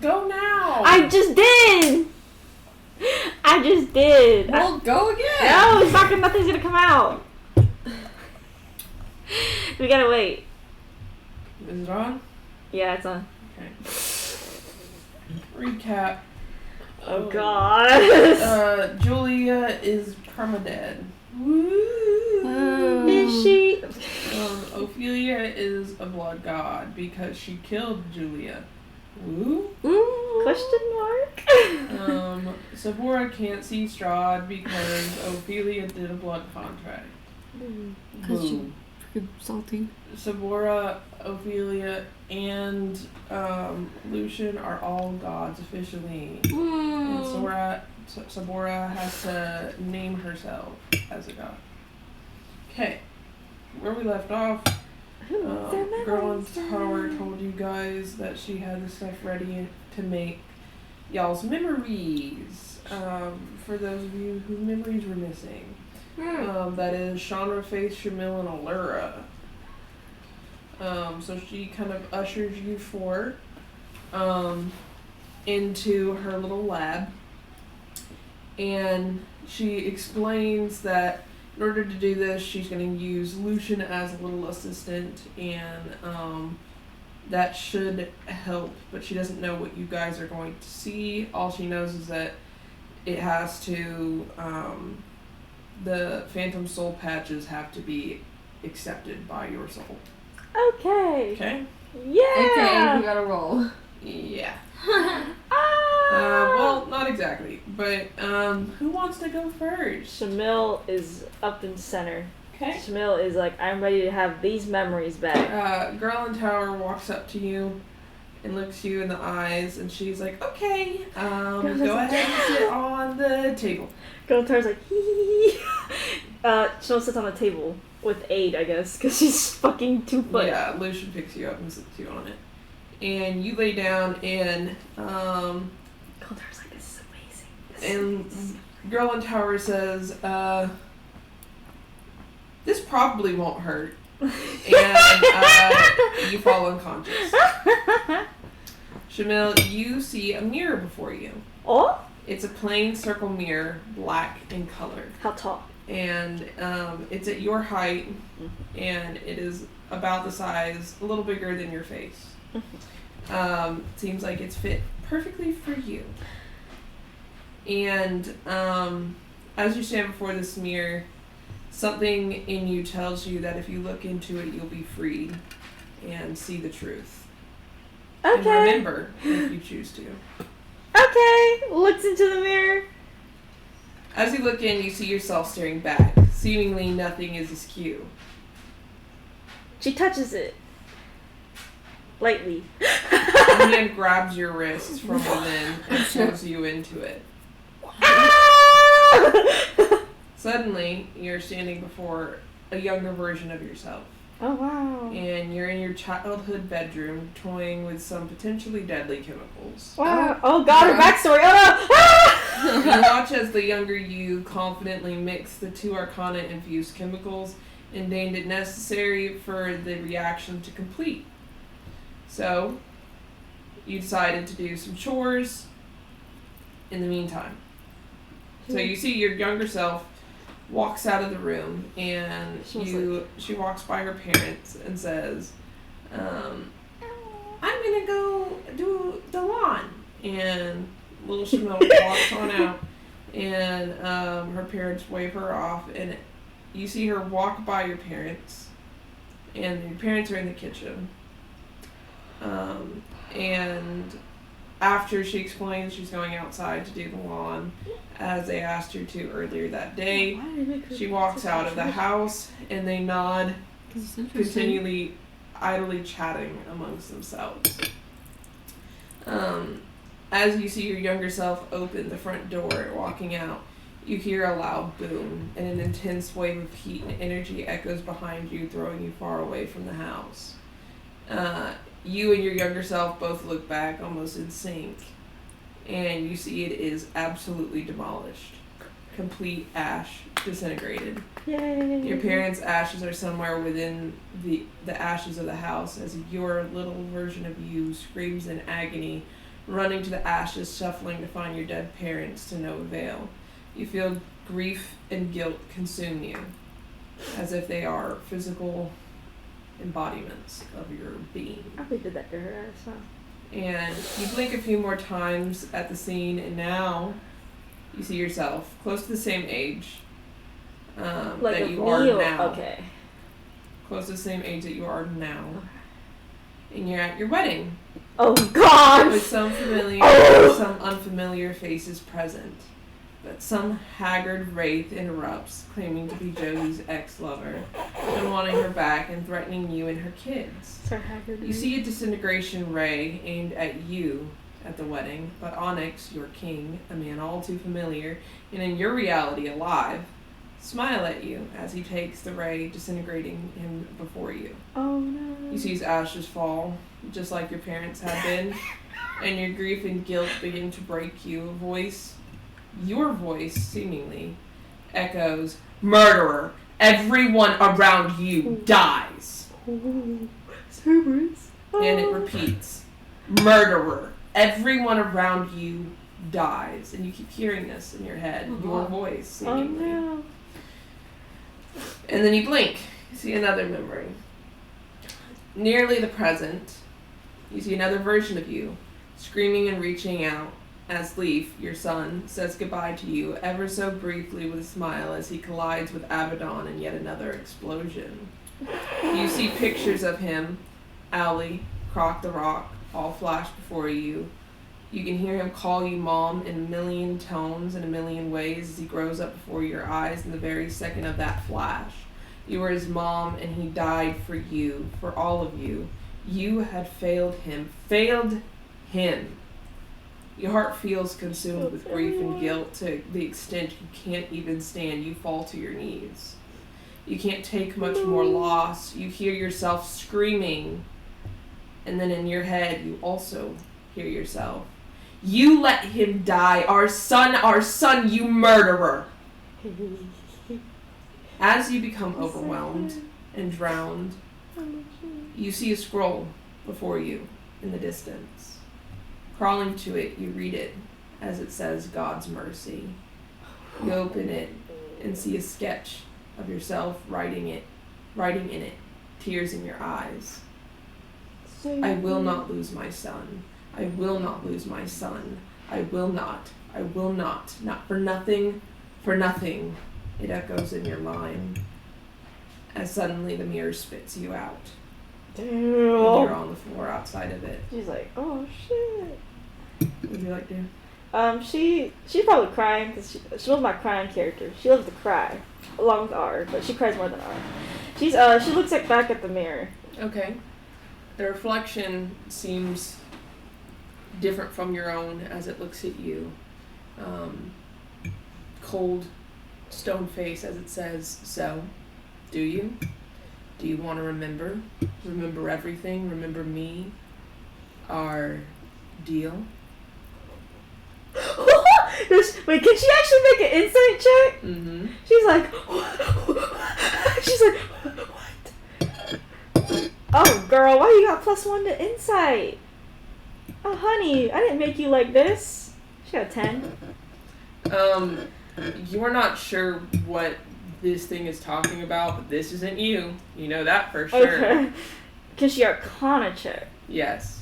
Go now. I just did. Well, go again. No, it's not gonna. Nothing's gonna come out. We gotta wait. Is it on? Yeah, it's on. Okay. Recap. Oh God. Julia is permadead. Woo. Is she? Ophelia is a blood god because she killed Julia. Woo? Question mark? Sabora can't see Strahd because Ophelia did a blood contract. Because she's freaking salty. Sabora, Ophelia, and Lucian are all gods officially. And Sabora has to name herself as a god. Okay, where we left off, Girl in Tower told you guys that she had the stuff ready to make y'all's memories. For those of you whose memories were missing. That is Chandra, Faith, Shamil, and Allura. So she kind of ushers you forward into her little lab. And she explains that in order to do this, she's going to use Lucian as a little assistant, and that should help, but she doesn't know what you guys are going to see. All she knows is that it has to, the Phantom Soul patches have to be accepted by your soul. Okay. Okay? Yeah. Okay, we gotta roll. Yeah. Ah. Well, not exactly, but who wants to go first? Shamil is up in center. Okay. Shamil is like, I'm ready to have these memories back. Girl in Tower walks up to you and looks you in the eyes, and she's like, okay, go ahead and sit on the table. Girl in Tower's like, hee. Shamil sits on the table with aid, I guess, because she's fucking 2 foot. Yeah, Lucian picks you up and sits you on it. And you lay down, and Girl in Tower's like, this is amazing. and Girl in Tower says, this probably won't hurt. And you fall unconscious. Shamil, you see a mirror before you. Oh? It's a plain circle mirror, black in color. How tall? And it's at your height, and it is about the size, a little bigger than your face. Seems like it's fit perfectly for you. And as you stand before this mirror, something in you tells you that if you look into it, you'll be freed and see the truth. Okay. And remember, if you choose to. Okay. Looks into the mirror. As you look in, you see yourself staring back. Seemingly nothing is askew. She touches it. Lightly. A hand grabs your wrist from within and pulls you into it. Suddenly, you're standing before a younger version of yourself. Oh, wow. And you're in your childhood bedroom toying with some potentially deadly chemicals. Wow. Oh, God, her backstory. Oh, no. You watch as the younger you confidently mix the 2 Arcana-infused chemicals and deemed it necessary for the reaction to complete. So, you decided to do some chores in the meantime. So you see your younger self walks out of the room, and she walks by her parents and says, I'm gonna go do the lawn. And little Shamil walks on out, and her parents wave her off, and you see her walk by your parents, and your parents are in the kitchen. And after she explains she's going outside to do the lawn, as they asked her to earlier that day, she walks out of the house, and they nod, continually idly chatting amongst themselves. As you see your younger self open the front door, walking out, you hear a loud boom, and an intense wave of heat and energy echoes behind you, throwing you far away from the house. You and your younger self both look back, almost in sync, and you see it is absolutely demolished. Complete ash, disintegrated. Yay. Your parents' ashes are somewhere within the ashes of the house, as your little version of you screams in agony, running to the ashes, shuffling to find your dead parents to no avail. You feel grief and guilt consume you, as if they are physical embodiments of your being. I probably did that to her ass, huh? And you blink a few more times at the scene, and now you see yourself close to the same age Like that a you are real, now. okay. Close to the same age that you are now. And you're at your wedding Oh God! with some familiar, some unfamiliar faces present. But some haggard wraith interrupts, claiming to be Josie's ex-lover, and wanting her back and threatening you and her kids. Sir Haggard. You see a disintegration ray aimed at you at the wedding, but Onyx, your king, a man all too familiar, and in your reality alive, smile at you as he takes the ray, disintegrating him before you. Oh no. You see his ashes fall, just like your parents had been, and your grief and guilt begin to break you. Your voice, seemingly, echoes, "Murderer! Everyone around you dies!" Oh, Cerberus. And it repeats, "Murderer! Everyone around you dies." And you keep hearing this in your head, your voice, Oh seemingly. no. And then you blink. You see another memory. Nearly the present, you see another version of you, screaming and reaching out as Leaf, your son, says goodbye to you ever so briefly with a smile as he collides with Abaddon in yet another explosion. You see pictures of him, Owlie, Croc the Rock, all flash before you. You can hear him call you mom in a million tones in a million ways as he grows up before your eyes in the very second of that flash. You were his mom and he died for you, for all of you. You had failed him. Failed him. Your heart feels consumed with grief and guilt to the extent you can't even stand. You fall to your knees. You can't take much more loss. You hear yourself screaming. And then in your head, you also hear yourself. "You let him die. Our son, you murderer." As you become overwhelmed and drowned, you see a scroll before you in the distance. Crawling to it, you read it as it says God's mercy. You open it and see a sketch of yourself writing in it, tears in your eyes. "I will not lose my son. I will not lose my son. I will not. I will not. Not for nothing, for nothing," it echoes in your mind. As suddenly the mirror spits you out. Damn. And you're on the floor outside of it. She's like, oh shit. What would you like to do? She's probably crying because she was my crying character. She loves to cry, along with R, but she cries more than R. She looks back at the mirror. Okay. The reflection seems different from your own as it looks at you. Cold, stone face as it says, "So, do you? Do you want to remember? Remember everything? Remember me? Our deal?" Wait, can she actually make an insight check? Mm-hmm. She's like, what? Oh, girl, why you got +1 to insight? Oh, honey, I didn't make you like this. She got a 10. You're not sure what this thing is talking about, but this isn't you. You know that for sure. Okay. Can she Arcana check? Yes.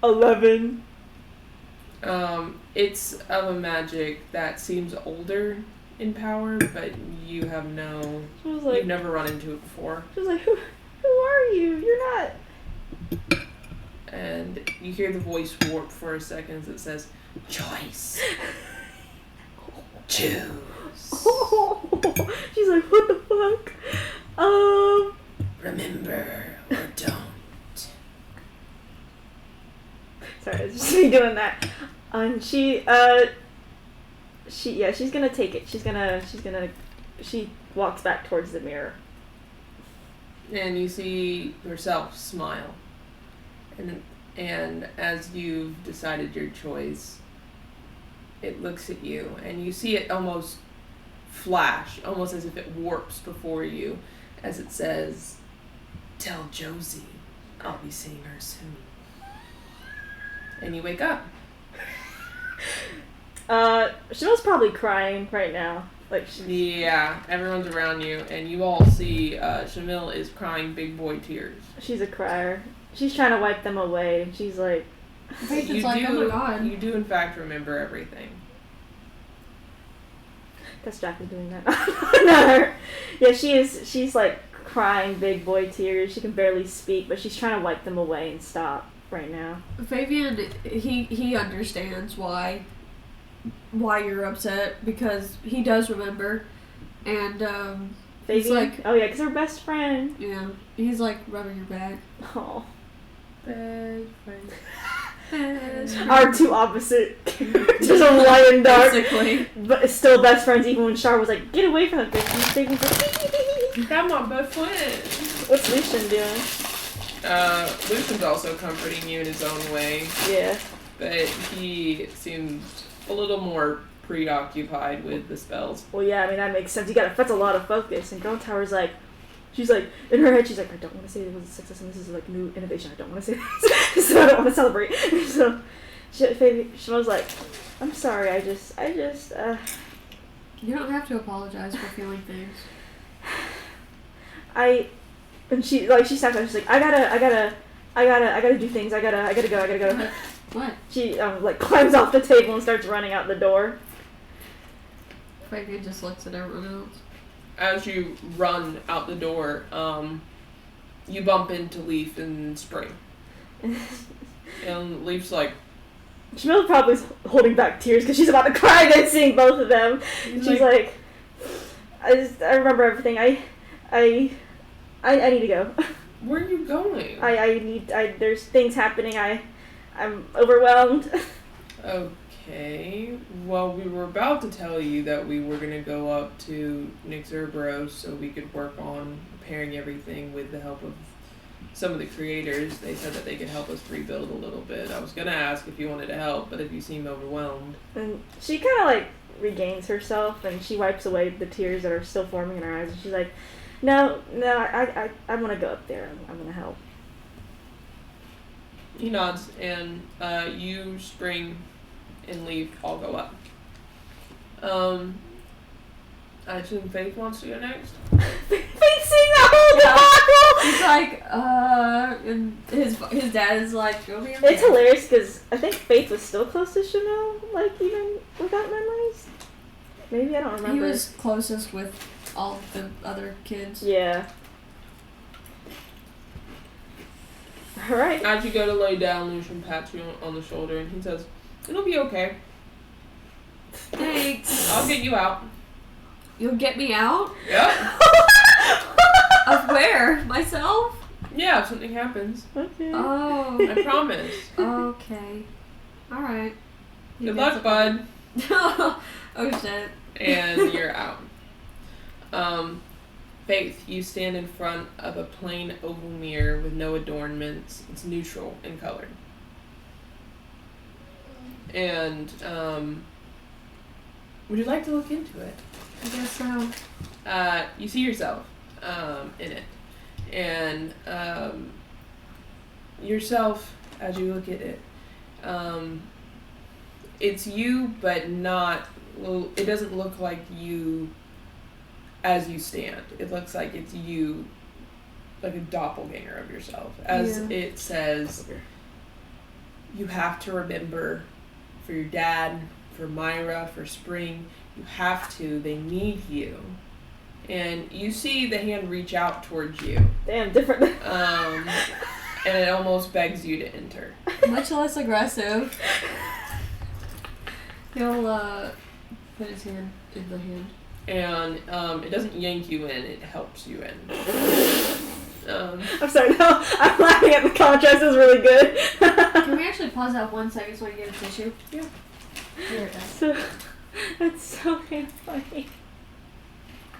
11. It's of a magic that seems older in power, but you have She was like, you've never run into it before. She was like, who are you? You're not. And you hear the voice warp for a second as it says, "Choice. Choose." Oh. She's like, what the fuck? Remember or don't. Sorry, it's just me doing that. She's gonna take it. She walks back towards the mirror. And you see yourself smile. And as you've decided your choice, it looks at you and you see it almost flash, almost as if it warps before you as it says, "Tell Josie I'll be seeing her soon. And you wake up. Chanel's probably crying right now. Like Yeah, everyone's around you, and you all see Shamil is crying big boy tears. she's a crier. She's trying to wipe them away. She's like, Patient's like, oh my god. You do in fact remember everything. that's Jackie doing that. Not her. Yeah, she's like crying big boy tears. She can barely speak, but she's trying to wipe them away and stop right now. Fabian, he understands why you're upset, because he does remember, and he's Fabian? like, Oh yeah, because her best friend. yeah, he's like rubbing your back. Oh. Best friend. Best friend. Our two opposite characters of light and dark. Basically. But still best friends, even when Char was like, get away from them bitches. Fabian's like, Got my best friend. what's Lucian doing? Lucian's also comforting you in his own way, Yeah. but he seems a little more preoccupied with the spells. Well, yeah, I mean, that makes sense. That's a lot of focus. And Girl Tower's like, she's like, in her head, she's like, I don't want to say it was a success and this is like new innovation. I don't want to say this. So I don't want to celebrate. So she was like, I'm sorry, I just, You don't have to apologize for feeling things. and she snapped out, she's like, I gotta do things. I gotta go. What? She, like, climbs off the table and starts running out the door. Fabian just looks at everyone else. As you run out the door, you bump into Leaf and Spring. And Leaf's like, Camille's probably holding back tears because she's about to cry again seeing both of them. She's like, I remember everything. I need to go. where are you going? There's things happening. I'm overwhelmed. Okay, well, we were about to tell you that we were going to go up to Nick Zerberos so we could work on repairing everything with the help of some of the creators. They said that they could help us rebuild a little bit. I was going to ask if you wanted to help, but if you seem overwhelmed. And she kind of like regains herself and she wipes away the tears that are still forming in her eyes. And she's like, no, I want to go up there. I'm going to help. He nods, and you, Spring, and Leaf all go up. I assume Faith wants to go next? Faith's seeing that whole debacle! He's like, and his dad is like, go be a man. It's hilarious because I think Faith was still close to Chanel, like, even without memories. Maybe, I don't remember. He was closest with all the other kids. Yeah. Alright. As you go to lay down, Lucian pats you on the shoulder, and he says, it'll be okay. Thanks. I'll get you out. You'll get me out? Yep. Of where? Myself? Yeah, if something happens. Okay. Oh. I promise. Okay. Alright. Good luck, bud. Oh shit. And you're out. Faith, you stand in front of a plain oval mirror with no adornments. It's neutral in color. And, would you like to look into it? I guess so. You see yourself, in it. And, yourself, as you look at it, it's you, but not, well, it doesn't look like you as you stand. It looks like it's you, like a doppelganger of yourself. As it says, you have to remember, for your dad, for Myra, for Spring, you have to, they need you. And you see the hand reach out towards you. Damn, different. And it almost begs you to enter. Much less aggressive. He'll put his hand in the hand. And it doesn't yank you in, it helps you in. I'm sorry, no, I'm laughing at the contrast, it was really good. Can we actually pause that 1 second so I can get a tissue? Yeah. Here it is. So, that's so funny.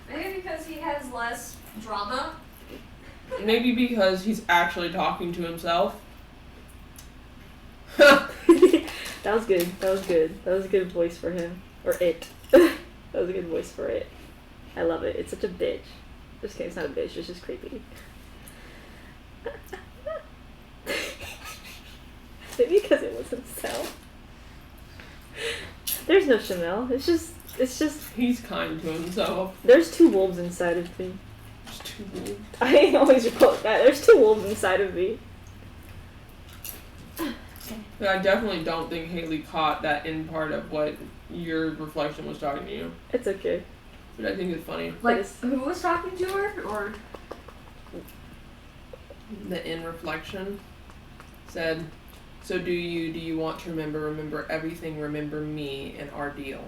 Maybe because he has less drama. Maybe because he's actually talking to himself. That was good. That was good. That was a good voice for him. Or it. That was a good voice for it. I love it. It's such a bitch. Just kidding, it's not a bitch, it's just creepy. Maybe because it wasn't Sal. There's no Chanel. It's just. He's kind to himself. There's 2 wolves inside of me. There's 2 wolves. I always quote that. There's 2 wolves inside of me. But I definitely don't think Haley caught that end part of what your reflection was talking to you. It's okay. But I think it's funny. Like, who was talking to her? Or The end reflection said, so do you want to remember everything, remember me and our deal.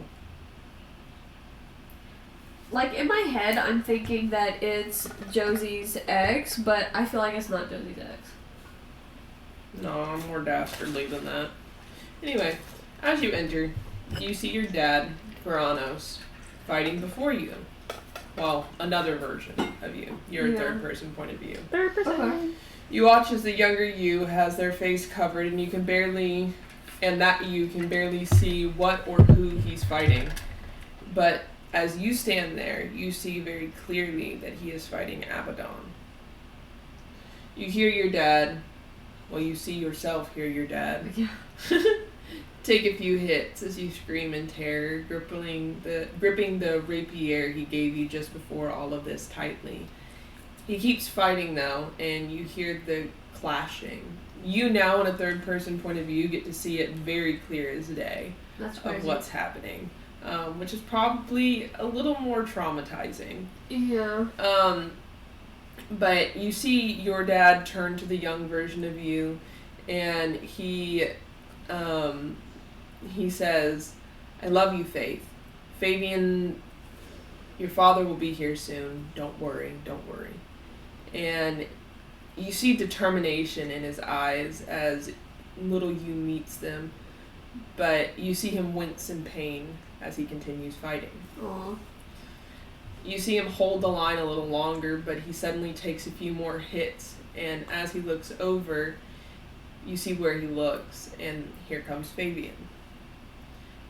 like in my head, I'm thinking that it's Josie's ex, but I feel like it's not Josie's ex. No, I'm more dastardly than that. Anyway, as you enter, you see your dad, Veranos, fighting before you. Well, another version of you. Your third person point of view. Third person. Okay. You watch as the younger you has their face covered and you can barely see what or who he's fighting. But as you stand there, you see very clearly that he is fighting Abaddon. You hear your dad, well, you see yourself hear your dad. Yeah. Take a few hits as you scream in terror, gripping the rapier he gave you just before all of this tightly. He keeps fighting though, and you hear the clashing. You now, in a third person point of view, get to see it very clear as day. That's crazy. Of what's happening, which is probably a little more traumatizing. Yeah. But you see your dad turn to the young version of you, and he says, I love you, Faith. Fabian, your father will be here soon. Don't worry. And you see determination in his eyes as little you meets them, but you see him wince in pain as he continues fighting. Aww. You see him hold the line a little longer, but he suddenly takes a few more hits, and as he looks over, you see where he looks, and here comes Fabian.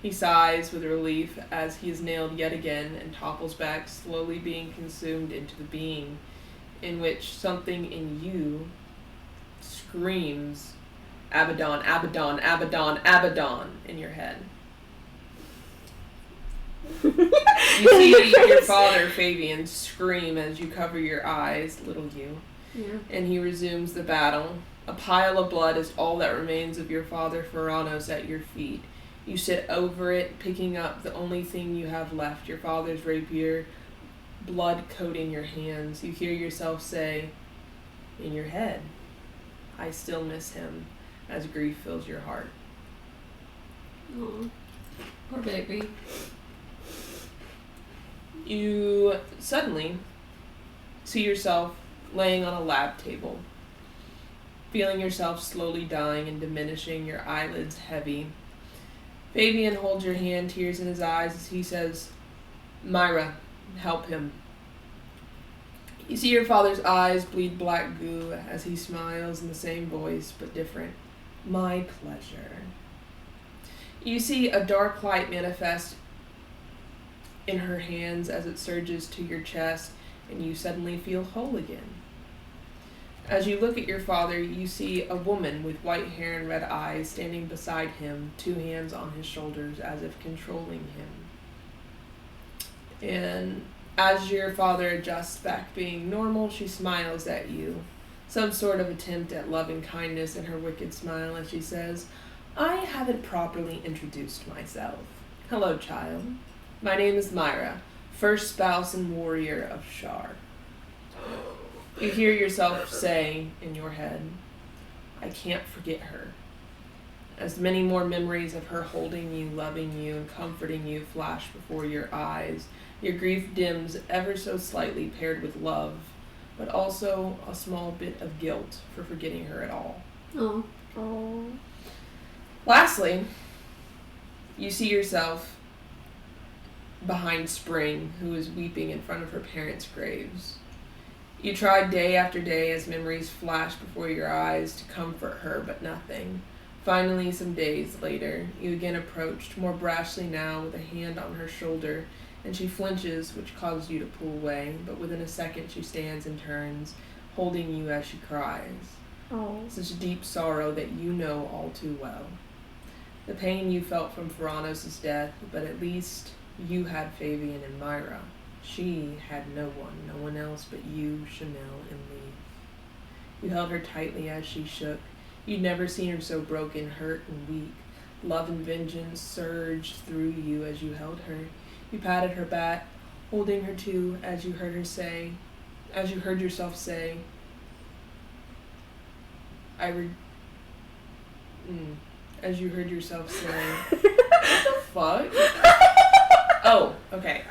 He sighs with relief as he is nailed yet again and topples back, slowly being consumed into the being, in which something in you screams, Abaddon, Abaddon, Abaddon, Abaddon, in your head. You see your father, Fabian, scream as you cover your eyes, little you, and he resumes the battle. A pile of blood is all that remains of your father, Veranos, at your feet. You sit over it, picking up the only thing you have left, your father's rapier, blood coating your hands. You hear yourself say, in your head, I still miss him, as grief fills your heart. Aww. Poor baby. You suddenly see yourself laying on a lab table, feeling yourself slowly dying and diminishing, your eyelids heavy. Fabian holds your hand, tears in his eyes, as he says, Myra, help him. You see your father's eyes bleed black goo as he smiles in the same voice, but different. My pleasure. You see a dark light manifest in her hands as it surges to your chest, and you suddenly feel whole again. As you look at your father, you see a woman with white hair and red eyes standing beside him, 2 hands on his shoulders as if controlling him. And as your father adjusts back being normal, she smiles at you. Some sort of attempt at loving kindness in her wicked smile as she says, I haven't properly introduced myself. Hello, child. My name is Myra, first spouse and warrior of Shar. You hear yourself say in your head, I can't forget her. As many more memories of her holding you, loving you, and comforting you flash before your eyes, your grief dims ever so slightly paired with love, but also a small bit of guilt for forgetting her at all. Oh. Oh. Lastly, you see yourself behind Spring, who is weeping in front of her parents' graves. You tried day after day as memories flash before your eyes to comfort her, but nothing. Finally, some days later, you again approached, more brashly now, with a hand on her shoulder, and she flinches, which causes you to pull away, but within a second she stands and turns, holding you as she cries. Oh. Such deep sorrow that you know all too well. The pain you felt from Ferranos' death, but at least you had Fabian and Myra. She had no one else but you, Chanel, and Lee. You held her tightly as she shook. You'd never seen her so broken, hurt, and weak. Love and vengeance surged through you as you held her. You patted her back, holding her too, as you heard yourself say, as you heard yourself say, fuck? Oh, okay,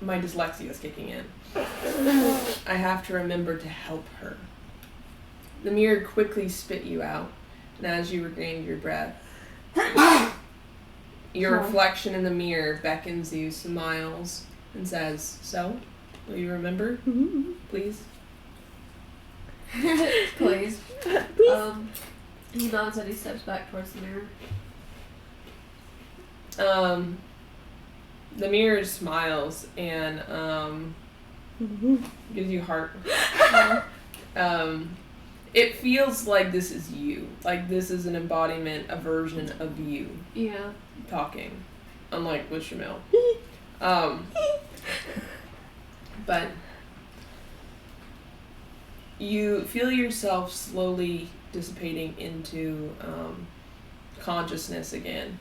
my dyslexia is kicking in. I have to remember to help her. The mirror quickly spit you out, and as you regained your breath, your reflection in the mirror beckons you, smiles, and says, "So, will you remember? Please?" Please. He nods and he steps back towards the mirror. The mirror smiles and gives you heart. It feels like this is you. Like this is an embodiment, a version of you. Yeah. Talking. Unlike with Shamil. But you feel yourself slowly dissipating into consciousness again.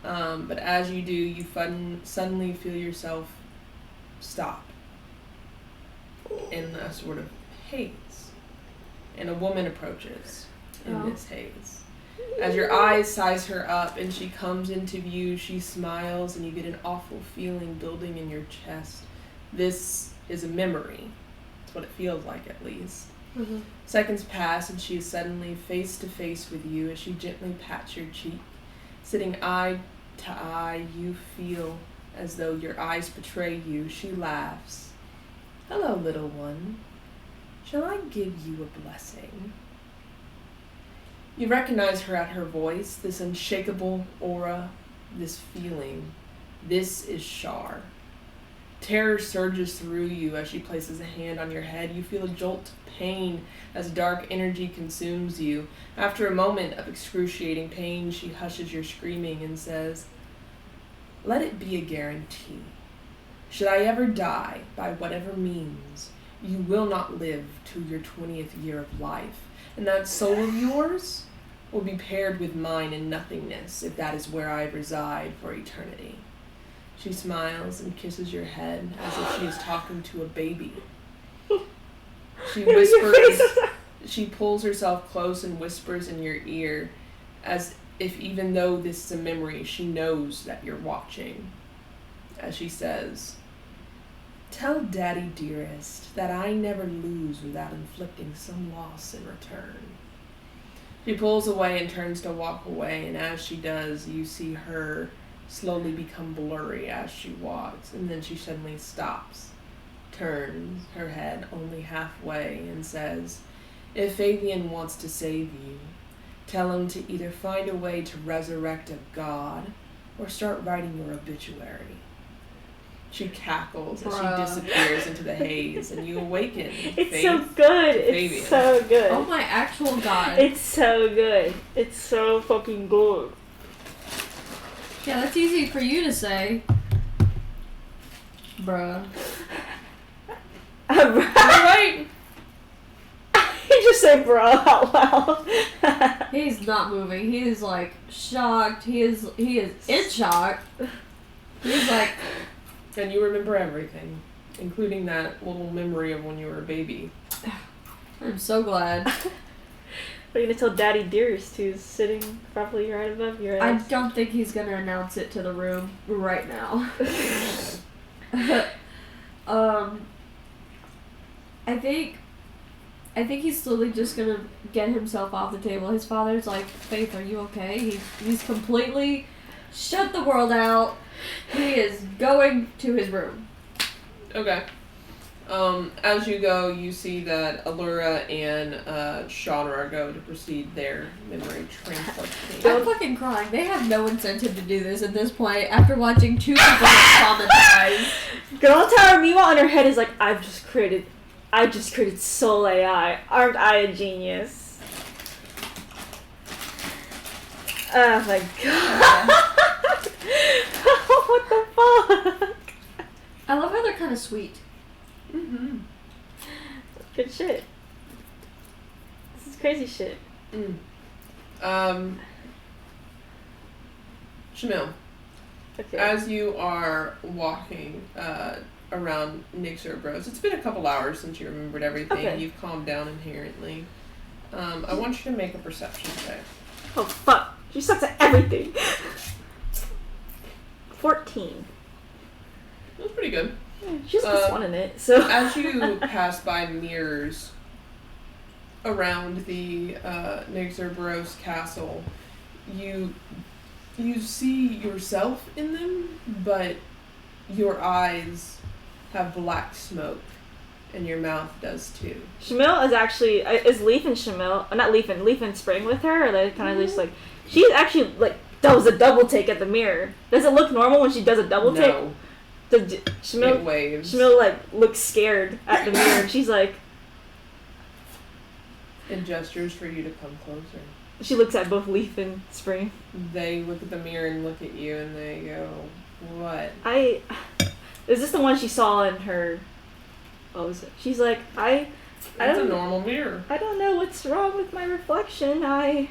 But as you do, you suddenly feel yourself stop in a sort of haze. And a woman approaches in this haze. As your eyes size her up and she comes into view, she smiles and you get an awful feeling building in your chest. This is a memory. That's what it feels like, at least. Mm-hmm. Seconds pass and she is suddenly face to face with you as she gently pats your cheek. Sitting eye to eye, you feel as though your eyes betray you. She laughs. "Hello, little one. Shall I give you a blessing?" You recognize her at her voice, this unshakable aura, this feeling. This is Shar. Terror surges through you as she places a hand on your head. You feel a jolt of pain as dark energy consumes you. After a moment of excruciating pain, she hushes your screaming and says, "Let it be a guarantee. Should I ever die by whatever means, you will not live to your 20th year of life, and that soul of yours will be paired with mine in nothingness, if that is where I reside for eternity." She smiles and kisses your head as if she is talking to a baby. She whispers, she pulls herself close and whispers in your ear, as if even though this is a memory, she knows that you're watching. As she says, "Tell Daddy dearest that I never lose without inflicting some loss in return." She pulls away and turns to walk away, and as she does, you see her slowly become blurry as she walks, and then she suddenly stops, turns her head only halfway, and says, "If Fabian wants to save you, tell him to either find a way to resurrect a god or start writing your obituary." She cackles as she disappears into the haze, and you awaken. It's so good. It's so good. Oh my actual god. It's so good. It's so fucking good. Yeah, that's easy for you to say. Bruh. Right? You just say bro out loud. He's not moving. He is like shocked. He is in shock. He's like, And you remember everything, including that little memory of when you were a baby. I'm so glad. What are you gonna tell Daddy Dearest, who's sitting probably right above your I ass? don't think he's gonna announce it to the room right now. I think he's slowly just gonna get himself off the table. His father's like, "Faith, are you okay?" He's completely shut the world out. He is going to his room. Okay. As you go, you see that Allura and Shawnra go to proceed their memory transportation. I'm fucking crying. They have no incentive to do this at this point after watching two people get traumatized. Girl Tower meanwhile in her head is like, I just created Soul AI. Aren't I a genius? Oh my god. What the fuck? I love how they're kind of sweet. Mm-hmm. Good shit. This is crazy shit. Shamil, Okay. as you are walking around Nick's Bros, it's been a couple hours since you remembered everything. Okay. You've calmed down inherently. I want you to make a perception check. Oh fuck. She sucks at everything. 14. That's pretty good. Yeah, she's this one in it, so. As you pass by mirrors around the Nixerberos castle, you see yourself in them, but your eyes have black smoke, and your mouth does too. Shamil is actually, is Leaf and Shamil, not Leaf and Spring with her, or they kind of just like, she's actually like, does a double take at the mirror. Does it look normal when she does a double take? No. Shamil, It waves. Shamil like looks scared at the mirror, and she's like, It gestures for you to come closer. she looks at both Leaf and Spring. They look at the mirror and look at you, and they go, "What?" Is this the one she saw in her? Oh, is it? She's like, It's a normal mirror. I don't know what's wrong with my reflection. I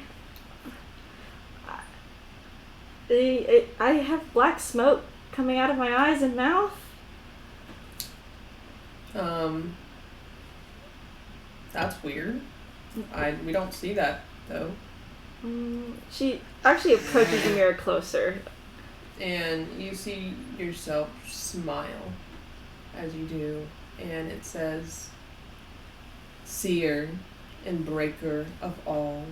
have black smoke coming out of my eyes and mouth. That's weird. We don't see that though. She actually approaches the mirror closer. And you see yourself smile as you do, and it says, "Seer and breaker of all,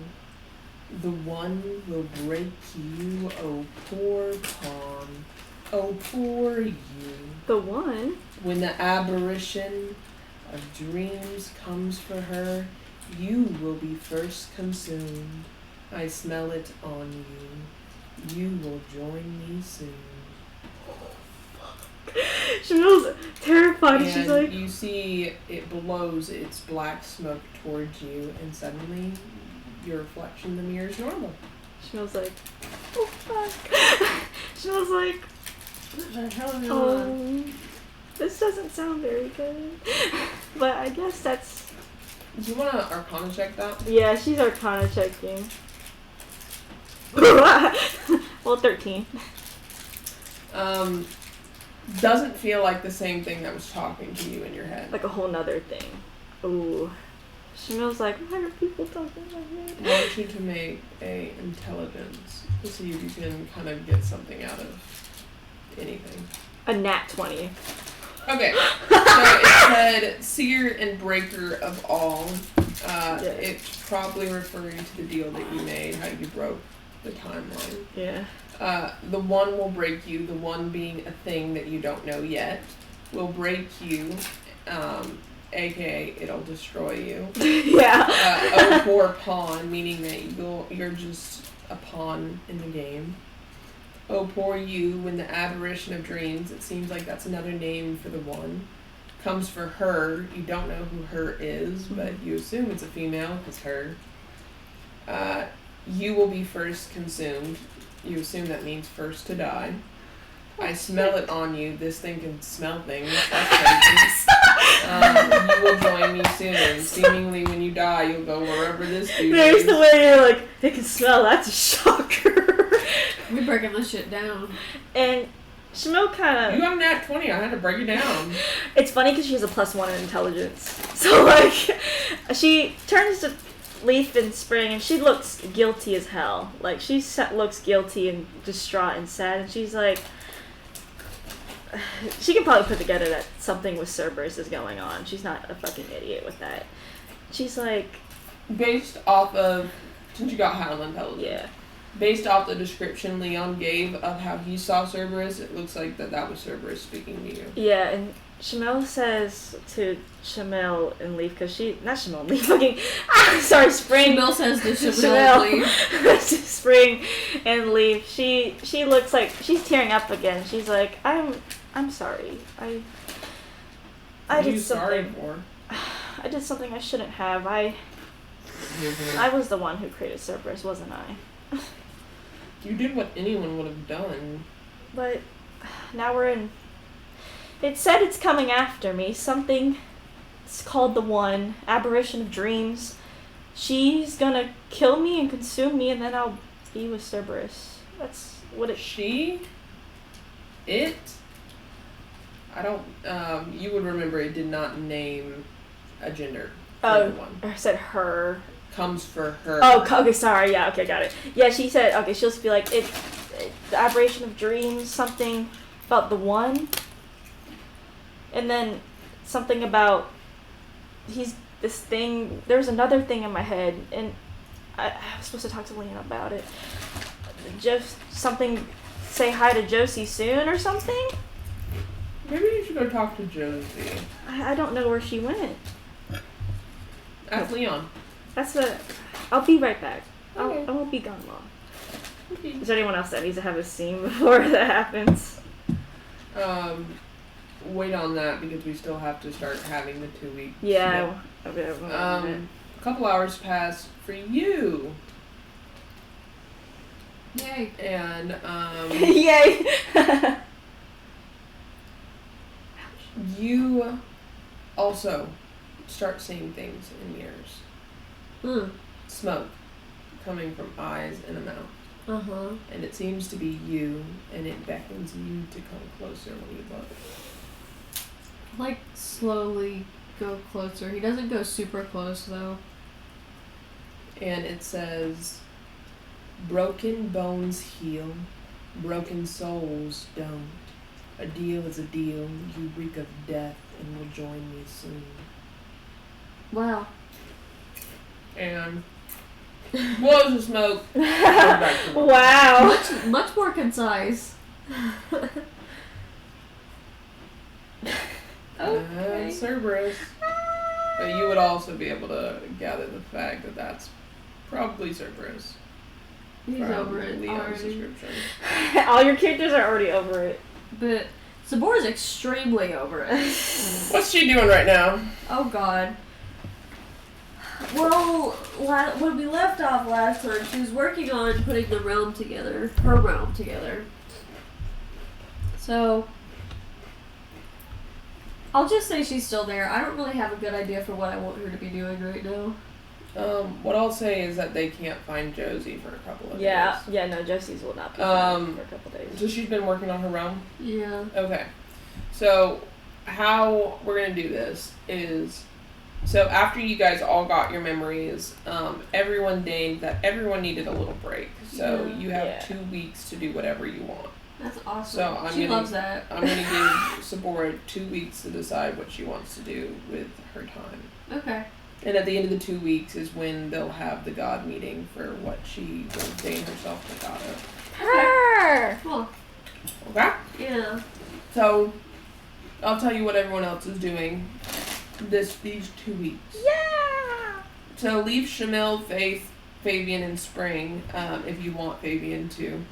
the one will break you, O poor pawn, O poor you. The one? When the aberration of dreams comes for her, you will be first consumed. I smell it on you. You will join me soon." Shamil's terrified. And She's like, you see it blows its black smoke towards you, and suddenly your reflection in the mirror is normal. Shamil's like, oh fuck. Shamil's like, What the hell is going on? this doesn't sound very good. But I guess that's. Do you want to Arcana check that? Yeah, she's Arcana checking. Well, 13. Doesn't feel like the same thing that was talking to you in your head. Like a whole nother thing. Ooh. Shamil's like, why are people talking like I that? want you to make a intelligence to see if you can kind of get something out of anything. A nat 20. Okay, so it said seer and breaker of all. It's probably referring to the deal that you made, how you broke the timeline. Yeah. The one will break you, the one being a thing that you don't know yet, will break you, aka it'll destroy you. Yeah. Oh, poor pawn, meaning that you're just a pawn in the game. Oh, poor you, when the aberration of dreams, it seems like that's another name for the one, comes for her. You don't know who her is, but you assume it's a female, because her. You will be first consumed. You assume that means first to die. I smell it on you. This thing can smell things. That's crazy. You will join me soon. Seemingly, when you die, you'll go wherever this dude There's is. the way you're like, they can smell, that's a shocker. We're breaking this shit down. And Shamil kind of. You got a nat 20. I had to break it down. It's funny because she has a +1 in intelligence. So, like, she turns to Leaf and Spring and she looks guilty as hell. Like, she looks guilty and distraught and sad. And she's like, she can probably put together that something with Cerberus is going on. She's not a fucking idiot with that. She's like, Based off of, since you got high on intelligence. yeah. Based off the description Leon gave of how he saw Cerberus, it looks like that was Cerberus speaking to you. Yeah, and Shamil says to Shamil and Leaf, because not Shamil, Leaf, fucking, sorry, Spring. Shamil says to Shamil, Shamil. Spring and Leaf. She looks like, she's tearing up again. She's like, I'm sorry. I What are did you sorry something. for? I did something I shouldn't have. I was the one who created Cerberus, wasn't I? You did what anyone would have done. But now we're in. It said it's coming after me. Something. It's called the One. Aberration of Dreams. She's gonna kill me and consume me, and then I'll be with Cerberus. That's what it. She? It? I don't. You would remember it did not name a gender. For the one. I said her. Comes for her. Oh, okay, sorry. Yeah, okay, got it. Yeah, she said, okay, she'll just be like, the aberration of dreams, something about the One. And then something about, he's this thing, there's another thing in my head, and I was supposed to talk to Leanne about it. Just something, say hi to Josie soon or something? Maybe you should go talk to Josie. I don't know where she went. Ask Leon. I'll be right back. Okay. I won't be gone long. Okay. Is there anyone else that needs to have a scene before that happens? Wait on that because we still have to start having the 2 weeks. Yeah. A couple hours pass for you. Yay. And, Yay! you also start seeing things in mirrors. Smoke coming from eyes and a mouth. Uh-huh. And it seems to be you, and it beckons you to come closer when you look. Like, slowly go closer. He doesn't go super close, though. And it says, broken bones heal, broken souls don't. A deal is a deal, you reek of death and will join me soon. Wow. And blows the smoke. Back to work. Wow. Much more concise. Okay. Cerberus. But you would also be able to gather the fact that that's probably Cerberus. He's from over it Leon's already. description. All your characters are already over it. But Sabor's extremely over it. What's she doing right now? Oh god. Well, when we left off last time, she was working on putting the realm together. Her realm together. So, I'll just say she's still there. I don't really have a good idea for what I want her to be doing right now. What I'll say is that they can't find Josie for a couple of days. Yeah, no, Josie's will not be found for a couple days. So she's been working on her realm? Yeah. Okay. So, how we're gonna do this is, so after you guys all got your memories, everyone deigned that everyone needed a little break. So Yeah. you have 2 weeks to do whatever you want. That's awesome. So she loves that. I'm gonna give Sabora 2 weeks to decide what she wants to do with her time. Okay. And at the end of the 2 weeks is when they'll have the god meeting for what she will deign herself the god of. Her! Cool. Okay? Yeah. So, I'll tell you what everyone else is doing these 2 weeks. Yeah! So leave Shamil, Faith, Fabian, and Spring, if you want Fabian to,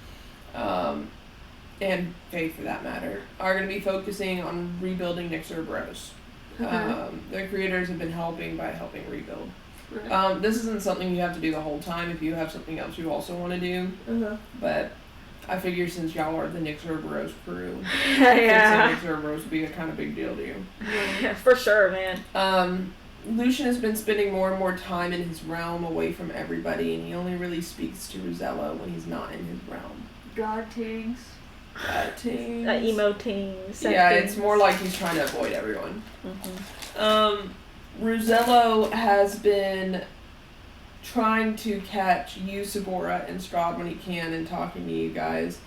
and Faith for that matter, are going to be focusing on rebuilding Nixerberus. Their creators have been helping rebuild. Right. This isn't something you have to do the whole time if you have something else you also want to do, but I figure since y'all are the Nixerberus crew, Yeah. Nixerberus would be a kind of big deal to you. Yeah, for sure, man. Lucian has been spending more and more time in his realm away from everybody, and he only really speaks to Rosella when he's not in his realm. God tings. Emo teens. Yeah, it's more like he's trying to avoid everyone. Rosello has been trying to catch you, Sabora, and Strahd when he can and talking to you guys.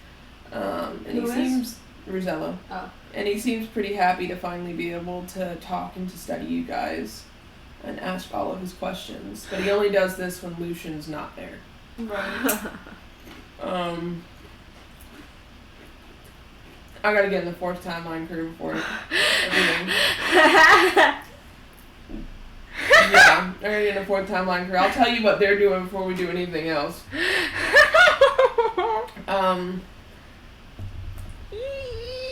And Who he is? seems... Rosello. Oh. And he seems pretty happy to finally be able to talk and to study you guys and ask all of his questions. But he only does this when Lucian's not there. Right. I gotta get in the 4th timeline crew before everything. Yeah, I gotta get in the 4th timeline crew. I'll tell you what they're doing before we do anything else.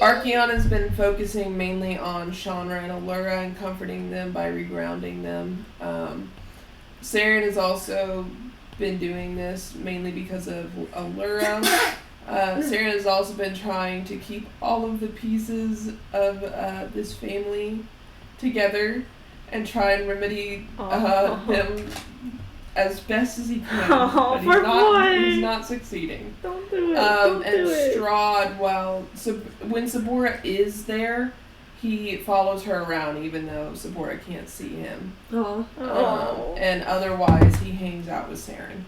Archeon has been focusing mainly on Shanra and Allura and comforting them by regrounding them. Saren has also been doing this mainly because of Allura. Saren has also been trying to keep all of the pieces of this family together and try and remedy them as best as he can. Oh, but he's not succeeding. Don't do it. Don't and do it. Strahd, when Sabora is there, he follows her around even though Sabora can't see him. Oh. And otherwise, he hangs out with Saren.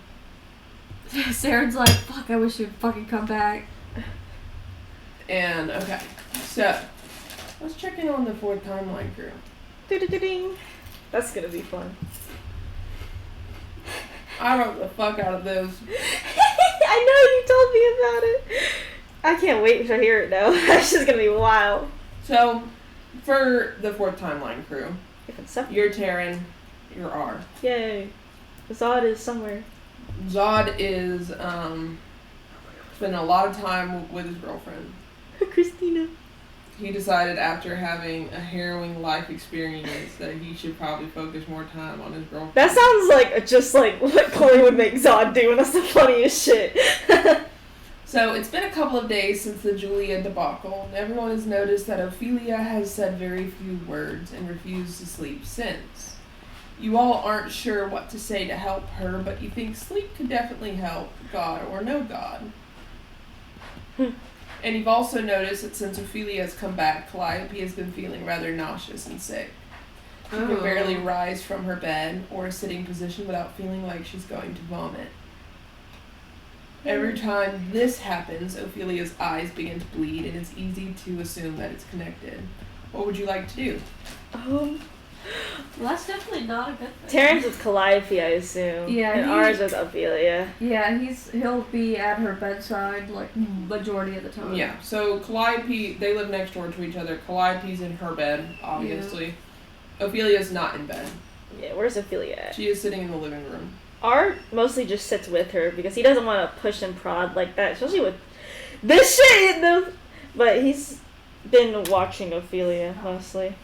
Saren's like, fuck, I wish you'd fucking come back. And, okay, so, let's check in on the 4th timeline crew. Ding. That's gonna be fun. I wrote the fuck out of those. I know you told me about it. I can't wait to hear it now. That's just gonna be wild. So, for the 4th timeline crew, Different stuff. you're Terran, you're R. Yay. Zod is somewhere. Zod is, spending a lot of time with his girlfriend. Christina. He decided after having a harrowing life experience that he should probably focus more time on his girlfriend. That sounds like just like what Chloe would make Zod do, and that's the funniest shit. So it's been a couple of days since the Julia debacle, and everyone has noticed that Ophelia has said very few words and refused to sleep since. You all aren't sure what to say to help her, but you think sleep could definitely help, God or no God. And you've also noticed that since Ophelia has come back, Calliope has been feeling rather nauseous and sick. She can barely rise from her bed or a sitting position without feeling like she's going to vomit. Every time this happens, Ophelia's eyes begin to bleed, and it's easy to assume that it's connected. What would you like to do? Well, that's definitely not a good thing. Terrence with Calliope, I assume. Yeah, and ours with Ophelia. Yeah, he'll be at her bedside like majority of the time. Yeah, so Calliope, they live next door to each other. Calliope's in her bed, obviously. Yeah. Ophelia's not in bed. Yeah, where's Ophelia at? She is sitting in the living room. Art mostly just sits with her because he doesn't want to push and prod like that, especially with this shit, but he's been watching Ophelia mostly.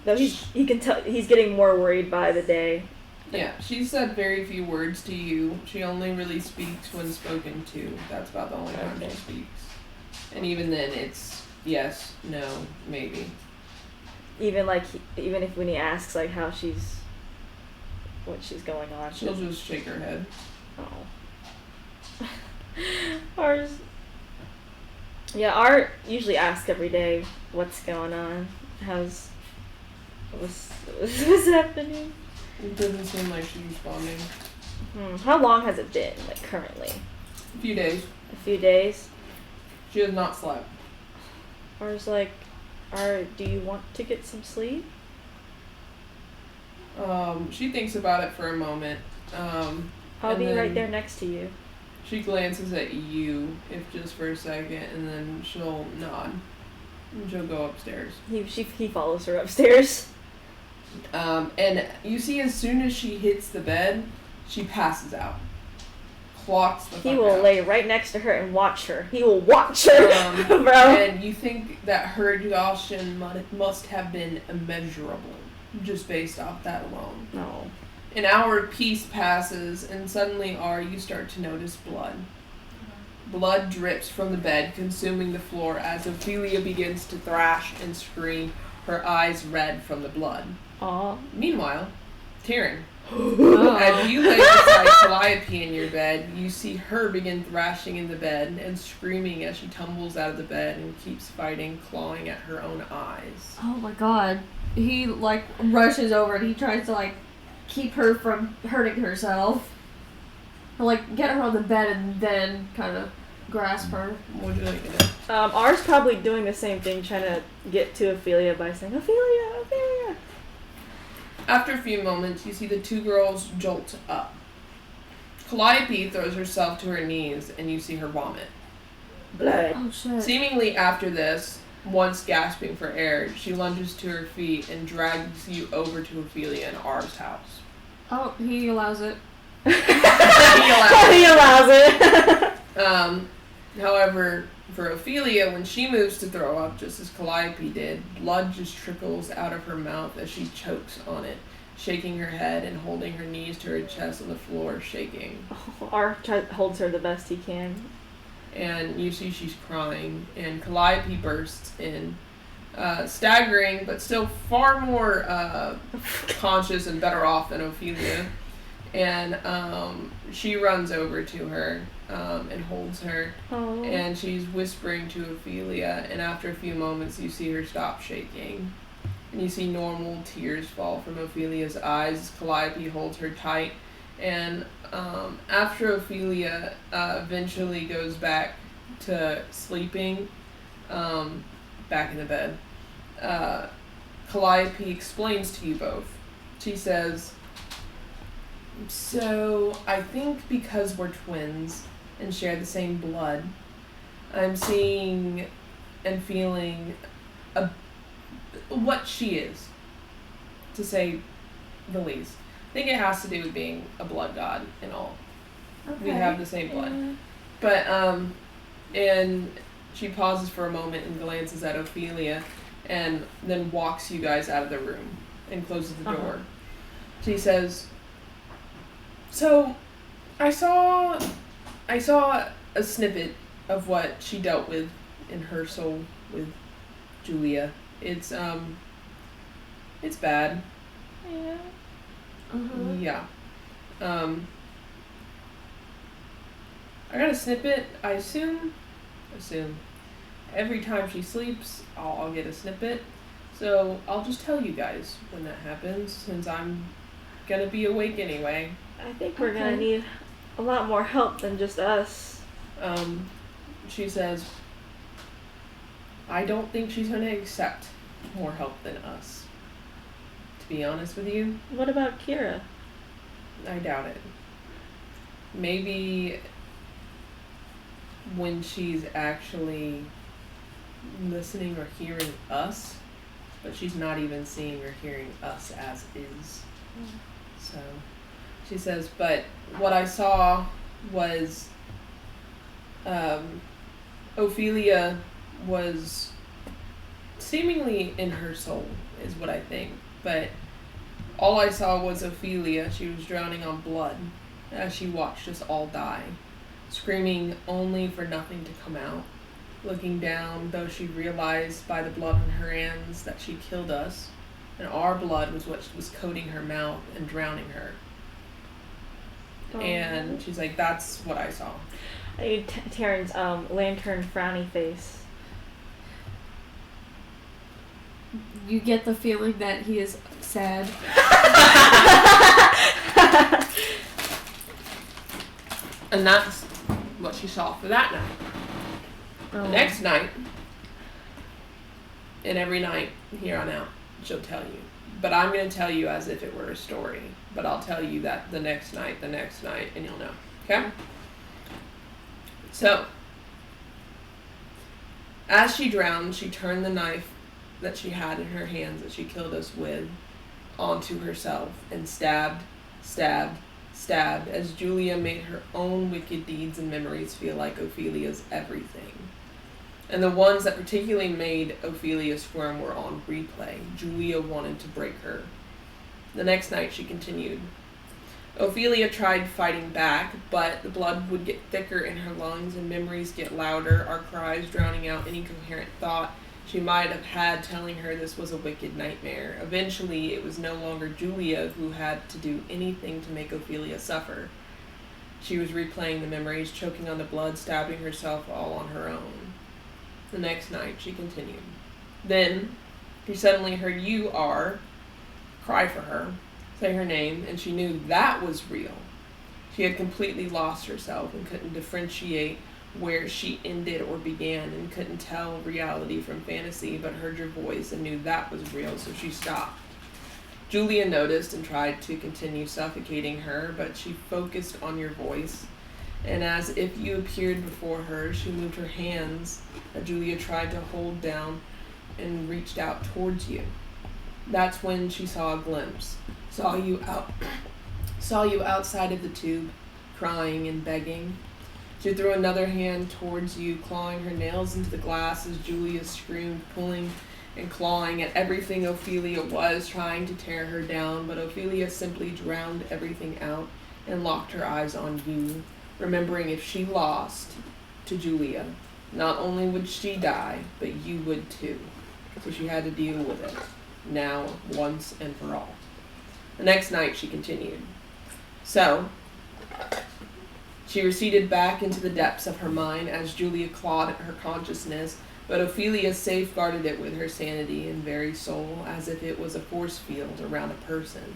Though he can tell he's getting more worried by the day. Yeah, she said very few words to you. She only really speaks when spoken to. That's about the only time she speaks. And even then, it's yes, no, maybe. Even if when he asks like how she's, what she's going on, she'll just shake her head. Oh. Ours. Yeah, Art usually asks every day what's going on. What's happening? It doesn't seem like she's responding. How long has it been, like, currently? A few days. A few days? She has not slept. Ours like, do you want to get some sleep? She thinks about it for a moment. I'll be right there next to you. She glances at you, if just for a second, and then she'll nod. And she'll go upstairs. He follows her upstairs. And you see as soon as she hits the bed, she passes out. Clocks the fuck He will out. lay right next to her and watch her. He will watch her, bro. And you think that her exhaustion must have been immeasurable, just based off that alone. No. An hour of peace passes, and suddenly, you start to notice blood. Blood drips from the bed, consuming the floor as Ophelia begins to thrash and scream, her eyes red from the blood. Aww. Meanwhile, Tyrion, as you lay beside Calliope in your bed, you see her begin thrashing in the bed and screaming as she tumbles out of the bed and keeps fighting, clawing at her own eyes. Oh my god. He, rushes over and he tries to, keep her from hurting herself. Or, get her on the bed and then kind of grasp her. What would you like to do? R's probably doing the same thing, trying to get to Ophelia by saying, Ophelia, Ophelia. After a few moments, you see the two girls jolt up. Calliope throws herself to her knees, and you see her vomit. Blood. Oh, shit. Seemingly after this, once gasping for air, she lunges to her feet and drags you over to Ophelia in R's house. Oh, he allows it. He allows it. However, for Ophelia, when she moves to throw up, just as Calliope did, blood just trickles out of her mouth as she chokes on it. shaking her head and holding her knees to her chest on the floor, shaking. R holds her the best he can. And you see she's crying, and Calliope bursts in, staggering, but still far more conscious and better off than Ophelia. And she runs over to her and holds her, and she's whispering to Ophelia, and after a few moments you see her stop shaking. And you see normal tears fall from Ophelia's eyes as Calliope holds her tight. And after Ophelia eventually goes back to sleeping, back in the bed, Calliope explains to you both. She says, so I think because we're twins and share the same blood, I'm seeing and feeling what she is, to say the least. I think it has to do with being a blood god and all. Okay. We have the same blood. But, and she pauses for a moment and glances at Ophelia and then walks you guys out of the room and closes the door. She says, so I saw a snippet of what she dealt with in her soul with Julia. It's bad. Yeah. Yeah. I got a snippet. I assume every time she sleeps, I'll get a snippet. So I'll just tell you guys when that happens, since I'm gonna be awake anyway. I think we're gonna need a lot more help than just us. She says, I don't think she's gonna accept more help than us. To be honest with you. What about Kira? I doubt it. Maybe when she's actually listening or hearing us, but she's not even seeing or hearing us as is. So she says, but what I saw was Ophelia was seemingly in her soul, is what I think. But all I saw was Ophelia. She was drowning on blood as she watched us all die, screaming only for nothing to come out. Looking down, though she realized by the blood on her hands that she killed us, and our blood was what was coating her mouth and drowning her. And she's like, that's what I saw. I need Taryn's lantern frowny face. You get the feeling that he is sad. And that's what she saw for that night. The next night, and every night here on out, she'll tell you. But I'm going to tell you as if it were a story. But I'll tell you that the next night, and you'll know. Okay? So, as she drowned, she turned the knife that she had in her hands that she killed us with onto herself and stabbed as Julia made her own wicked deeds and memories feel like Ophelia's everything. And the ones that particularly made Ophelia squirm were on replay. Julia wanted to break her. The next night she continued. Ophelia tried fighting back, but the blood would get thicker in her lungs and memories get louder, our cries drowning out any coherent thought she might have had telling her this was a wicked nightmare. Eventually, it was no longer Julia who had to do anything to make Ophelia suffer. She was replaying the memories, choking on the blood, stabbing herself all on her own. The next night, she continued. Then, she suddenly heard you are cry for her, say her name, and she knew that was real. She had completely lost herself and couldn't differentiate where she ended or began and couldn't tell reality from fantasy, but heard your voice and knew that was real, so she stopped. Julia noticed and tried to continue suffocating her, but she focused on your voice, and as if you appeared before her, she moved her hands that Julia tried to hold down and reached out towards you. That's when she saw a glimpse, saw you outside of the tube, crying and begging. She threw another hand towards you, clawing her nails into the glass as Julia screamed, pulling and clawing at everything Ophelia was, trying to tear her down, but Ophelia simply drowned everything out and locked her eyes on you, remembering if she lost to Julia, not only would she die, but you would too. So she had to deal with it, now, once and for all. The next night she continued. So, she receded back into the depths of her mind as Julia clawed at her consciousness, but Ophelia safeguarded it with her sanity and very soul, as if it was a force field around a person.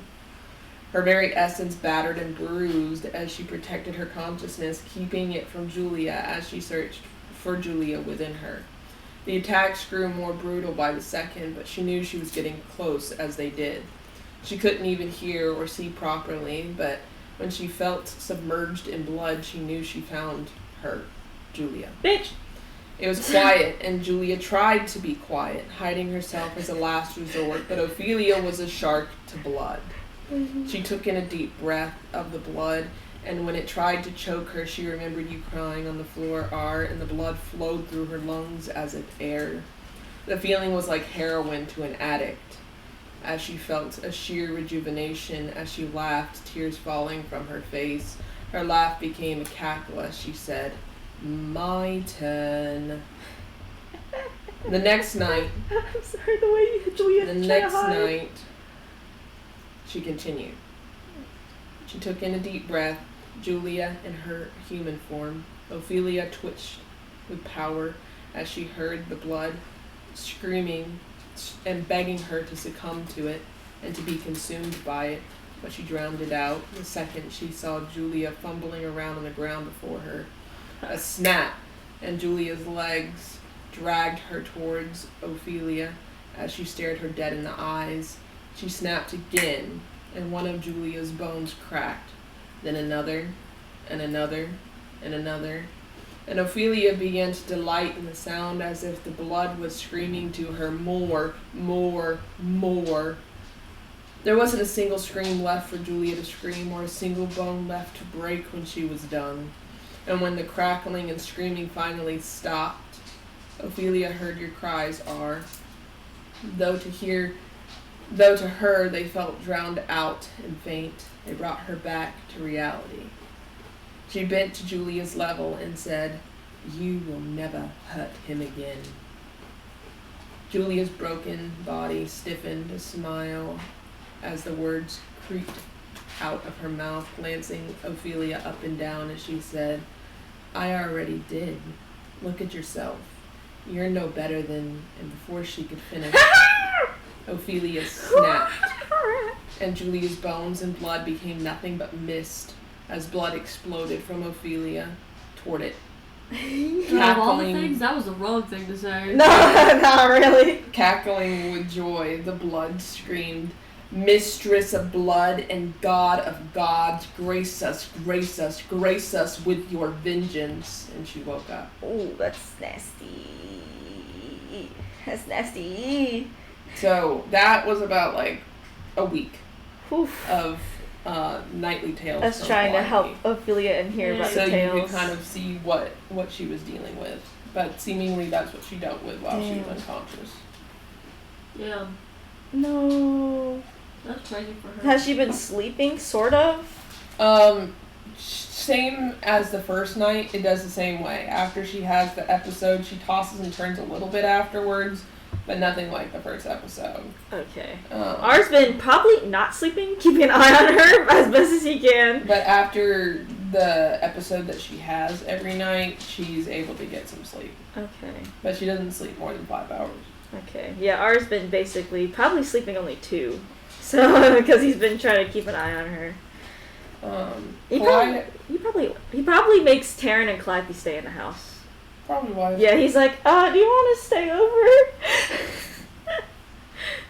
Her very essence battered and bruised as she protected her consciousness, keeping it from Julia as she searched for Julia within her. The attacks grew more brutal by the second, but she knew she was getting close as they did. She couldn't even hear or see properly, but when she felt submerged in blood, she knew she found her, Julia. Bitch! It was quiet, and Julia tried to be quiet, hiding herself as a last resort, but Ophelia was a shark to blood. She took in a deep breath of the blood, and when it tried to choke her, she remembered you crying on the floor, and the blood flowed through her lungs as if air. The feeling was like heroin to an addict, as she felt a sheer rejuvenation as she laughed, tears falling from her face. Her laugh became a cackle as she said, "My turn." The next night, I'm sorry, the way Julia night, she continued. She took in a deep breath, Julia in her human form. Ophelia twitched with power as she heard the blood screaming and begging her to succumb to it and to be consumed by it, but she drowned it out the second she saw Julia fumbling around on the ground before her. A snap, and Julia's legs dragged her towards Ophelia as she stared her dead in the eyes. She snapped again, and one of Julia's bones cracked, then another, and another, and another. And Ophelia began to delight in the sound as if the blood was screaming to her, more, more, more. There wasn't a single scream left for Julia to scream, or a single bone left to break when she was done. And when the crackling and screaming finally stopped, Ophelia heard your cries are, though to her they felt drowned out and faint. They brought her back to reality. She bent to Julia's level and said, "You will never hurt him again." Julia's broken body stiffened a smile as the words creaked out of her mouth, glancing Ophelia up and down as she said, "I already did. Look at yourself. You're no better than..." And before she could finish, Ophelia snapped, and Julia's bones and blood became nothing but mist as blood exploded from Ophelia toward it. Of all the things, that was the wrong thing to say. No, not really. Cackling with joy, the blood screamed, "Mistress of blood and God of gods, grace us, grace us, grace us with your vengeance." And she woke up. Oh, that's nasty. That's nasty. So that was about like a week Oof. of nightly tales. Us from trying to Hawaii. help Ophelia and hear about So the tales. you could kind of see what she was dealing with. But seemingly that's what she dealt with while she was unconscious. Yeah, No. that's crazy for her. Has she been sleeping, sort of? Same as the first night, it does the same way. After she has the episode, she tosses and turns a little bit afterwards, but nothing like the first episode. Okay. Ours been probably not sleeping, keeping an eye on her as best as he can. But after the episode that she has every night, she's able to get some sleep. Okay. But she doesn't sleep more than 5 hours. Okay. Yeah, ours been basically probably sleeping only 2. So, because he's been trying to keep an eye on her. He probably makes Taryn and Calliope stay in the house. Probably why. Yeah, he's like, do you want to stay over?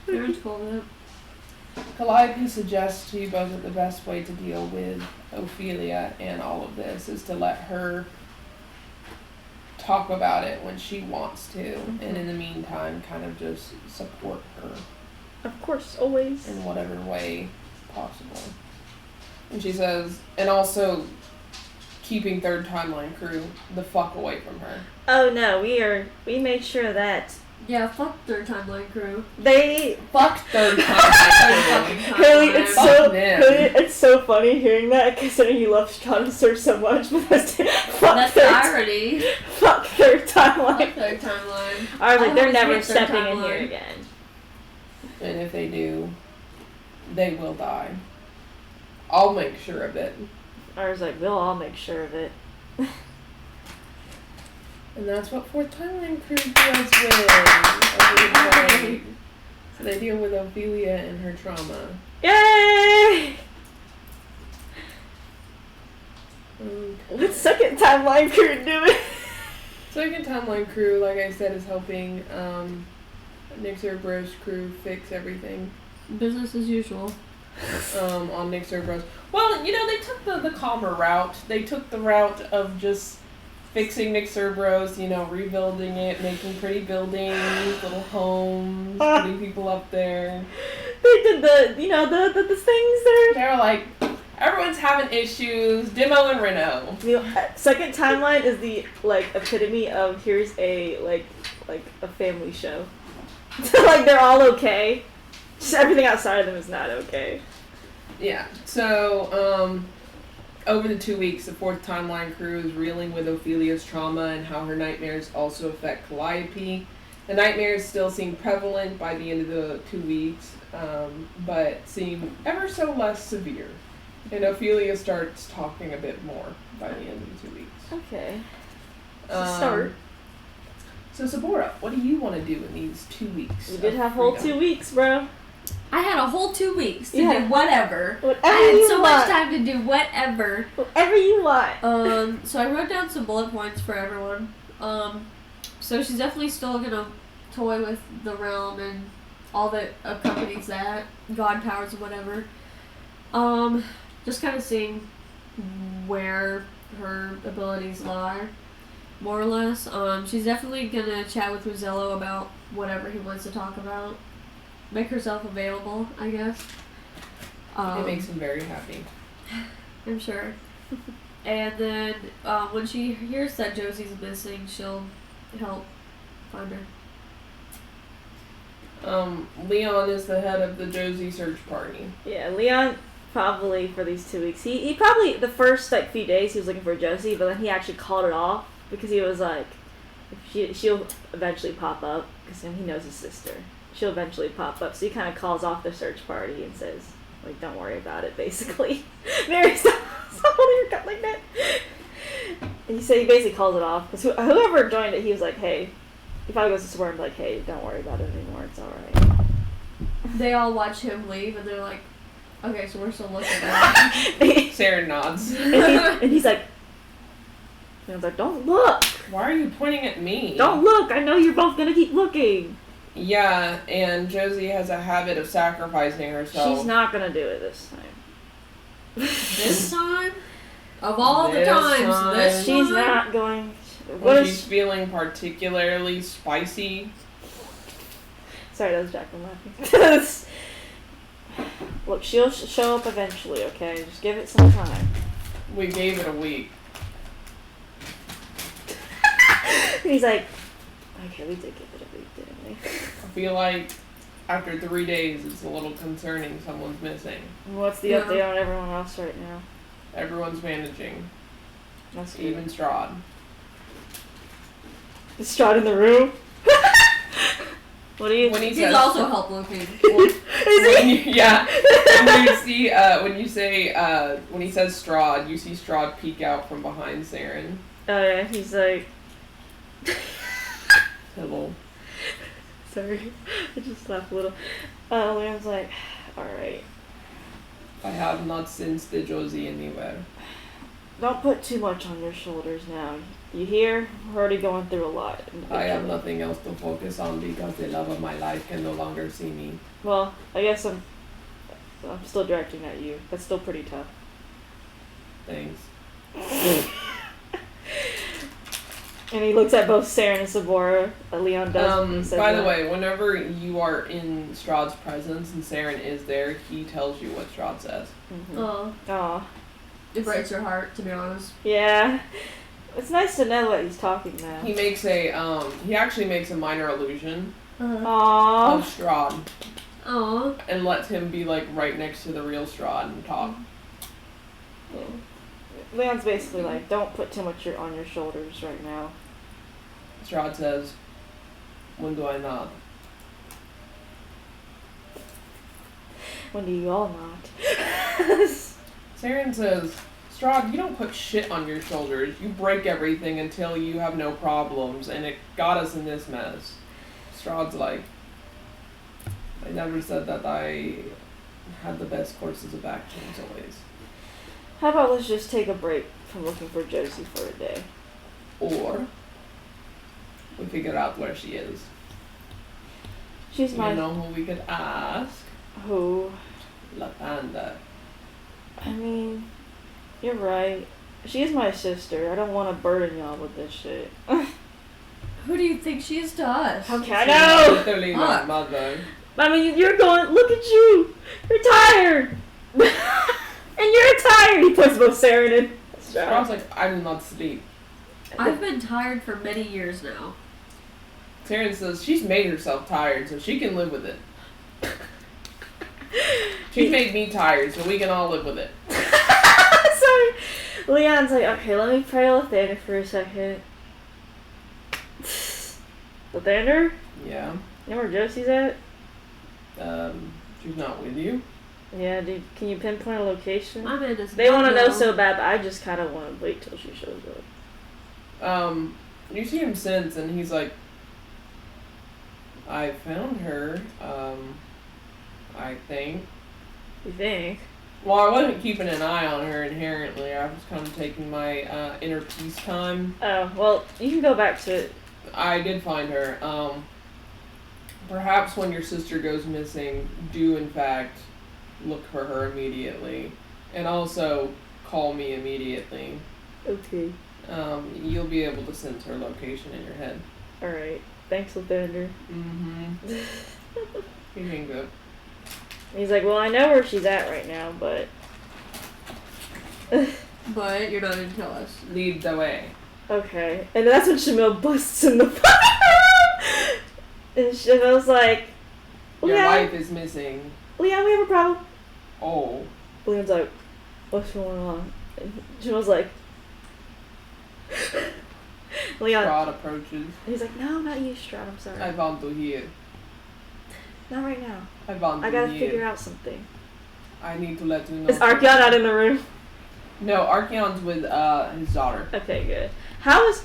Parents called it. Calliope suggests to you both that the best way to deal with Ophelia and all of this is to let her talk about it when she wants to, and in the meantime, kind of just support her. Of course, always. In whatever way possible. And she says, and also keeping Third Timeline crew the fuck away from her. Oh no, we made sure that Yeah, fuck third timeline crew. They Fuck third timeline. Haley, it's so them. Haley, it's so funny hearing that considering you love Chicago Search so much, but fuck That's the third, irony. fuck third timeline. Fuck third timeline. I was like, they're always never hate third stepping in timeline. here again. And if they do, they will die. I'll make sure of it. I was like, we'll all make sure of it. And that's what fourth timeline crew deals with. So they deal with Ophelia and her trauma. Yay! Okay. What's second timeline crew doing? Second timeline crew, like I said, is helping Nick Cerberus' crew fix everything. Business as usual. On Nick Cerberus. Well, you know, they took the calmer route. They took the route of just fixing Nick Cerberus, you know, rebuilding it, making pretty buildings, little homes, putting people up there. They did the things there. They were like, everyone's having issues, demo and reno. Second timeline is the epitome of here's a a family show. Like they're all okay. Just everything outside of them is not okay. Yeah. So, over the 2 weeks, the fourth timeline crew is reeling with Ophelia's trauma and how her nightmares also affect Calliope. The nightmares still seem prevalent by the end of the 2 weeks, but seem ever so less severe. And Ophelia starts talking a bit more by the end of the 2 weeks. Okay. Start. So Sabora, what do you want to do in these 2 weeks? You did have whole 2 weeks, bro. I had a whole 2 weeks to Yeah. do whatever. Whatever I had you so want. much time to do whatever. Whatever you want. So I wrote down some bullet points for everyone. So she's definitely still gonna toy with the realm and all that accompanies that, god powers and whatever. Just kind of seeing where her abilities lie, more or less. She's definitely gonna chat with Rosello about whatever he wants to talk about. Make herself available, I guess. It makes him very happy. I'm sure. And then when she hears that Josie's missing, she'll help find her. Leon is the head of the Josie search party. Yeah, Leon probably for these 2 weeks. He probably the first few days he was looking for Josie, but then he actually called it off because he was like, she'll eventually pop up because he knows his sister. She'll eventually pop up, so he kind of calls off the search party and says, like, don't worry about it, basically. Mary, stop holding your cup like that. And he basically calls it off because whoever joined it, he was like, hey, he probably goes to Swerve like, hey, don't worry about it anymore, it's alright. They all watch him leave, and they're like, okay, so we're still looking at him. Sarah nods. and he's like, don't look. Why are you pointing at me? Don't look. I know you're both gonna keep looking. Yeah, and Josie has a habit of sacrificing herself. She's not gonna do it this time. This time? Of all the This times, time. this She's time? not going. When she's feeling particularly spicy. Sorry, that was Jacqueline laughing. Look, she'll show up eventually. Okay, just give it some time. We gave it a week. He's like, okay, we did give it a week, didn't we? I feel like after 3 days, it's a little concerning someone's missing. What's the update on everyone else right now? Everyone's managing. That's good. Even Strahd. Is Strahd in the room? What do you? When he He's says, also help looking. when you say when he says Strahd, you see Strahd peek out from behind Saren. Oh yeah, he's like. Hello. Sorry, I just laughed a little. Liam's like, alright. I have not sensed the Josie anywhere. Don't put too much on your shoulders now. You hear? We're already going through a lot. I have nothing else to focus on because the love of my life can no longer see me. Well, I guess I'm still directing at you. That's still pretty tough. Thanks. And he looks at both Saren and Sabora. Leon does. When he says By the that. way, whenever you are in Strahd's presence and Saren is there, he tells you what Strahd says. Mm-hmm. Oh, Aw. it breaks your heart, to be honest. Yeah. It's nice to know what he's talking now. He makes he actually makes a minor illusion Aww. of Strahd. Aww. And lets him be like right next to the real Strahd and talk. Yeah. Leon's basically like, don't put too much on your shoulders right now. Strahd says, when do I not? When do you all not? Saren says, Strahd, you don't put shit on your shoulders. You break everything until you have no problems, and it got us in this mess. Strahd's like, I never said that I had the best courses of actions always. How about let's just take a break from looking for Josie for a day? Or we figure out where she is. She's my... You know who we could ask? Who? La Panda. I mean, you're right. She is my sister. I don't want to burden y'all with this shit. Who do you think she is to us? How can I know? Literally my mother. I mean, you're going, look at you. You're tired. And you're tired. He puts both Saren and I was like, I do not sleep. I've been tired for many years now. Saren says she's made herself tired, so she can live with it. She's made me tired, so we can all live with it. Sorry. Leon's like, okay, let me pray Lathander for a second. Lathander? Yeah. You know where Josie's at? She's not with you. Yeah, dude, can you pinpoint a location? My man is They want to know no. so bad, but I just kind of want to wait till she shows up. You see him since, and he's like, I found her, I think. You think? Well, I wasn't keeping an eye on her inherently. I was kind of taking my inner peace time. Oh, well, you can go back to it. I did find her. Perhaps when your sister goes missing, do in fact look for her immediately. And also call me immediately. Okay. You'll be able to sense her location in your head. Alright. Thanks, Lathander. Mm-hmm. You can go. He's like, well, I know where she's at right now, but... But you're not gonna tell us. Lead the way. Okay. And that's when Shamil busts in the room! And Shamil's like... Your Leon, wife is missing. Leon, we have a problem. Oh. Leon's like, what's going on? And Shamil's like... Leon... Strahd approaches. He's like, no, not you, Strahd, I'm sorry. I want to hear. Not right now. I want to I gotta hear. figure out something. I need to let you know. Is Archeon not in the room? No, Archeon's with his daughter. Okay, good. How is...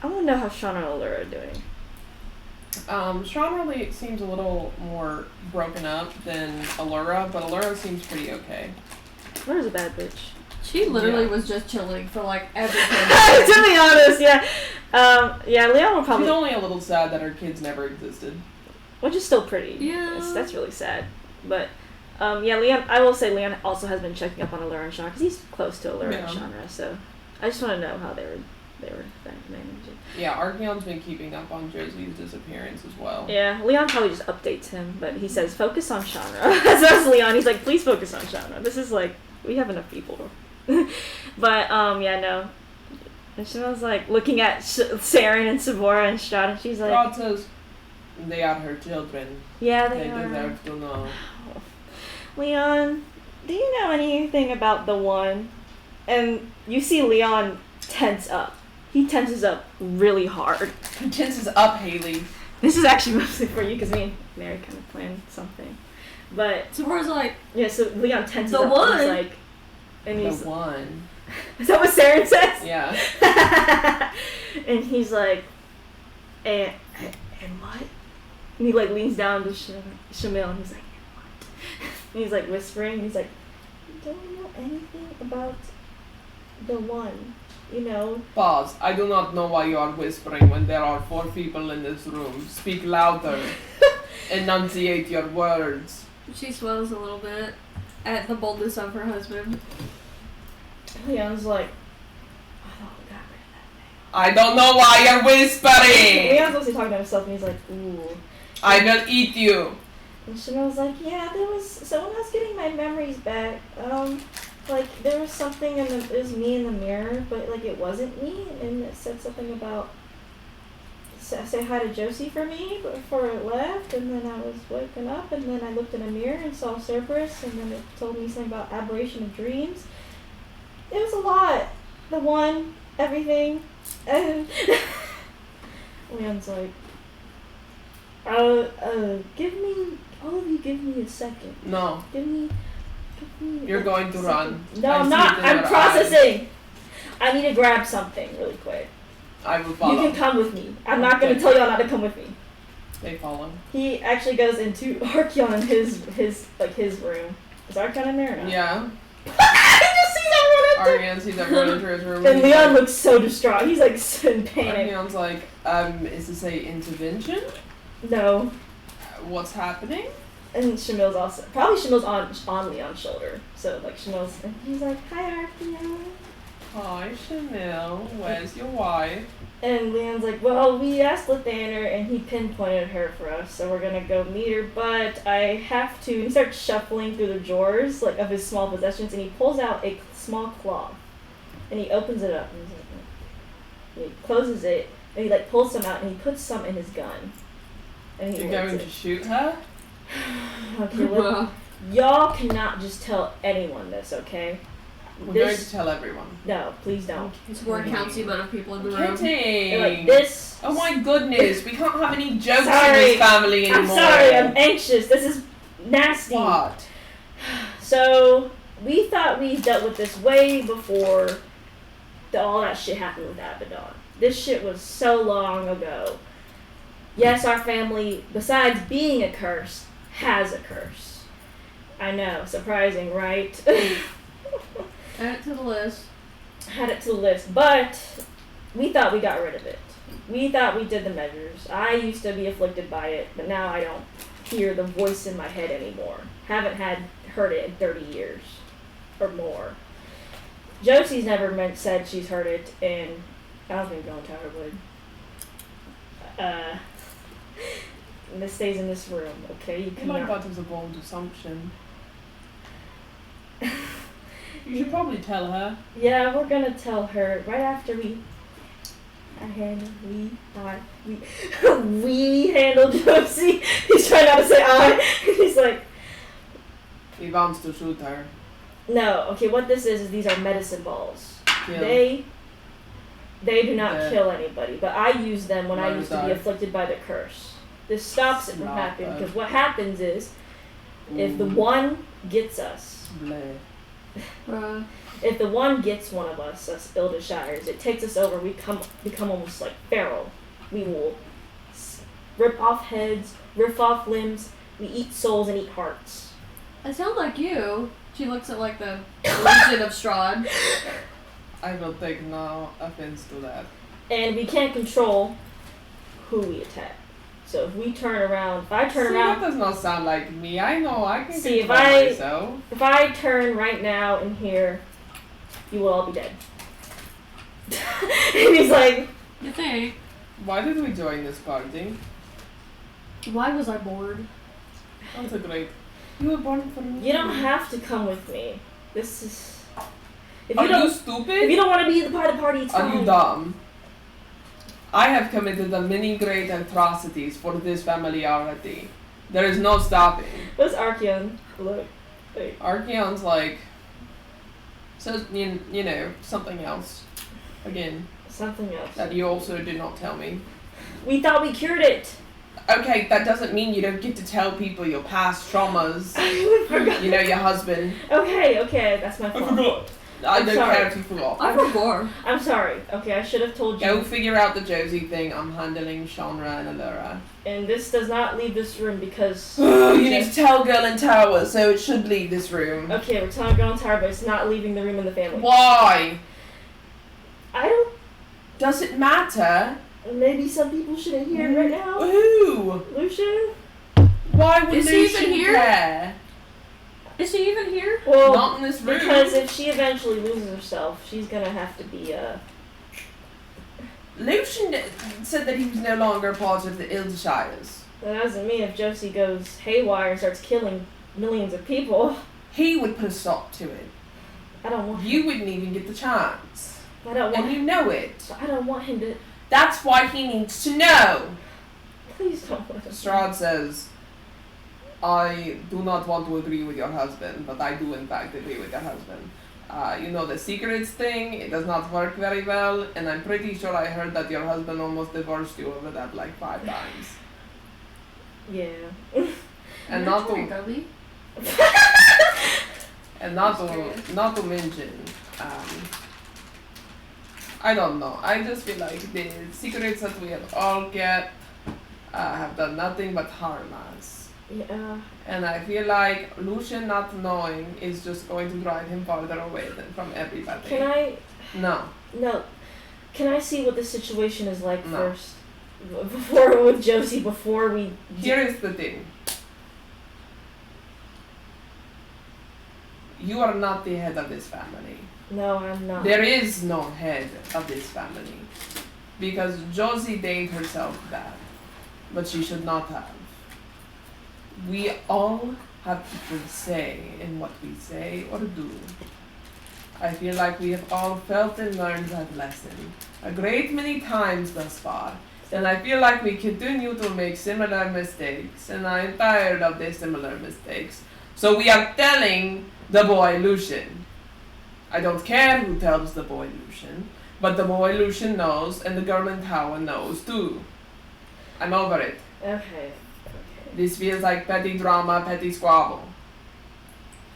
I want to know how Shauna and Allura are doing. Strahd really seems a little more broken up than Allura, but Allura seems pretty okay. Allura's a bad bitch. She literally Yeah. was just chilling for like everything. To be honest, yeah. Yeah, Leon will probably... She's only a little sad that her kids never existed. Which is still pretty. Yeah. That's really sad. But, yeah, Leon... I will say Leon also has been checking up on Allura and Shauna, because he's close to Allura and Shauna, so... I just want to know how they were managing. Yeah, Archeon's been keeping up on Josie's disappearance as well. Yeah, Leon probably just updates him, but he says, focus on Shauna. So that's Leon. He's like, please focus on Shauna. This is like... We have enough people. But, yeah, no. And she was like looking at Saren and Sabora and Strahd, and she's like... Strahd says they are her children. Yeah, They they are. deserve to know. Leon, do you know anything about the one? And you see Leon tense up. He tenses up really hard. He tenses up, Haley. This is actually mostly for you, because me and Mary kind of planned something. But, So Sabora's like, yeah, so Leon tenses The up. one? And he's like... And The he's... one. Is that what Saren says? Yeah. And he's like, and what? And he like leans down to Shamil and he's like, and what? And he's like whispering. He's like, you don't know anything about the one, you know? Pause. I do not know why you are whispering when there are 4 people in this room. Speak louder. Enunciate your words. she swells a little bit at the boldness of her husband. Leon's like, I thought we got rid of that thing. I don't know why you're whispering. Leon's mostly talking to himself and he's like, ooh. I will eat you. And Shamil's like, yeah, there was someone else getting my memories back. like there was something it was me in the mirror, but like it wasn't me, and it said something about say hi to Josie for me before it left, and then I was waking up, and then I looked in a mirror and saw Cerberus, and then it told me something about aberration of dreams. It was a lot. The one, everything, and Leon's like, give me, all of you give me a second. No. Give me You're going to run. No, I'm not. I'm processing. I need to grab something really quick. I will follow. You can come with me. I'm not going to tell y'all not to come with me. They follow. He actually goes into Archeon, his room. Is Archeon in there or not? Yeah. He just sees everyone enter. Archeon sees everyone enter his room. And Leon looks so distraught. He's like in panic. Archeon's like, is this a intervention? No. What's happening? And Shamil's also Shamil's on Leon's shoulder. So like Shamil's and he's like, hi Archeon. Hi, Chanel. Where's your wife? And Leon's like, well, we asked Lathander, and he pinpointed her for us, so we're gonna go meet her, but I have to. And he starts shuffling through the drawers, like, of his small possessions, and he pulls out a small cloth, and he opens it up, and he's like, he closes it, and he, like, pulls some out, and he puts some in his gun. And he You're going to shoot her? Okay, look, y'all cannot just tell anyone this, okay? We're going to tell everyone. No, please don't. So we're counting the amount of people in the room. Kidding. Like this. Oh my goodness, we can't have any jokes in Sorry. this family anymore. I'm sorry, I'm anxious. This is nasty. What? So, we thought we dealt with this way before all that shit happened with Abaddon. This shit was so long ago. Yes, our family, besides being a curse, has a curse. I know, surprising, right? Add it to the list. Had it to the list, but we thought we got rid of it. We thought we did the measures. I used to be afflicted by it, but now I don't hear the voice in my head anymore. Haven't heard it in 30 years or more. Josie's never said she's heard it, and I don't think going Towerwood. This stays in this room, okay? You Oh my cannot. god, there's a bold assumption. You should probably tell her. Yeah, we're gonna tell her right after we handle Josie. He's trying not to say I. He's like, He wants to shoot her. no. Okay, what this is these are medicine balls. Kill. They do not Yeah. kill anybody, but I use them when I Mine used to be died. afflicted by the curse. This stops it from Not happening bad. because what happens is if the Ooh. one gets us. Bleh. If the one gets one of us Ildashires, it takes us over. We become almost like feral. We will rip off heads, rip off limbs. We eat souls and eat hearts. It sounds like you. She looks at like the Legion of Strahd. I will take no offense to that. And we can't control who we attack. So if we turn around, if I turn around, that does not sound like me. I know I can See, control myself. if I turn right now and here, you will all be dead. And he's like, You think? Why did we join this party? Why was I bored? That's a great. You were born for me. you don't have to come with me. This is. If Are you don't, you stupid? if you don't want to be the part of the party, it's Are fine. you dumb? I have committed the many great atrocities for this family already. There is no stopping. What's Archeon? Look. Wait. Archeon's like, says, you know, something else. Again, Something else. that you also did not tell me. We thought we cured it. Okay, that doesn't mean you don't get to tell people your past traumas. I forgot. You know, your husband. Okay, that's my fault. I don't sorry. care if you forgot. I forgot. I'm sorry. Okay, I should have told you. Go figure out the Josie thing. I'm handling Shanra and Allura. And this does not leave this room because. You need to tell Girl in Tower, so it should leave this room. Okay, we're telling Girl Tower, but it's not leaving the room in the family. Why? I don't. Does it matter? Maybe some people shouldn't hear it right now. Who? Lucian? Why would Is he even Lucian here? care? Is she even here? Well, Not in this room. because if she eventually loses herself, she's gonna have to be Lucian said that he was no longer part of the Ildashires. That doesn't mean if Josie goes haywire and starts killing millions of people. He would put a stop to it. I don't want You him. wouldn't even get the chance. I don't want And you him. know it. I don't want him to. That's why he needs to know. Please don't let him. Strahd says, I do not want to agree with your husband, but I do in fact agree with your husband. You know the secrets thing, it does not work very well, and I'm pretty sure I heard that your husband almost divorced you over that like 5 times. Yeah. And You're not a toy to dummy. and not to mention, I don't know. I just feel like the secrets that we have all kept have done nothing but harm us. Yeah. And I feel like Lucian not knowing is just going to drive him farther away from everybody. Can I? No. No. Can I see what the situation is like No. first? Before with Josie, before we. Here is the thing. You are not the head of this family. No, I'm not. There is no head of this family. Because Josie named herself that. But she should not have. We all have equal say in what we say or do. I feel like we have all felt and learned that lesson a great many times thus far. And I feel like we continue to make similar mistakes, and I'm tired of the similar mistakes. So we are telling the boy Lucian. I don't care who tells the boy Lucian, but the boy Lucian knows, and the girl in tower knows too. I'm over it. Okay. This feels like petty drama, petty squabble.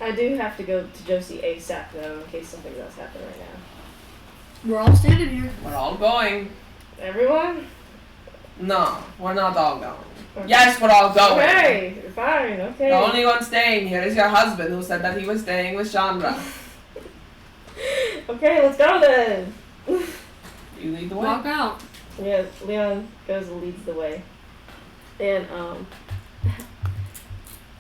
I do have to go to Josie ASAP though, in case something does happen right now. We're all standing here. We're all going. Everyone? No, we're not all going. Okay. Yes, we're all going. Okay, fine, okay. The only one staying here is your husband, who said that he was staying with Chandra. Okay, let's go then. You lead the way. Walk out. Yeah, Leon goes and leads the way. And,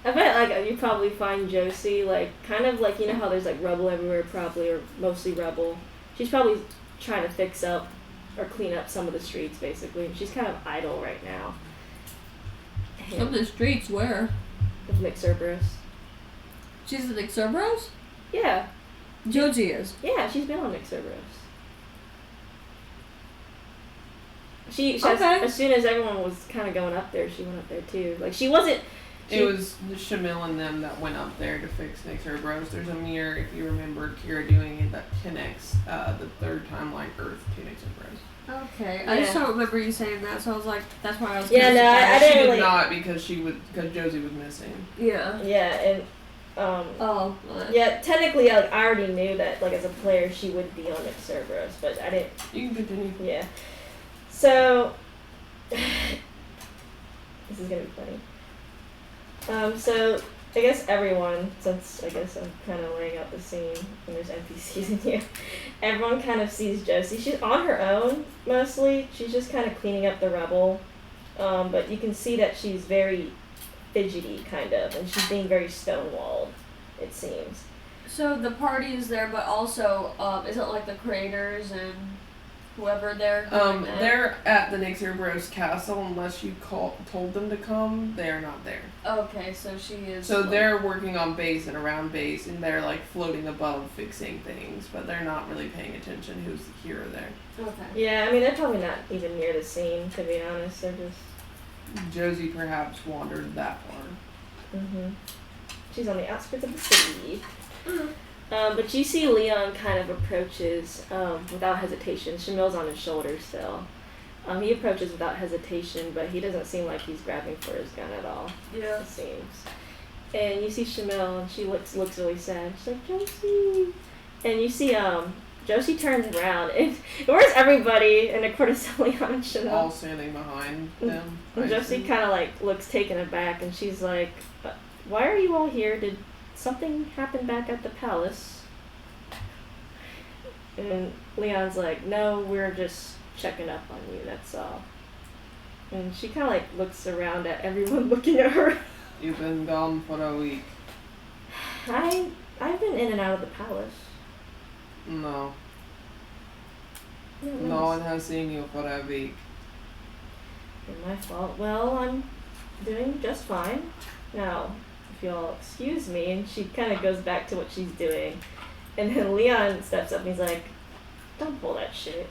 I bet, like, you probably find Josie, like, kind of like, you know how there's, like, rubble everywhere, probably, or mostly rubble. She's probably trying to fix up or clean up some of the streets, basically. She's kind of idle right now. Of the streets, where? Of Nick Cerberus. She's the Nick Cerberus? Yeah, Josie is. yeah, she's been on Nick Cerberus. She Okay. as soon as everyone was kind of going up there, she went up there too. Like, she wasn't. It was Shamil and them that went up there to fix Nick Bros. There's a mirror, if you remember, Kira doing it, that connects the third timeline Earth to Nick Bros. Okay. I just Yeah. don't remember you saying that, so I was like, that's why I was Yeah, kinda no, I surprised. didn't She did really- not because Josie was missing. Yeah. Yeah, and Oh. yeah, technically, like, I already knew that, like, as a player, she would be on Nick Cerberus, but I didn't. You can continue. Yeah. So this is gonna be funny. So I guess everyone, since I guess I'm kind of laying out the scene and there's NPCs in here, everyone kind of sees Josie. She's on her own mostly. She's just kind of cleaning up the rubble, but you can see that she's very fidgety, kind of, and she's being very stonewalled, it seems. So the party is there, but also, isn't like the creators and whoever they're doing that? They're at the Nick Bros castle unless you told them to come. They're not there. Okay, so she is. So like, they're working on base and around base, and they're like floating above fixing things, but they're not really paying attention who's here or there. Okay. Yeah, I mean, they're probably not even near the scene, to be honest. They're just. Josie perhaps wandered that far. She's on the outskirts of the city. But you see Leon kind of approaches without hesitation. Shamil's on his shoulder still. He approaches without hesitation, but he doesn't seem like he's grabbing for his gun at all. Yeah. It seems. And you see Shamil, and she looks really sad. She's like, Josie. And you see Josie turns around, and where's everybody? And of course, Leon and Shamil. All standing behind them. And Josie kind of like looks taken aback, and she's like, "Why are you all here? Did something happen back at the palace?" And Leon's like, "No, we're just checking up on you. That's all." And she kind of like looks around at everyone looking at her. You've been gone for a week. I've been in and out of the palace. No. Yeah, No one has seen you for a week. It's my fault. Well, I'm doing just fine. Now, if you'll excuse me, and she kind of goes back to what she's doing. And then Leon steps up and he's like, don't pull that shit.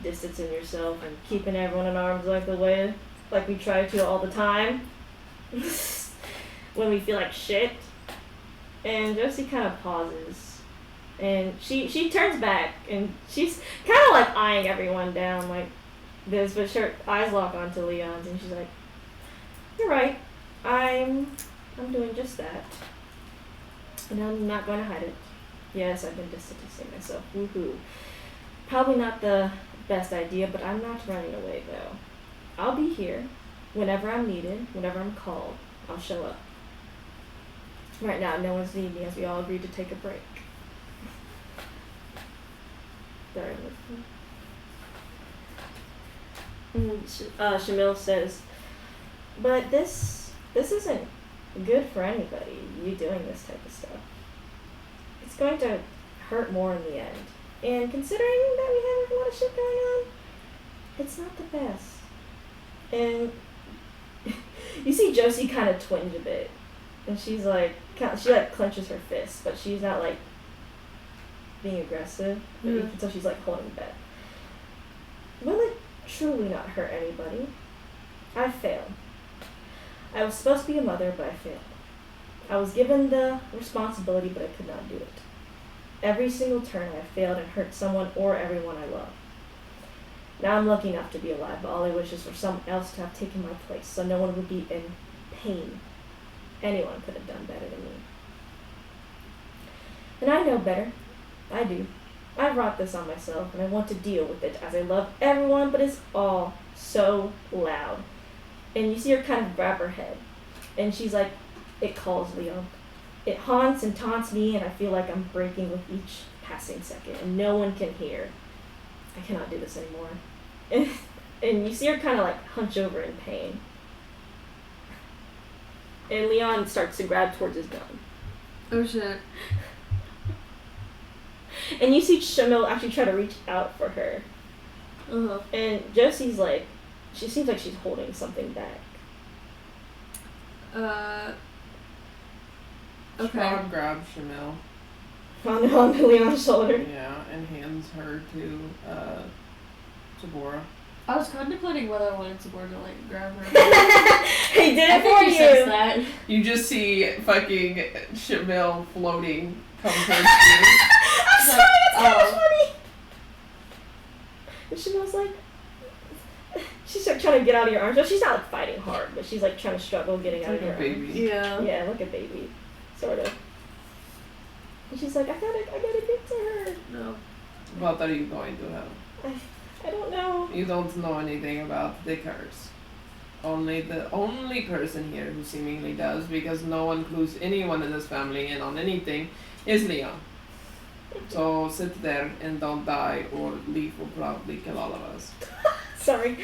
Distancing yourself and keeping everyone in arm's length away like we try to all the time. When we feel like shit. And Josie kind of pauses. And she turns back and she's kind of like eyeing everyone down like this, but her eyes lock onto Leon's and she's like, you're right. I'm doing just that. And I'm not going to hide it. Yes, I've been distancing myself. Woohoo. Probably not the best idea, but I'm not running away though. I'll be here whenever I'm needed, whenever I'm called. I'll show up. Right now, no one's needing me as we all agreed to take a break. Sorry. Shamil says, but this isn't good for anybody, you doing this type of stuff. It's going to hurt more in the end. And considering that we have a lot of shit going on, it's not the best. And you see Josie kind of twinge a bit. And she's like, she like clenches her fist, but she's not like being aggressive. You can tell she's like holding back. Will it truly not hurt anybody? I failed. I was supposed to be a mother, but I failed. I was given the responsibility, but I could not do it. Every single turn I failed and hurt someone or everyone I love. Now I'm lucky enough to be alive, but all I wish is for someone else to have taken my place so no one would be in pain. Anyone could have done better than me. And I know better. I do. I brought this on myself and I want to deal with it as I love everyone, but it's all so loud. And you see her kind of grab her head. And she's like, it calls Leo. It haunts and taunts me and I feel like I'm breaking with each passing second and no one can hear. I cannot do this anymore. And you see her kind of like hunch over in pain. And Leon starts to grab towards his gun. Oh shit. And you see Shamil actually try to reach out for her. Uh-huh. And Josie's like, she seems like she's holding something back. Okay. Strahd grabs Shamil. On Leon's shoulder. Yeah, and hands her to Tabora. I was contemplating whether I wanted Sabor to like grab her. He did it I for think he says you. that. You just see fucking Shamil floating come towards you. I'm sorry, it's kind of Oh. funny. And Shamil's like, she's like trying to get out of your arms. Well, she's not like fighting hard, but she's like trying to struggle getting out of your Like a arms. baby. Yeah. Yeah, like a baby, sort of. And she's like, I gotta get to her. No. What are you going to have? I don't know. You don't know anything about the curse. Only the only person here who seemingly does, because no one clues anyone in this family in on anything, is Leon. So sit there and don't die, or Leaf will probably kill all of us. Sorry.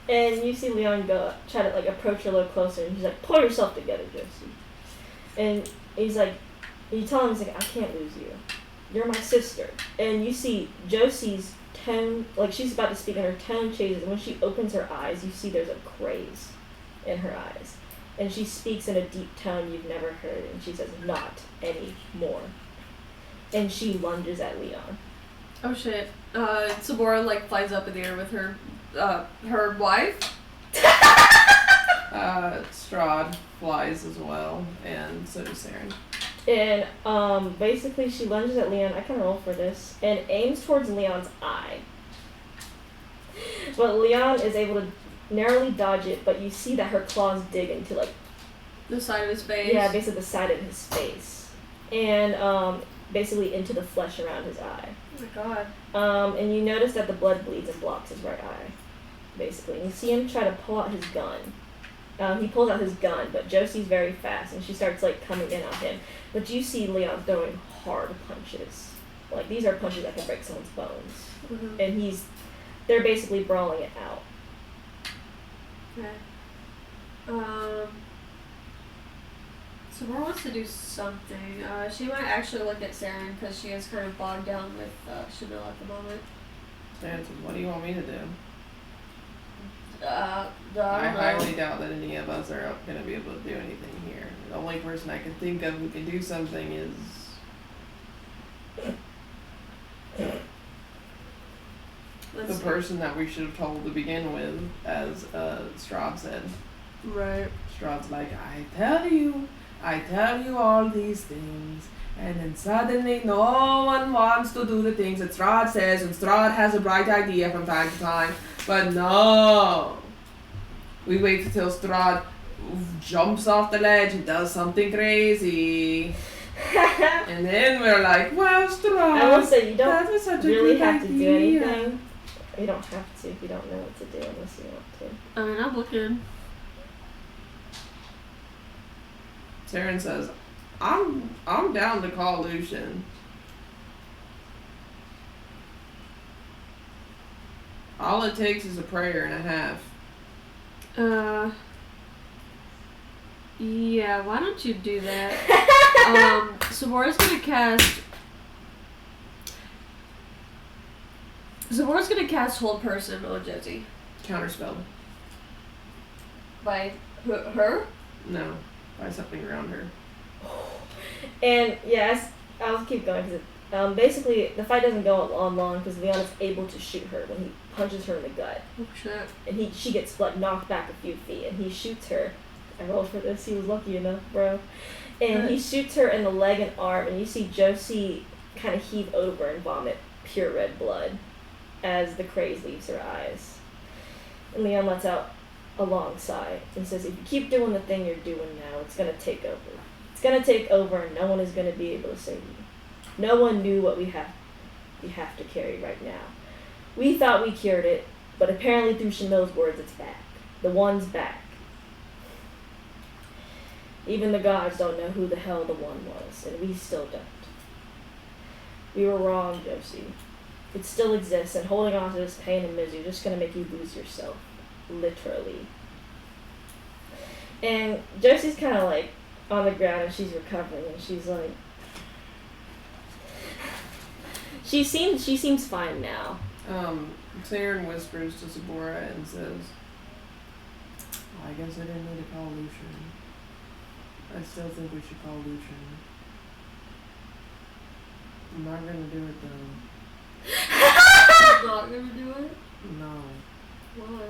And you see Leon go try to like approach her a little closer, and he's like, pull yourself together, Josie. And he's like, you tell him, he's like, I can't lose you. You're my sister. And you see Josie's tone, like she's about to speak and her tone changes, and when she opens her eyes, you see there's a craze in her eyes. And she speaks in a deep tone you've never heard, and she says, not anymore. And she lunges at Leon. Oh shit. Sabora like flies up in the air with her wife. Strahd flies as well, and so does Saren. And basically she lunges at Leon, I can roll for this, and aims towards Leon's eye. But Leon is able to narrowly dodge it, but you see that her claws dig into like The side of his face. yeah, basically the side of his face. And basically into the flesh around his eye. Oh my god. And you notice that the blood bleeds and blocks his right eye. Basically. And you see him try to pull out his gun. He pulls out his gun, but Josie's very fast, and she starts like coming in on him. But you see Leon throwing hard punches. Like these are punches that can break someone's bones. Mm-hmm. And they're basically brawling it out. Okay. Sabora wants to do something. She might actually look at Saren because she is kind of bogged down with Chanel at the moment. Saren says, what do you want me to do? I I don't know. highly doubt that any of us are going to be able to do anything here. The only person I can think of who can do something is the person that we should have told to begin with, as Strahd said. Right. Strahd's like, I tell you all these things, and then suddenly no one wants to do the things that Strahd says, and Strahd has a bright idea from time to time, but no. We wait until Strahd jumps off the ledge and does something crazy. And then we're like, well, Strahd, I will say, you that don't was such a really good have to do idea. anything. You don't have to if you don't know what to do unless you want to. I mean, I'm looking. Saren says, I'm down to call Lucian. All it takes is a prayer and a half. Yeah, why don't you do that? Zabora's gonna cast Hold Person on Josie. Counterspell. By her? No, by something around her. And yes, I'll keep going because basically the fight doesn't go on long because Leon is able to shoot her when he punches her in the gut, Oh shit. and she gets like knocked back a few feet, and he shoots her. I rolled for this. He was lucky enough, bro. And he shoots her in the leg and arm, and you see Josie kind of heave over and vomit pure red blood as the craze leaves her eyes. And Leon lets out a long sigh and says, if you keep doing the thing you're doing now, it's going to take over. It's going to take over, and no one is going to be able to save you. No one knew what we have to carry right now. We thought we cured it, but apparently through Shamil's words, it's back. The one's back. Even the gods don't know who the hell the one was, and we still don't. We were wrong, Josie. It still exists, and holding on to this pain and misery is just going to make you lose yourself. Literally. And Josie's kind of like on the ground, and she's recovering, and she's like... She seems fine now. Saren whispers to Zabora and says, I guess I didn't need to call Lucian. I still think we should call Lucian. I'm not gonna do it though. Not gonna do it? No. Why?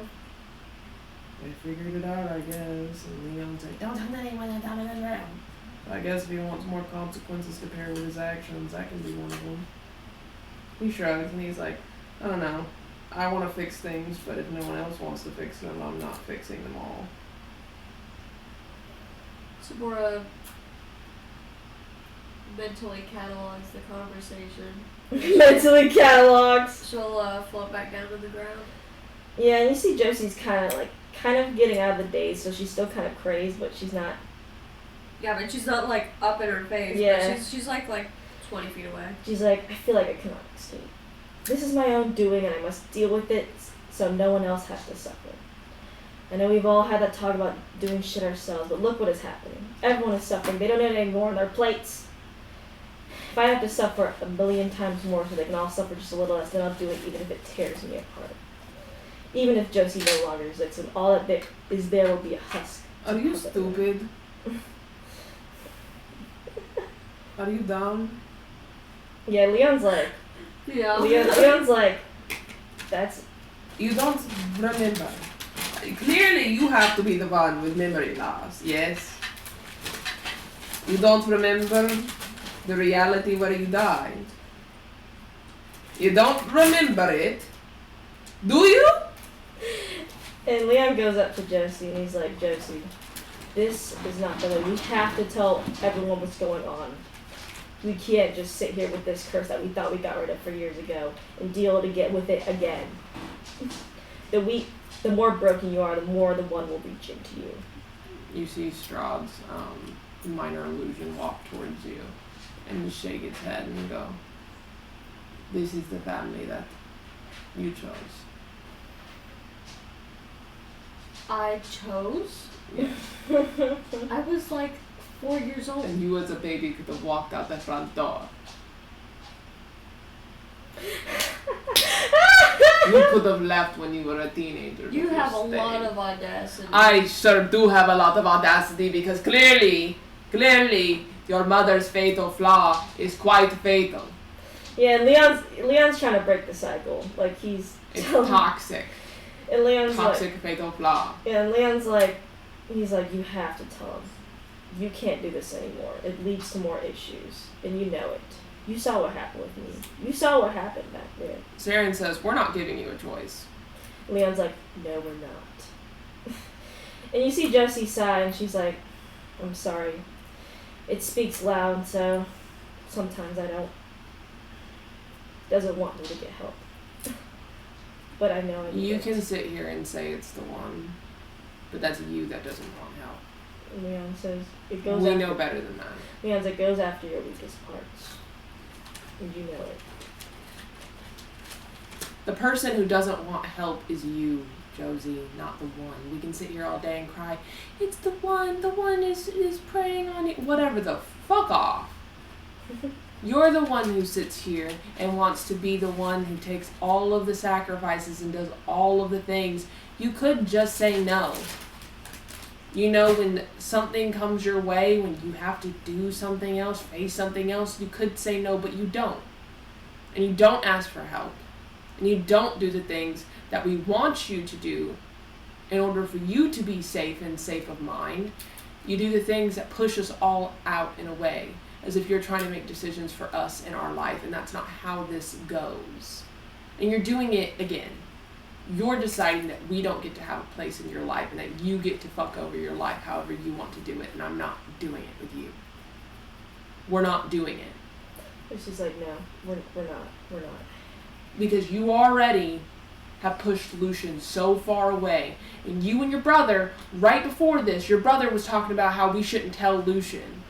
They figured it out, I guess. And Leon's like, don't tell anyone that I'm in this room. I guess if he wants more consequences to pair with his actions, that can be one of them. He shrugs and he's like, I don't know. I want to fix things, but if no one else wants to fix them, I'm not fixing them all. Sabora mentally catalogs the conversation. Mentally catalogs. She'll float back down to the ground. Yeah, and you see Josie's kind of getting out of the daze, so she's still kind of crazed, but she's not. Yeah, but she's not like up in her face. Yeah. But she's like 20 feet away. She's like, I feel like I cannot escape. This is my own doing, and I must deal with it, so no one else has to suffer. I know we've all had that talk about doing shit ourselves, but look what is happening. Everyone is suffering. They don't need any more on their plates. If I have to suffer a million times more so they can all suffer just a little less, then I'll do it even if it tears me apart. Even if Josie no longer exists, and all that there will be a husk. Are you stupid? Are you dumb? Yeah, Leon's like... Yeah. Leon's like... That's... You don't remember. Clearly you have to be the one with memory loss, yes? You don't remember the reality where you died. You don't remember it, do you? And Leon goes up to Josie and he's like, Josie, this is not the way. We have to tell everyone what's going on. We can't just sit here with this curse that we thought we got rid of for years ago and deal with it again. The more broken you are, the more the one will reach into you. You see Strahd's minor illusion walk towards you and shake its head and go, this is the family that you chose. I chose? Yeah. I was like 4 years old. And you as a baby could have walked out the front door. You could have left when you were a teenager. You have a stayed. lot of audacity. I sure do have a lot of audacity because clearly, your mother's fatal flaw is quite fatal. Yeah, Leon's trying to break the cycle. Like he's It's toxic. And Leon's toxic fatal flaw. Yeah, and Leon's like, he's like, you have to tell him. You can't do this anymore. It leads to more issues, and you know it. You saw what happened with me. You saw what happened back there. Saren says, we're not giving you a choice. Leon's like, no, we're not. And you see Jessie sigh, and she's like, I'm sorry. It speaks loud, so sometimes I don't. Doesn't want me to get help. But I know I need You it. can sit here and say it's the one, but that's you that doesn't want help. Leon says, it goes We after, know better than that. Leon's it goes after your weakest parts. And you know it. The person who doesn't want help is you, Josie, not the one. We can sit here all day and cry, it's the one is preying on it. Whatever the fuck off. You're the one who sits here and wants to be the one who takes all of the sacrifices and does all of the things. You could just say no. You know, when something comes your way, when you have to do something else, face something else, you could say no, but you don't. And you don't ask for help. And you don't do the things that we want you to do in order for you to be safe and safe of mind. You do the things that push us all out in a way, as if you're trying to make decisions for us in our life, and that's not how this goes. And you're doing it again. You're deciding that we don't get to have a place in your life and that you get to fuck over your life however you want to do it, and I'm not doing it with you. We're not doing it. And she's like, no, we're not. Because you already have pushed Lucian so far away. And you and your brother, right before this, your brother was talking about how we shouldn't tell Lucian.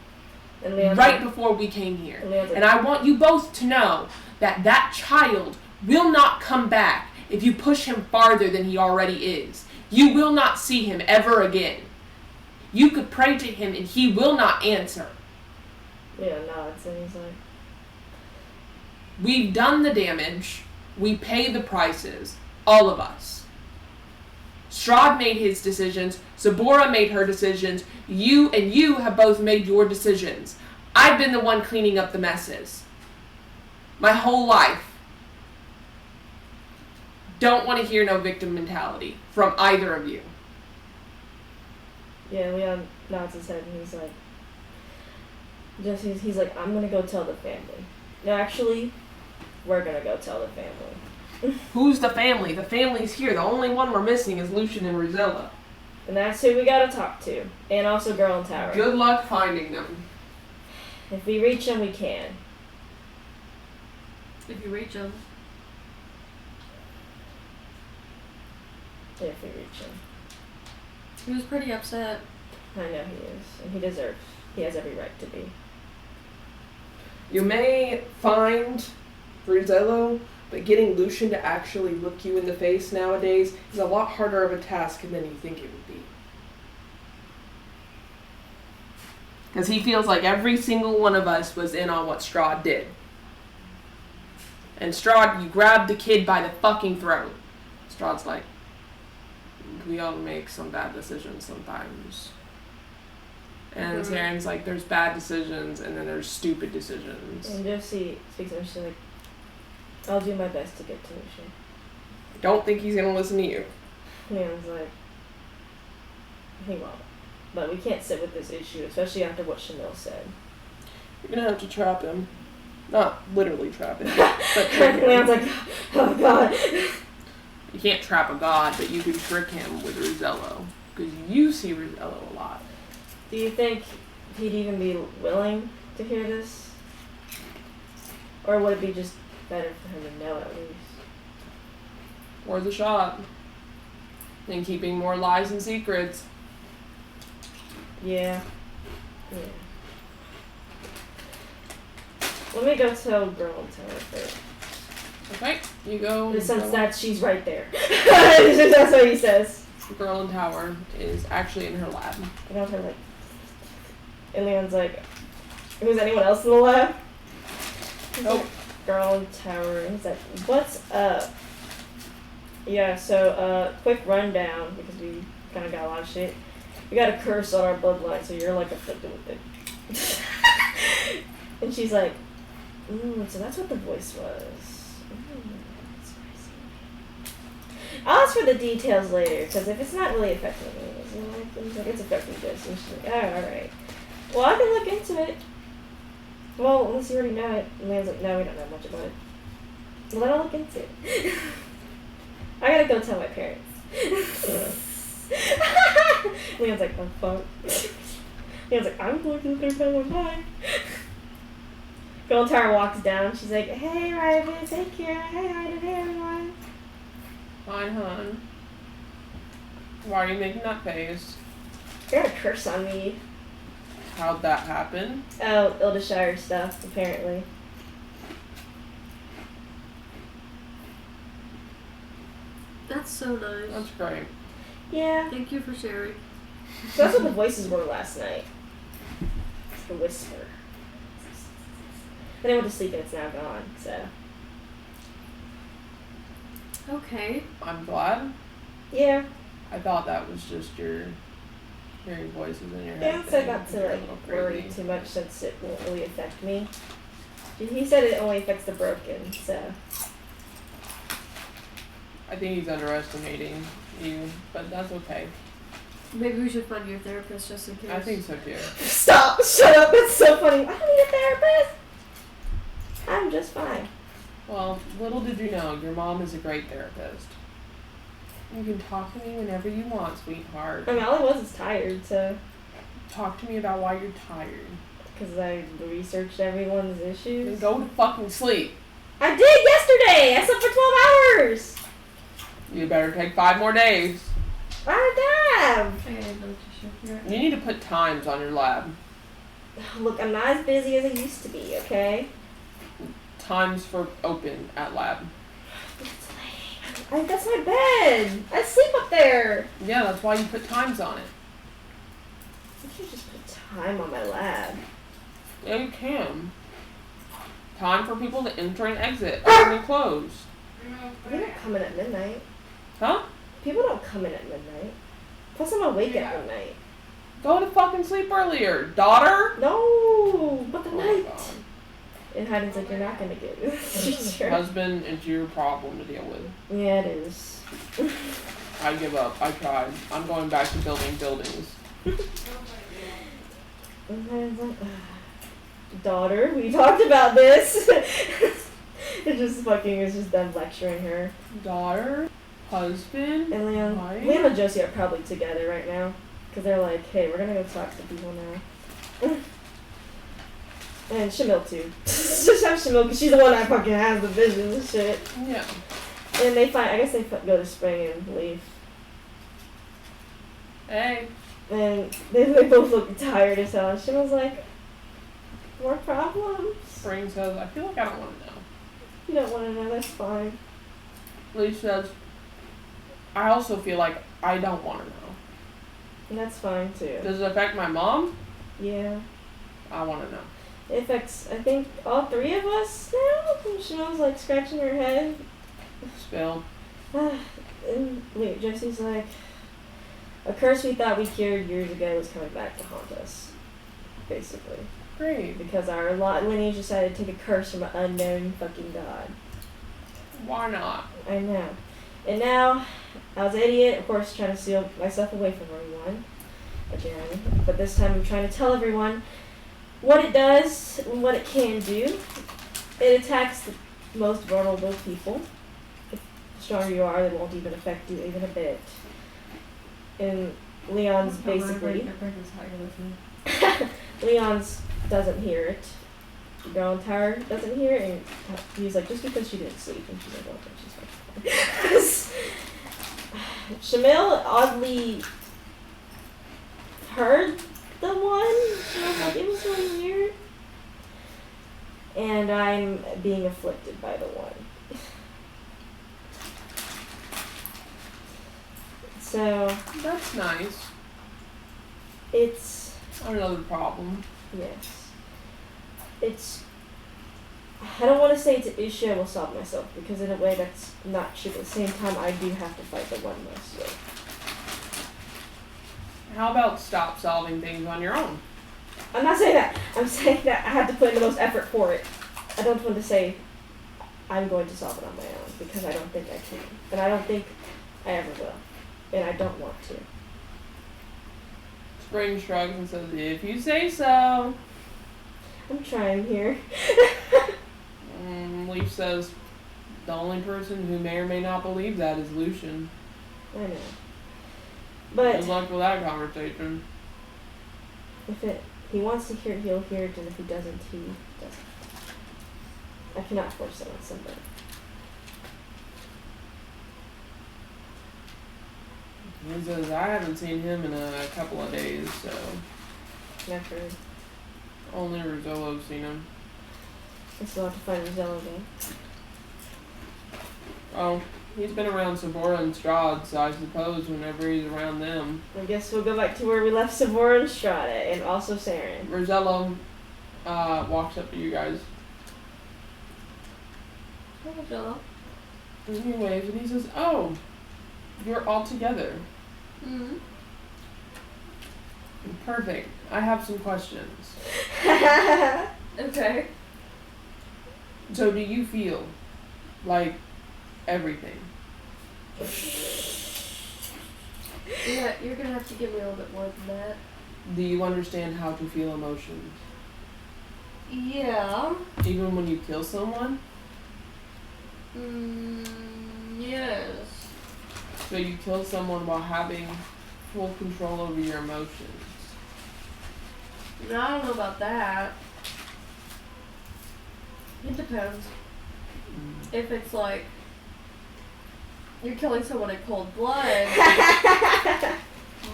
And Leon's Right like, before we came here. And And I want you both to know that that child will not come back if you push him farther than he already is. You will not see him ever again. You could pray to him and he will not answer. yeah, nods, and he's like, We've done the damage. We pay the prices. All of us. Strahd made his decisions. Zabora made her decisions. You have both made your decisions. I've been the one cleaning up the messes. My whole life. Don't want to hear no victim mentality from either of you. yeah, Leon nods his head, and he's like, he's like, I'm gonna go tell the family. No, actually, we're gonna go tell the family. Who's the family? The family's here. The only one we're missing is Lucian and Rosella. And that's who we gotta talk to. And also Girl in Tower. Good luck finding them. If we reach them, we can. If you reach them. If we reach them. He was pretty upset. I know he is. And he has every right to be. You may find Rosella, but getting Lucian to actually look you in the face nowadays is a lot harder of a task than you think it would be. Because he feels like every single one of us was in on what Strahd did. And Strahd, you grabbed the kid by the fucking throat. Strahd's like, we all make some bad decisions sometimes. And Saren's like, there's bad decisions and then there's stupid decisions. And Josie speaks to him, she's like, I'll do my best to get to Lucian. Don't think he's gonna listen to you. Leon's like, he won't. But we can't sit with this issue, especially after what Chanel said. You're gonna have to trap him. Not literally trap him, but trick him. Leon's like, oh god. You can't trap a god, but you can trick him with Rosello. Because you see Rosello a lot. Do you think he'd even be willing to hear this? Or would it be just better for him to know at least? Or the shot. And keeping more lies and secrets. Yeah. Let me go tell Girl and tell her first. Okay, you go. In the sense that she's right there. That's what he says. Girl in Tower is actually in her lab. And I was like, and Leon's like, was anyone else in the lab? Nope. Girl in Tower. And he's like, what's up? Yeah, so, quick rundown, because we kind of got a lot of shit. We got a curse on our bloodline, so you're, like, afflicted with it. And she's like, so that's what the voice was. That's spicy. I'll ask for the details later, because if it's not really affecting me, it's affecting this. And she's like, oh, alright. Well, I can look into it. Well, unless you already know it. And Leon's like, no, we don't know much about it. Well, then I'll look into it. I gotta go tell my parents. Leon's like, oh, fuck. Leon's like, I'm going to the 911. Golden Tower walks down. She's like, hey, Raven, take care. Hey, Raven, hey, everyone. Hi, hon. Why are you making that face? You're gonna curse on me. How'd that happen? Oh, Ildishire stuff, apparently. That's so nice. That's great. Yeah. Thank you for sharing. So that's what the voices were last night. It's the whisper. Then I went to sleep and it's now gone, so. Okay. I'm glad. Yeah. I thought that was just your hearing voices in your head. Yeah, so I thing. got to You're a like little worry crazy. too much since it won't really affect me. He said it only affects the broken, so. I think he's underestimating you, but that's okay. Maybe we should find your therapist just in case. I think so too. Stop! Shut up! That's so funny. I don't need a therapist. I'm just fine. Well, little did you know, your mom is a great therapist. You can talk to me whenever you want, sweetheart. I mean, all I was tired, so. Talk to me about why you're tired. Because I researched everyone's Then issues. go to fucking sleep. I did yesterday! I slept for 12 hours! You better take 5 more days. I have! You need to put times on your lab. Look, I'm not as busy as I used to be, okay? Times for open at lab. That's my bed! I sleep up there! Yeah, that's why you put times on it. I should just put time on my lab. Yeah, you can. Time for people to enter and exit. Open and close. They don't come in at midnight. Huh? People don't come in at midnight. Plus, I'm awake at midnight. Go to fucking sleep earlier, daughter! No! But the Oh my night! God. And Hayden's like, you're not gonna get it. Sure. Husband, it's your problem to deal with. Yeah, it is. I give up. I tried. I'm going back to building buildings. And Hayden's like, daughter, we talked about this. It's just them lecturing her. Daughter? Husband? And Leon Wife? and Josie are probably together right now. Because they're like, hey, we're gonna go talk to people now. And Shamil too. Just have Shamil because she's the one that fucking has the visions and shit. Yeah. And I guess they go to Spring and leave. Hey. And they both look tired as hell. And Shimil's like, more problems? Spring says, I feel like I don't want to know. You don't want to know, that's fine. Lee says, I also feel like I don't want to know. And that's fine too. Does it affect my mom? Yeah. I want to know. It affects, I think, all 3 of us now. And Shimil's like scratching her head. Spill. And wait, Josie's like, a curse we thought we cured years ago is coming back to haunt us. Basically. Great. Because our lineage decided to take a curse from an unknown fucking god. Why not? I know. And now, I was an idiot, of course, trying to seal myself away from everyone. Again. But this time I'm trying to tell everyone what it does and what it can do. It attacks the most vulnerable people. The stronger you are, it won't even affect you even a bit. And Leon's basically... Leon's doesn't hear it. The girl in tower doesn't hear it, and he's like, just because she didn't sleep. And she's like, okay, she's fine. Shamil oddly heard the one. She was like, it was really weird. And I'm being afflicted by the one. So That's nice. it's Another problem. yes. It's I don't want to say it's an issue I will solve myself because in a way that's not true. But at the same time, I do have to fight the one mostly. How about stop solving things on your own? I'm not saying that. I'm saying that I have to put in the most effort for it. I don't want to say I'm going to solve it on my own because I don't think I can. And I don't think I ever will. And I don't want to. Spring shrugs and says, if you say so. I'm trying here. Leaf says, the only person who may or may not believe that is Lucian. I know. But good luck with that conversation. if he wants to hear it, he'll hear it, and if he doesn't, he doesn't. I cannot force it on somebody. He says, I haven't seen him in a couple of days, so Never. only Rosello's seen him. I still have to find Rosello again. Oh, he's been around Sabora and Strahd, so I suppose whenever he's around them. I guess we'll go back to where we left Savora and Strada, and also Saren. Rosello walks up to you guys. Rosello. And he waves and he says, oh, you're all together. Mm-hmm. Perfect. I have some questions. Okay. So do you feel like everything? Yeah, you're gonna have to give me a little bit more than that. Do you understand how to feel emotions? Yeah. Even when you kill someone? Yes. So you kill someone while having full control over your emotions. No, I don't know about that. It depends. If it's like you're killing someone in cold blood,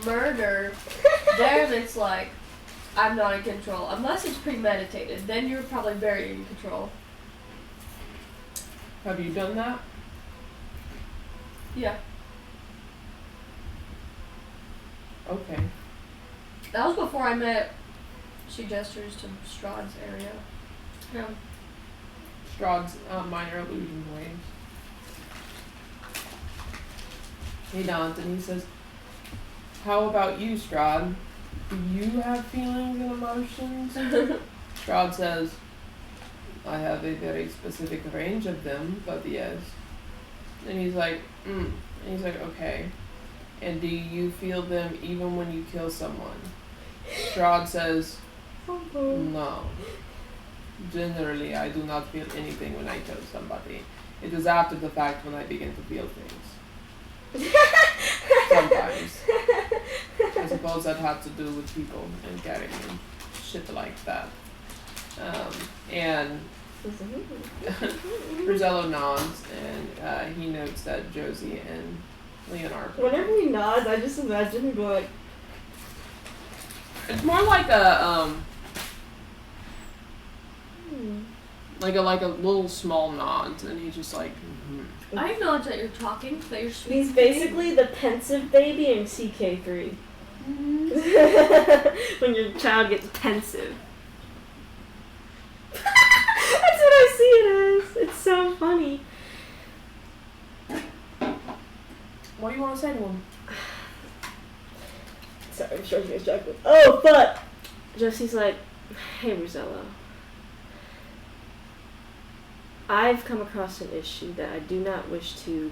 murder, then it's like I'm not in control. Unless it's premeditated, then you're probably very in control. Have you done that? Yeah. Okay. That was before I met. She gestures to Strahd's area. Yeah. Strahd's minor illusion waves. He nods and he says, how about you, Strahd? Do you have feelings and emotions? Strahd says, I have a very specific range of them, but yes. And he's like, And he's like, okay. And do you feel them even when you kill someone? Strahd says, no. Generally, I do not feel anything when I kill somebody. It is after the fact when I begin to feel things. Sometimes. I suppose that has to do with people and getting and shit like that. And Rosello nods and he notes that Josie and Leonard. Whenever he nods, I just imagine him going like. It's more like a like a little small nod, and he's just like. Mm-hmm. I acknowledge that you're talking, that you're speaking. He's basically the pensive baby in CK3. When your child gets pensive. That's what I see it as. It's so funny. What do you want to say to him? Sorry, I'm sure he's distracted. Oh, but Jesse's like, hey, Rosello. I've come across an issue that I do not wish to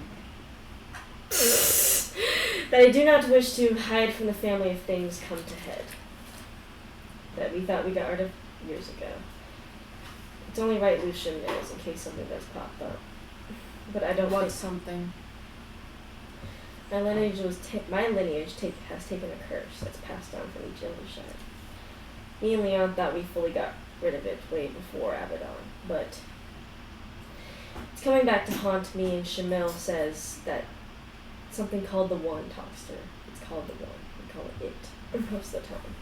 hide from the family if things come to head. That we thought we got rid of years ago. It's only right Lucian knows in case something does pop up. But I don't want think something. my lineage has taken a curse that's passed down from each Illusion. Me and Leon thought we fully got rid of it way before Abaddon, but it's coming back to haunt me, and Shamil says that something called the One talks to her. It's called the One. We call it most of the time.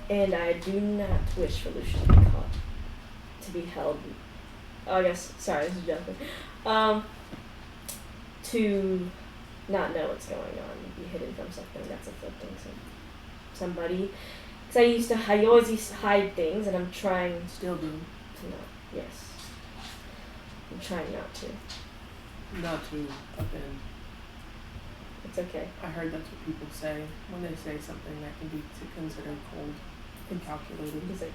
And I do not wish for Lucian to be caught, to be held. Oh, I guess, sorry, this is Justin. To not know what's going on, be hidden from something that's afflicting somebody. Because I always used to hide things, and I'm trying Still do. to not. Yes. I'm trying not to. Not to offend. It's okay. I heard that's what people say when they say something that can be considered cold and calculated. He's like,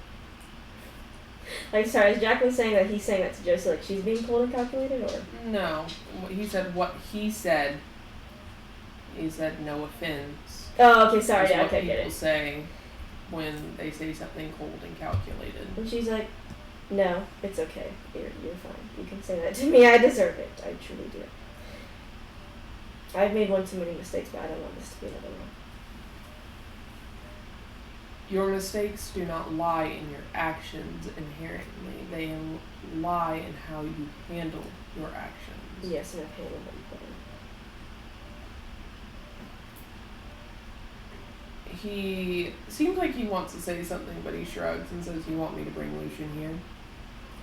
Like, sorry, is Jacqueline saying that he's saying that to Josie, like she's being cold and calculated, or? No. He said what he said. He said no offense. Oh, okay, sorry, Is yeah, what okay, get people it. say when they say something cold and calculated. And she's like, no, it's okay. You're fine. You can say that to me. I deserve it. I truly do. I've made one too many mistakes, but I don't want this to be another one. Your mistakes do not lie in your actions inherently. They lie in how you handle your actions. Yes, and I've handled them better. He seems like he wants to say something, but he shrugs and says, "You want me to bring Lucian here?"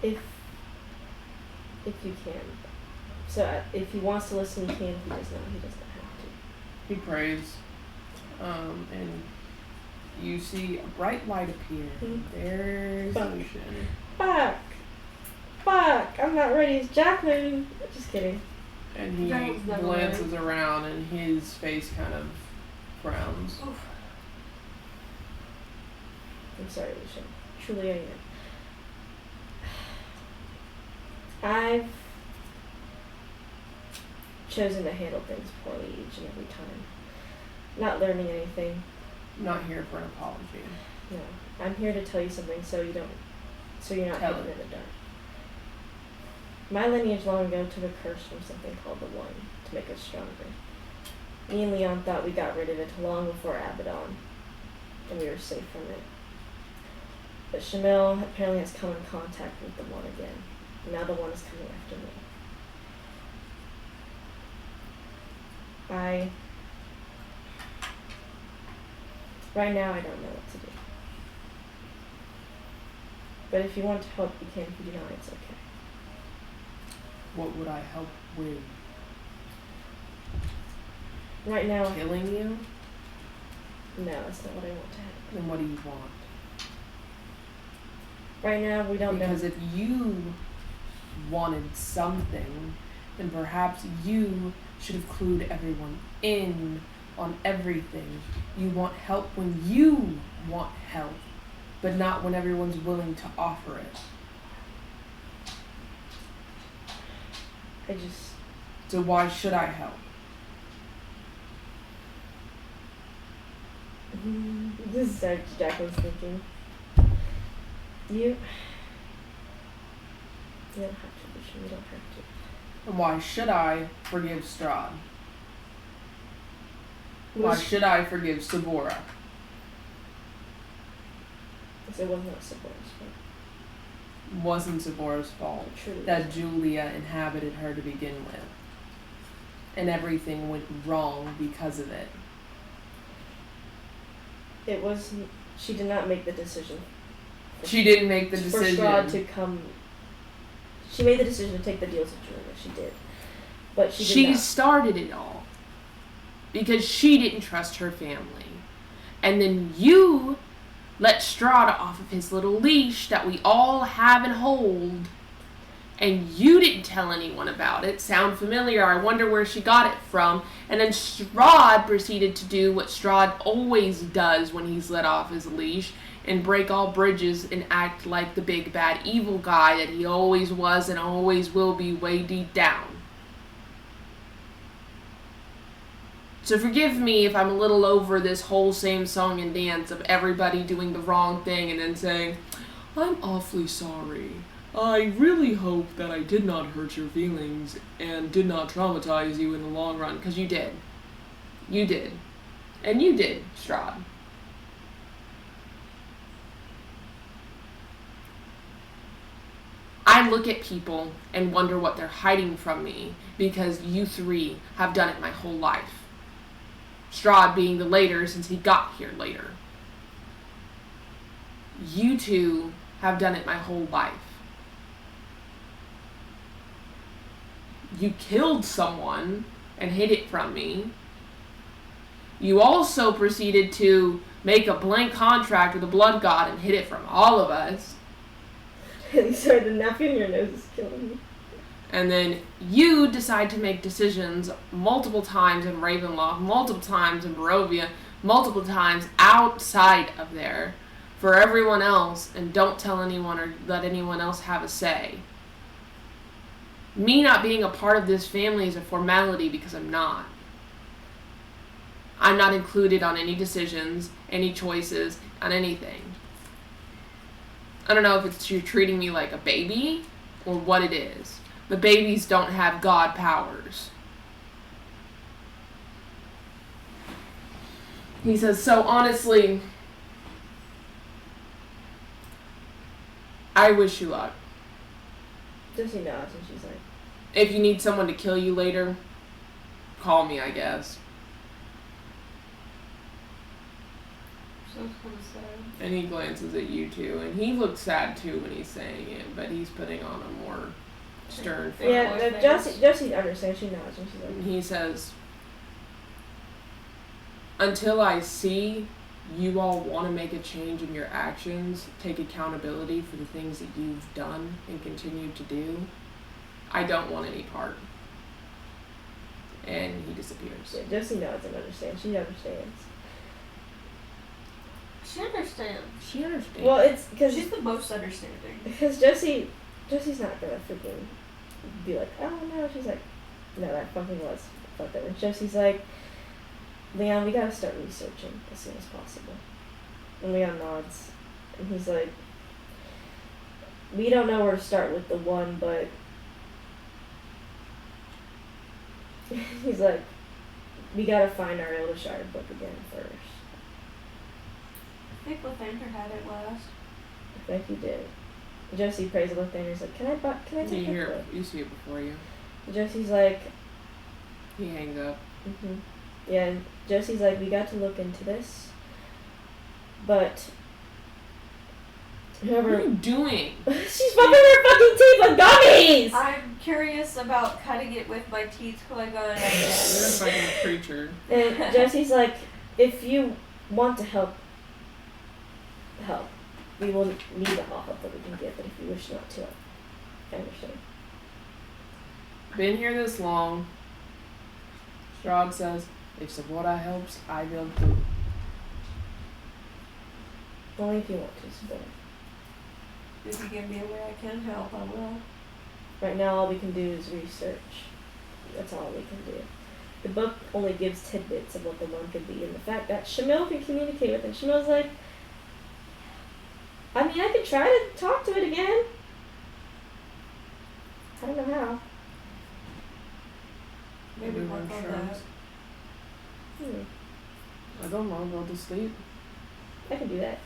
If you can. So if he wants to listen, he can. If he does not, he does not have to. He prays, and you see a bright light appear. There's Fuck. Lucian. Fuck! I'm not ready. It's Jacqueline. Just kidding. And he That was never glances around, and his face kind of frowns. Oof. I'm sorry, Lucian. Truly, I am. I've chosen to handle things poorly each and every time. Not learning anything. Not here for an apology. No. I'm here to tell you something so you're not Tell hidden it. in the dark. My lineage long ago took a curse from something called the One to make us stronger. Me and Leon thought we got rid of it long before Abaddon, and we were safe from it. But Shamil apparently has come in contact with the One again, and now the One is coming after me. Right now I don't know what to do. But if you want to help, you can. If you do not, it's okay. What would I help with? Right now, Killing you? no, that's not what I want to happen. Then what do you want? Right now, we don't Because know. if you wanted something, then perhaps you should have clued everyone in on everything. You want help when you want help, but not when everyone's willing to offer it. So why should I help? This is how Jacqueline's thinking. You don't have to, Lucian. You don't have to. And why should I forgive Strahd? Why should I forgive Sabora? It was not Sabora's fault. Wasn't Sabora's fault It truly that wasn't. Julia inhabited her to begin with. And everything went wrong because of it. It was. She did not make the decision. She didn't make the For decision. Strahd to come. She made the decision to take the deals with Julia. She did, but she did She not. started it all because she didn't trust her family. And then you let Strahd off of his little leash that we all have and hold. And you didn't tell anyone about it. Sound familiar? I wonder where she got it from. And then Strahd proceeded to do what Strahd always does when he's let off his leash and break all bridges and act like the big bad evil guy that he always was and always will be way deep down. So forgive me if I'm a little over this whole same song and dance of everybody doing the wrong thing and then saying, "I'm awfully sorry. I really hope that I did not hurt your feelings and did not traumatize you in the long run," because you did. You did. And you did, Strahd. I look at people and wonder what they're hiding from me because you three have done it my whole life. Strahd being the later since he got here later. You two have done it my whole life. You killed someone and hid it from me. You also proceeded to make a blank contract with the blood god and hid it from all of us. Sorry, the napkin in your nose is killing me. And then you decide to make decisions multiple times in Ravenloft, multiple times in Barovia, multiple times outside of there for everyone else and don't tell anyone or let anyone else have a say. Me not being a part of this family is a formality because I'm not. I'm not included on any decisions, any choices, on anything. I don't know if it's you're treating me like a baby or what it is. But babies don't have God powers. He says, so honestly, I wish you luck. Jessie nods and she's like, If you need someone to kill you later, call me, I guess. Sounds kind of sad. And he glances at you two, and he looks sad too when he's saying it, but he's putting on a more stern face. yeah, no, Jessie understands. She nods and she's like, And he says, until I see you all want to make a change in your actions, take accountability for the things that you've done and continue to do, I don't want any part. And he disappears. yeah, Jessie nods and understands. She understands. She understands. She understands. Well, it's because She's the most understanding. Jesse's not gonna freaking be like, oh no. She's like, no, that fucking was fucked up. And Jesse's like, Leon, we gotta start researching as soon as possible. And Leon nods, and he's like, we don't know where to start with the one, but he's like, we gotta find our Eldershire book again first. I think Lathander had it last. I think he did. Jesse prays to Lathander's like, can I take you a book? You see it before you. Jesse's like, He hangs up. mm-hmm. Yeah, and Jesse's like, we got to look into this, but What are whoever you doing? she's fucking her fucking teeth with gummies. I'm curious about cutting it with my teeth till I got You're it. a fucking creature. And Jesse's like, if you want to help, we will need all help that we can get, but if you wish not to, I understand. Been here this long. Strahd says, if Savora helps, I will too. Only if you want to, so If you give me a way I can help, I will. right now all we can do is research. That's all we can do. The book only gives tidbits of what the one could be, and the fact that Shamil can communicate with it. Shamil's like, I mean, I could try to talk to it again. I don't know how. Maybe work Everyone on shrugs. Hmm. I don't know, go to sleep. I can do that.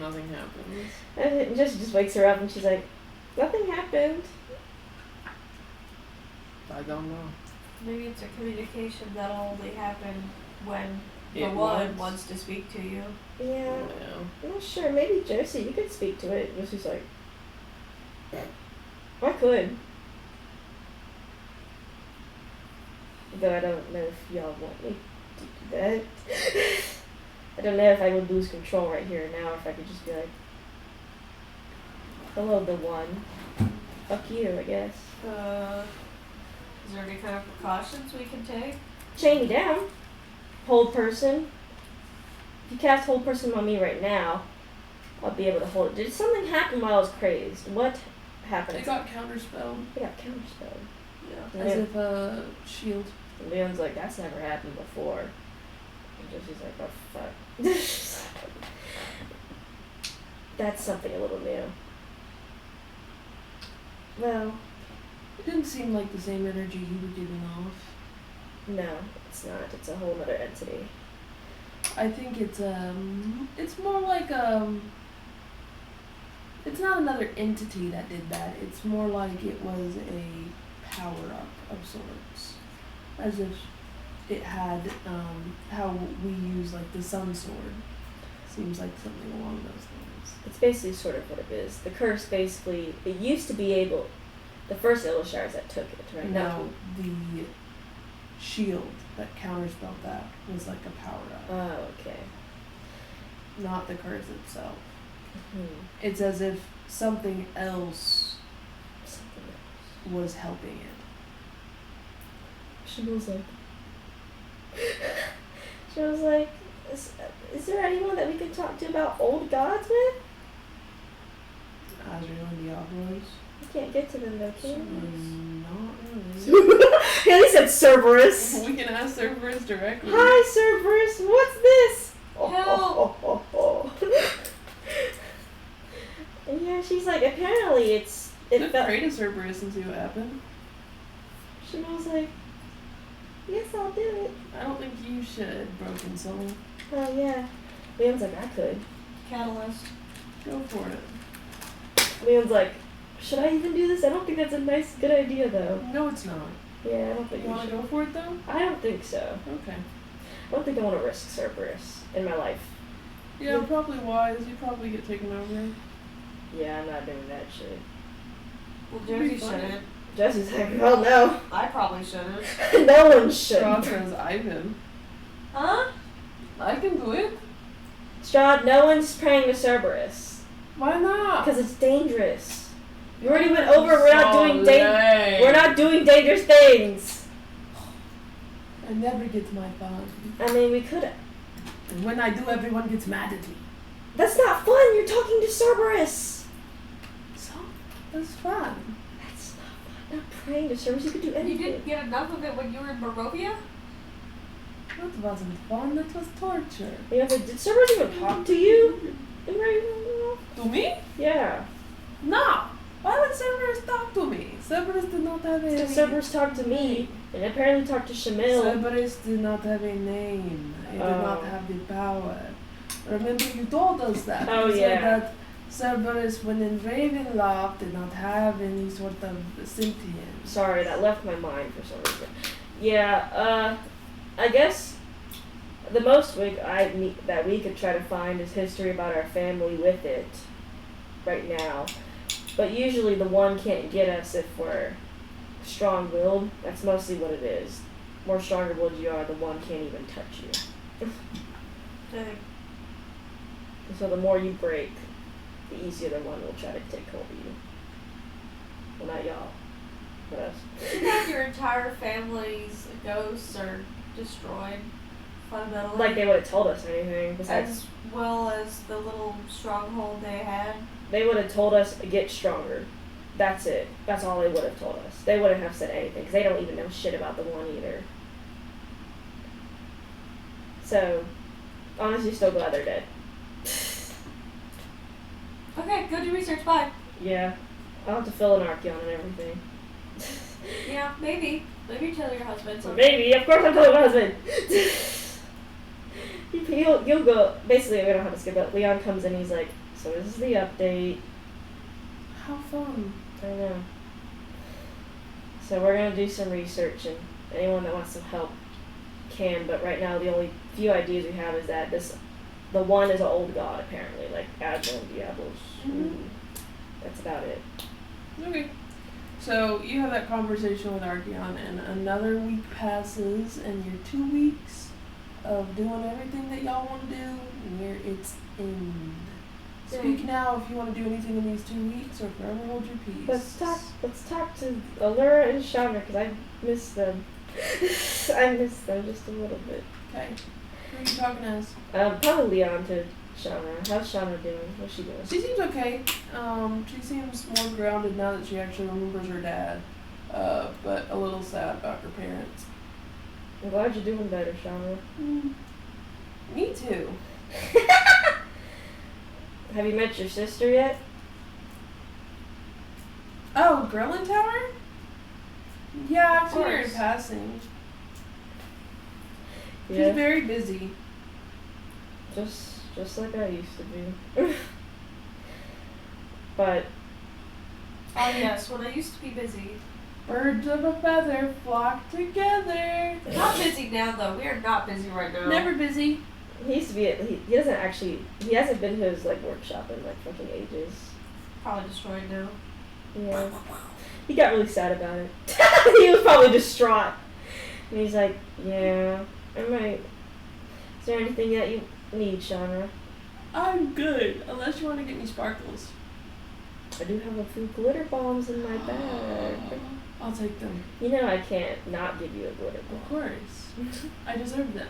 Nothing happens. And just wakes her up and she's like, nothing happened. I don't know. Maybe it's a communication that'll only happen when the It one was. wants to speak to you. Yeah, Yeah. I'm not sure. Maybe Josie, you could speak to it. Josie's like, I could. Though I don't know if y'all want me to do that. I don't know if I would lose control right here and now, or if I could just be like, hello, the one. Fuck you, I guess. Is there any kind of precautions we can take? Chain me down. Hold person. If you cast hold person on me right now, I'll be able to hold it. Did something happen while I was crazed? What happened? It got counterspelled. I got counterspelled. Yeah. As if a shield. And Leon's like, that's never happened before. And Jesse's like, oh fuck. That's something a little new. Well, It didn't seem like the same energy you were giving off. no, it's not. It's a whole other entity. I think it's more like it's not another entity that did that. It's more like it was a power up of sorts, as if it had how we use like the sun sword. Seems like something along those lines. It's basically sort of what it is. The curse basically, it used to be able, the first Elishires that took it, right? No, the shield that counterspelled that was like a power up, Oh, okay. not the curse itself. Hmm. It's as if something else Something else. was helping it. She was like, Is there anyone that we can talk to about old gods with? Azrael and Diablos. We can't get to them though, can Not we? really. Yeah, he said Cerberus. We can ask Cerberus directly. Hi, Cerberus. What's this? Help. Yeah, she's like, apparently it Let's felt. pray to Cerberus and see what happened. She was like, yes, I'll do it. I don't think you should, Broken Soul. Oh yeah. Leon's like, I could. Catalyst. Go for it. Leon's like, should I even do this? I don't think that's a good idea though. No, it's not. Yeah, I don't think You we want to should. go for it though? I don't think so. Okay. I don't think I want to risk Cerberus in my life. Yeah, probably wise. You probably get taken over. Yeah, I'm not doing that shit. Well, It'd be Josie funny. shouldn't. Jesse's like, oh no. I probably shouldn't. No one should. Straw says Ivan. Huh? I can do it. Strahd, no one's praying to Cerberus. Why not? Because it's dangerous. You already went over, we're not doing lame. we're not doing dangerous things. I never get my fun. I mean, we could. And when I do, everyone gets mad at me. That's not fun. You're talking to Cerberus. So, that's fun. That's not fun. Not praying to Cerberus. You could do You anything. didn't get enough of it when you were in Barovia? That wasn't fun, that was torture. You know, did Cerberus even talk to you? In Ravenloft? To me? Yeah. No! Why would Cerberus talk to me? Cerberus did not have a Because name. Cerberus talked to me, and apparently talked to Shamil. Cerberus did not have a name. He did not have the power. Remember, you told us that. Oh, You yeah. said that Cerberus, when in Ravenloft, did not have any sort of sentience. Sorry, that left my mind for some reason. Yeah, I guess the most that we could try to find is history about our family with it right now. But usually the one can't get us if we're strong-willed. That's mostly what it is. The more stronger-willed you are, the one can't even touch you. Dang. So the more you break, the easier the one will try to take hold of you. Well, not y'all, but us. You have your entire family's ghosts are destroyed fundamentally. Like they would have told us anything. Besides, as well as the little stronghold they had. they would have told us get stronger. That's it. That's all they would have told us. They wouldn't have said anything because they don't even know shit about the one either. So, honestly, still glad they're dead. Okay, go do research. Bye. Yeah, I'll have to fill an Archeon and everything. Yeah, maybe. Maybe tell your husband something. Maybe, of course I'm telling my husband. You'll go, basically we don't have to skip it. Leon comes in, he's like, so this is the update. How fun. I know. So we're going to do some research and anyone that wants some help can, but right now the only few ideas we have is that the one is an old god apparently, like Azrael and Diablos. Mhm. That's about it. Okay. So you have that conversation with Archeon, and another week passes, and your 2 weeks of doing everything that y'all want to do near its end. Speak now if you want to do anything in these 2 weeks, or forever hold your peace. Let's talk to Allura and Chandra because I miss them. I miss them just a little bit. Okay. Who are you talking as? Probably Leon to Chandra. How's Chandra doing? What's she doing? She seems okay. She seems more grounded now that she actually remembers her dad. But a little sad about her parents. I'm glad you're doing better, Chandra. Me too. Have you met your sister yet? Oh, Grelin Tower? Yeah, I've seen her in course. passing. She's Yeah. very busy. Just like I used to be. But Oh yes, when I used to be busy. Birds of a feather flock together. Not busy now though. We are not busy right now. Never busy. he used to be. He doesn't actually. He hasn't been to his like workshop in like fucking ages. Probably destroyed now. Yeah. He got really sad about it. He was probably distraught. And he's like, yeah, I might. Is there anything that you need, Chandra? I'm good, unless you want to get me sparkles. I do have a few glitter bombs in my bag. I'll take them. You know I can't not give you a glitter Of bomb. course. I deserve them.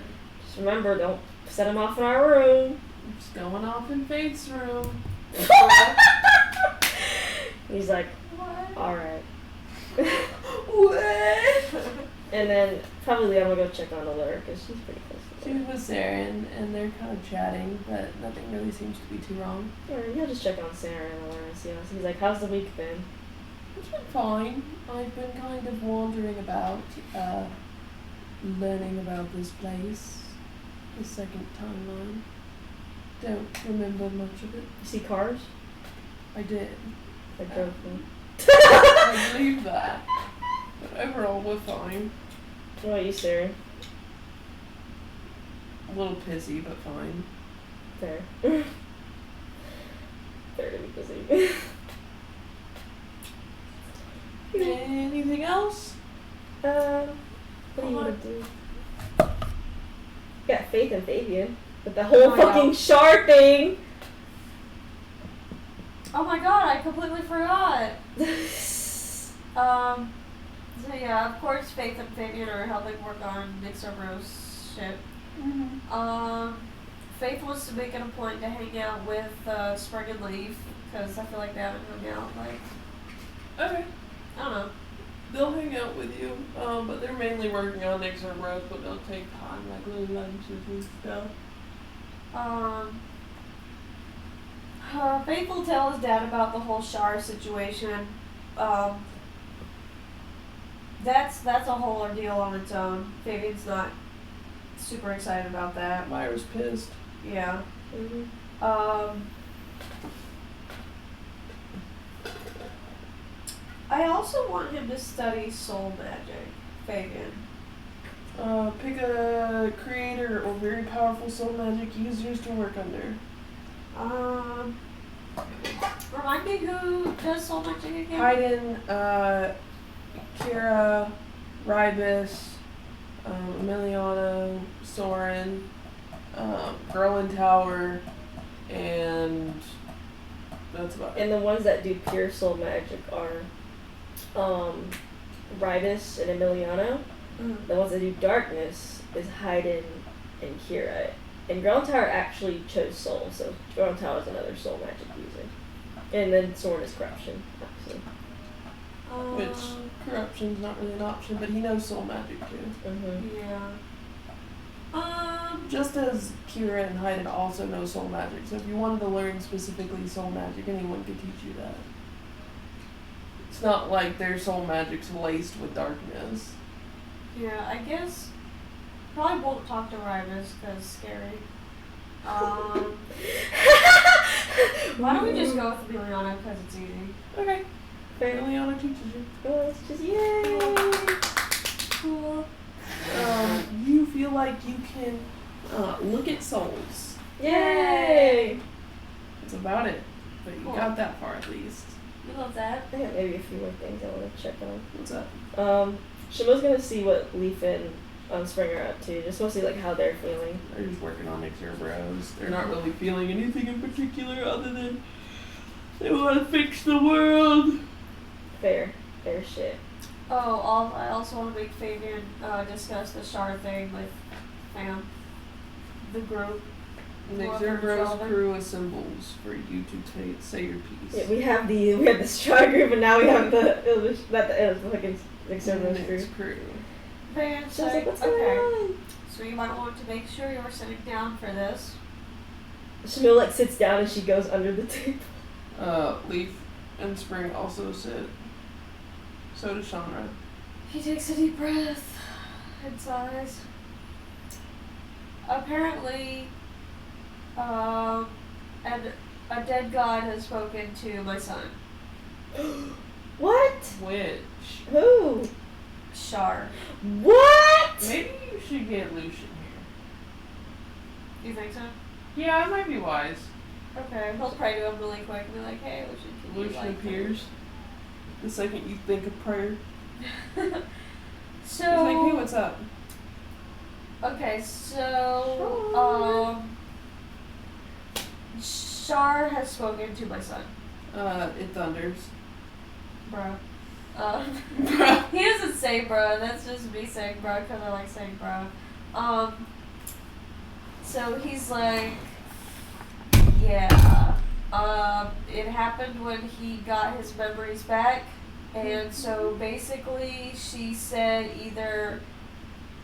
Just remember, don't set him off in our room. It's going off in Faith's room. He's like, What? alright. What? And then probably I'm gonna go check on Allure because she's pretty close to She's her. with Sarah and they're kind of chatting, but nothing really seems to be too wrong. Yeah, you'll just check on Sarah and Allure and see how he's like, how's the week been? It's been fine. I've been kind of wandering about, learning about this place. The second timeline. Don't remember much of it. You see cars? I did. I drove them. I believe that. But overall, we're fine. What about you, Sarah? A little pissy, but fine. Fair. Fair to be busy. Anything else? What do you want to do? Got Faith and Fabian. But the whole Oh, yeah. fucking Char thing! Oh my god, I completely forgot. So yeah, of course Faith and Fabian are helping work on Nick Cervero's ship. Mm-hmm. Faith wants to make it a point to hang out with Spring and Leaf, because I feel like they haven't hung out, like, Okay. I don't know. They'll hang out with you, but they're mainly working on Nick's or Rose, but they'll take time, like little lunches and stuff. Faith will tell his dad about the whole Shar situation. That's a whole ordeal on its own. Fabian's not super excited about that. Myra's pissed. Yeah. Mm-hmm. I also want him to study soul magic, Fabian. Pick a creator or very powerful soul magic users to work under. Remind me who does soul magic again? Haydn, Kira, Rybus, Emiliano, Soren, Gerlin Tower, and that's about it. And the ones that do pure soul magic are Rybus and Emiliano. Mhm. The ones that do darkness is Haydn and Kira. And Ground Tower actually chose soul, so Ground Tower is another soul magic user. And then Soren is corruption, actually. Which corruption's not really an option, but he knows soul magic too. Mm-hmm. Yeah. Just as Kira and Haydn also know soul magic, so if you wanted to learn specifically soul magic, anyone could teach you that. It's not like their soul magic's laced with darkness. Yeah, I guess probably won't talk to Rybus because scary. Why don't we just go with Emiliano because it's easy? Okay. Fair. Emiliano teaches you. Oh, it's just yay! Cool. You feel like you can look at souls. Yay! That's about it. But you Cool. got that far at least. We love that. I got maybe a few more things I want to check on. What's up? Shimo's gonna see what Leaf and Spring are up to, just mostly like how they're feeling. They're just working on Exer Bros. They're not really feeling anything in particular other than they want to fix the world. Fair shit. I also want to make Fabian discuss the Shard thing with the group. The Exer Bros crew assembles for you to say your piece. Yeah, we have the Star group, and now we have the fucking Exterminus Nick's crew. crew. Fabian's So I was like, what's okay. going on? So you might want to make sure you're sitting down for this. Shimo like sits down and she goes under the table. Leaf and Spring also sit. So does Shanra. He takes a deep breath and sighs. Apparently, and a dead god has spoken to my son, What? Which? Who? Shar. What? Maybe you should get Lucian here. You think so? Yeah, it might be wise. Okay, he'll pray to him really quick and be like, "Hey, Lucian, can you Lucian like appears the second you think of prayer. So He's like, hey, what's up? okay, so Shar has spoken to my son, It thunders. bro. Bruh. He doesn't say bro. That's just me saying bro because I like saying bro. So he's like, yeah. It happened when he got his memories back, and so basically she said either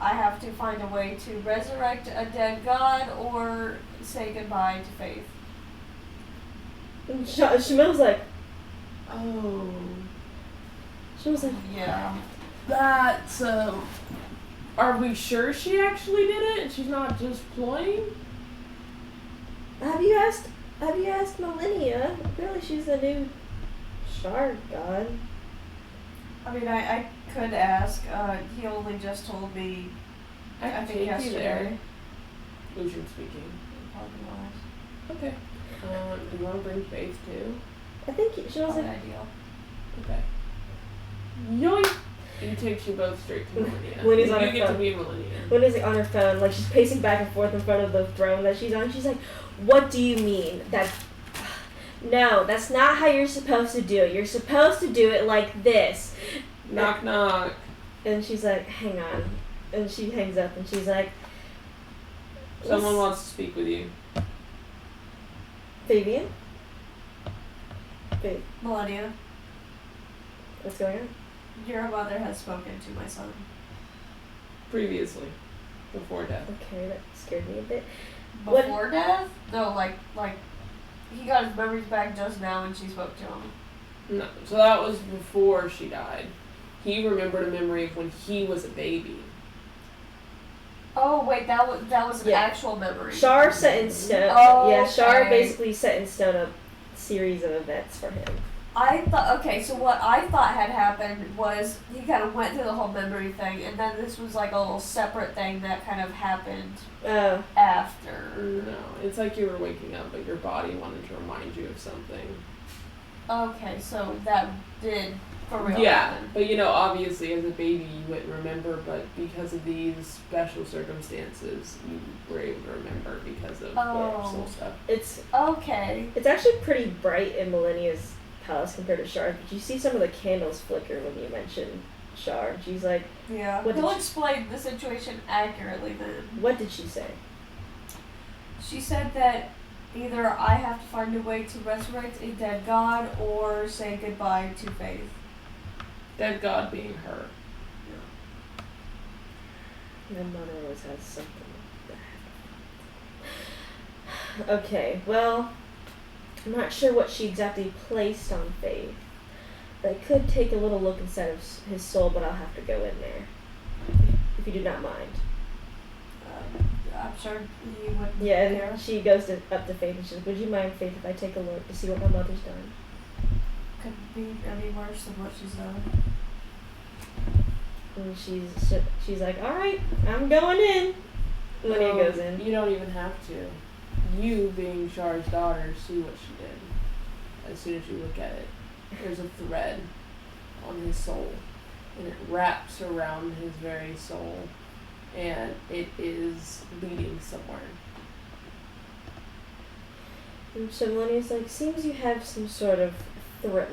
I have to find a way to resurrect a dead god or say goodbye to Faith. And Shemille's like, Oh. she was like, Yeah. That's, are we sure she actually did it and she's not just ploying? have you asked Millennia? Apparently she's the new shard god. I mean, I could ask. He only just told me. I can think take you yesterday. there. Lucian speaking. Probably Okay. Do you want to bring Faith too? I think she was not. like, Ideal. Okay. Yoink! He takes you both straight to Millennia. When he's on you her get to phone. be Millennia. when is like on her phone, like she's pacing back and forth in front of the throne that she's on. She's like, "What do you mean that? No, that's not how you're supposed to do it. You're supposed to do it like this." Knock knock. And she's like, "Hang on," and she hangs up and she's like, Someone wants to speak with you. Fabian? Melania, What's going on? your mother has spoken to my son. Previously. Before death. Okay, that scared me a bit. What- Before death? No, like he got his memories back just now and she spoke to him. No. So that was before she died. He remembered a memory of when he was a baby. Oh wait, that was an Yeah. actual memory. Shar set in stone. Oh, Yeah, Shar okay. basically set in stone a series of events for him. I thought, okay, so what I thought had happened was he kind of went through the whole memory thing, and then this was like a little separate thing that kind of happened after. No. It's like you were waking up, but your body wanted to remind you of something. Okay, so that did for real Yeah, happen. but obviously as a baby you wouldn't remember, but because of these special circumstances, you were able to remember because of soul stuff. It's Okay. actually pretty bright in Millennia's palace compared to Shar, but you see some of the candles flicker when you mention Shar. She's like, Yeah. What did He'll she- explain the situation accurately then. what did she say? She said that either I have to find a way to resurrect a dead god or say goodbye to Faith. Dead God being her. My mother always has something like that. Okay, well, I'm not sure what she exactly placed on Faith. I could take a little look inside of his soul, but I'll have to go in there. If you do not mind. I'm sure you would. Yeah, and she goes up to Faith and she's like, "Would you mind, Faith, if I take a look to see what my mother's done?" Could be any worse than what she's done. And she's like, "All right, I'm going in." When he goes in. You don't even have to. You, being Shar's daughter, see what she did. As soon as you look at it, there's a thread on his soul, and it wraps around his very soul, and it is leading somewhere. And so Millennia's like, "Seems you have some sort of thread,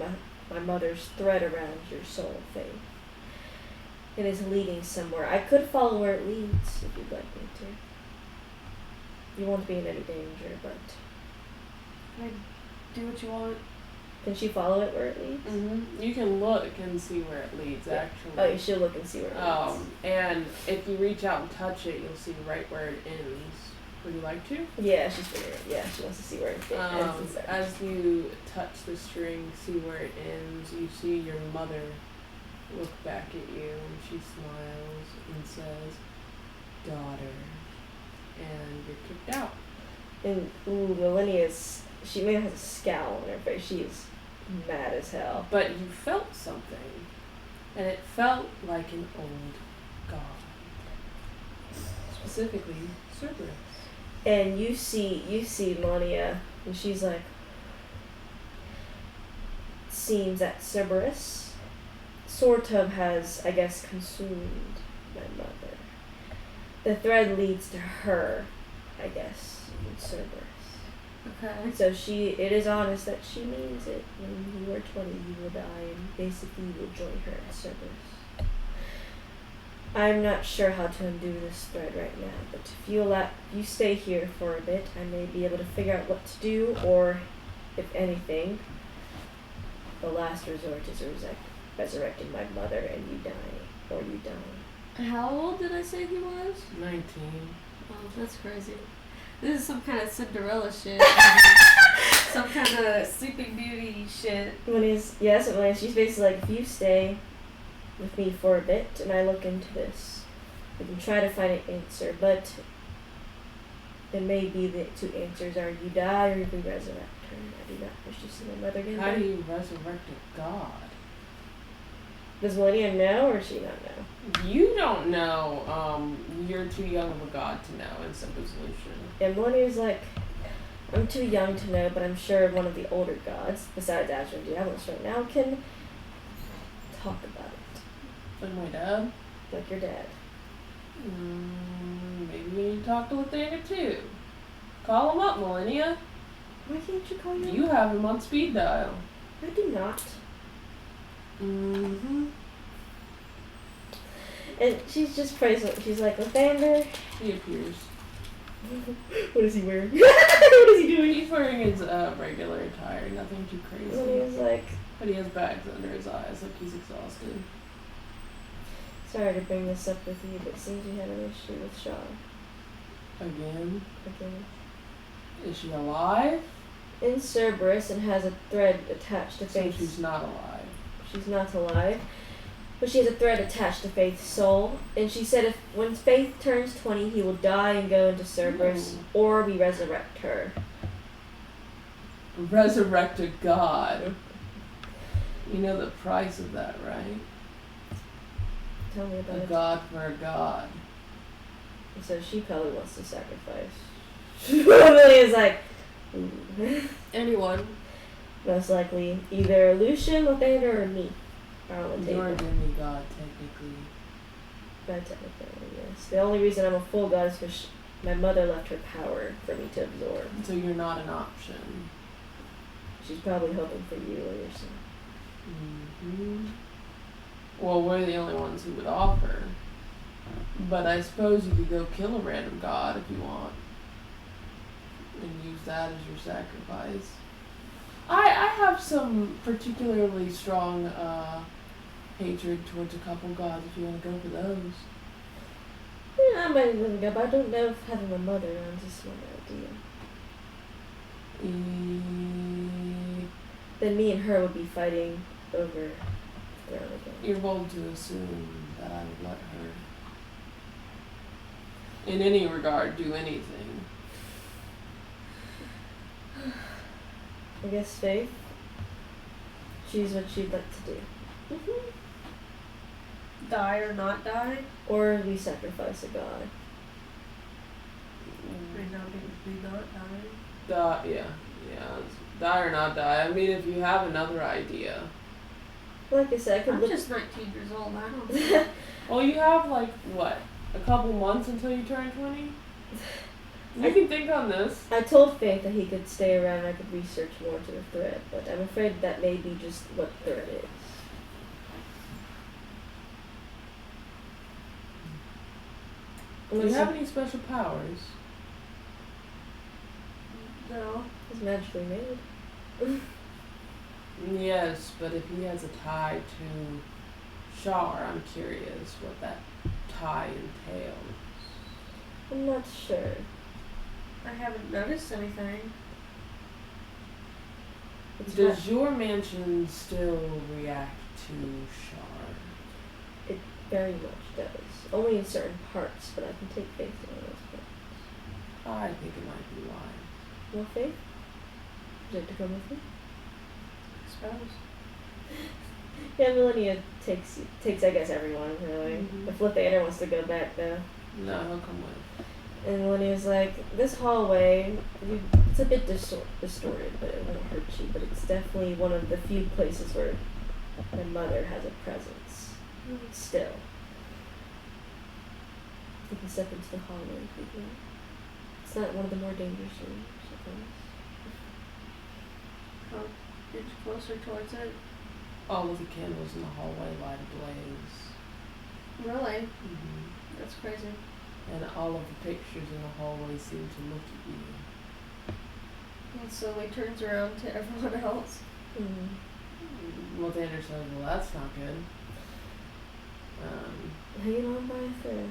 my mother's thread around your soul, Faith. It is leading somewhere. I could follow where it leads if you'd like me to. You won't be in any danger, but Can I do what you want? can she follow it where it leads?" Mm-hmm. You can look and see where it leads, Yeah. actually. Oh, you should look and see where it leads. And if you reach out and touch it, you'll see right where it ends. Would you like to? Yeah, she's figuring. Yeah, she wants to see where it ends. And stuff. As you touch the string, see where it ends, you see your mother look back at you and she smiles and says, "Daughter," and you're kicked out. And Millennia's, she may have a scowl on her face. She is mad as hell. But you felt something, and it felt like an old god. Specifically, Cerberus. And you see Millennia, and she's like, "Seems that Cerberus sort of has, I guess, consumed my mother. The thread leads to her, I guess, in Cerberus. Okay. So it is honest that she means it. When you are 20, you will die, and basically you will join her at Cerberus." I'm not sure how to undo this thread right now, but if you stay here for a bit, I may be able to figure out what to do, or, if anything, the last resort is resurrecting my mother and you die, or you die. How old did I say he was? 19. Oh, that's crazy. This is some kind of Cinderella shit. Some kind of Sleeping Beauty shit. She's basically like, if you stay with me for a bit and I look into this, we can try to find an answer, but it may be the two answers are you die or you resurrect her. I do not wish to see my mother again. How do you resurrect a god? Does Millennia know or does she not know? You don't know. You're too young of a god to know in simple solution. And Millennia's like, I'm too young to know, but I'm sure one of the older gods, besides Azure and Diablos right now, can talk about it. Like my dad? Like your dad. Maybe we need to talk to Lathander too. Call him up, Millennia. Why can't you call him? You have him on speed dial. I do not. Mm-hmm. And she's just praising. She's like, Lathander. He appears. What is he wearing? What is he doing? He's wearing his regular attire, nothing too crazy. And he was like, But he has bags under his eyes, like he's exhausted. sorry to bring this up with you, but it seems you have an issue with Shaw. Again? Again. Is she alive? In Cerberus and has a thread attached to So Faith's. she's not alive. She's not alive. But she has a thread attached to Faith's soul. And she said if when Faith turns 20, he will die and go into Cerberus, or we resurrect her. Resurrect a god. You know the price of that, right? Tell me about A it. god for a god. So she probably wants to sacrifice. Lily is like, ooh. Anyone. Most likely either Lucian, Lathander, or me are on the You're a table. demigod, technically. But technically, yes. The only reason I'm a full god is because my mother left her power for me to absorb. So you're not an option. She's probably hoping for you or your son. Mm-hmm. Well, we're the only ones who would offer. But I suppose you could go kill a random god if you want. And use that as your sacrifice. I have some particularly strong hatred towards a couple gods if you want to go for those. Yeah, I might even go, but I don't know if having my mother around is a smart idea. Then me and her would be fighting over the throne again. You're bold to assume that I would let her, in any regard, do anything. I guess Faith, she's what she'd like to do. Die or not die? Or we sacrifice a god. Right now, we not die. Yeah. Die or not die. I mean, if you have another idea. Like I said, I could I'm look. just 19 years old. I don't know. Well, you have, like, what? A couple months until you turn 20? You can think on this. I told Faith that he could stay around and I could research more to the thread, but I'm afraid that may be just what the thread is. Do you have any special powers? No. It's magically made. Yes, but if he has a tie to Shar, I'm curious what that tie entails. I'm not sure. I haven't noticed anything. It's Does your mansion still react to Shar? It very much does. Only in certain parts, but I can take Faith in all those parts. I think it might be why. More Faith? Would you like to come with me? I suppose. Yeah, Millennia takes I guess everyone really. Mhm. If Lathander wants to go back though. No, he'll come with. And Millennia's like, this hallway, it's a bit distorted, but it won't hurt you. But it's definitely one of the few places where my mother has a presence. Still. You can step into the hallway if you want. It's not one of the more dangerous rooms, I suppose. Come inch closer towards it. All of the candles in the hallway light ablaze. Really? Mm-hmm. That's crazy. And all of the pictures in the hallway seem to look at you. And slowly turns around to everyone else. Well, Xander says, well, that's not good. Hanging on by a thread.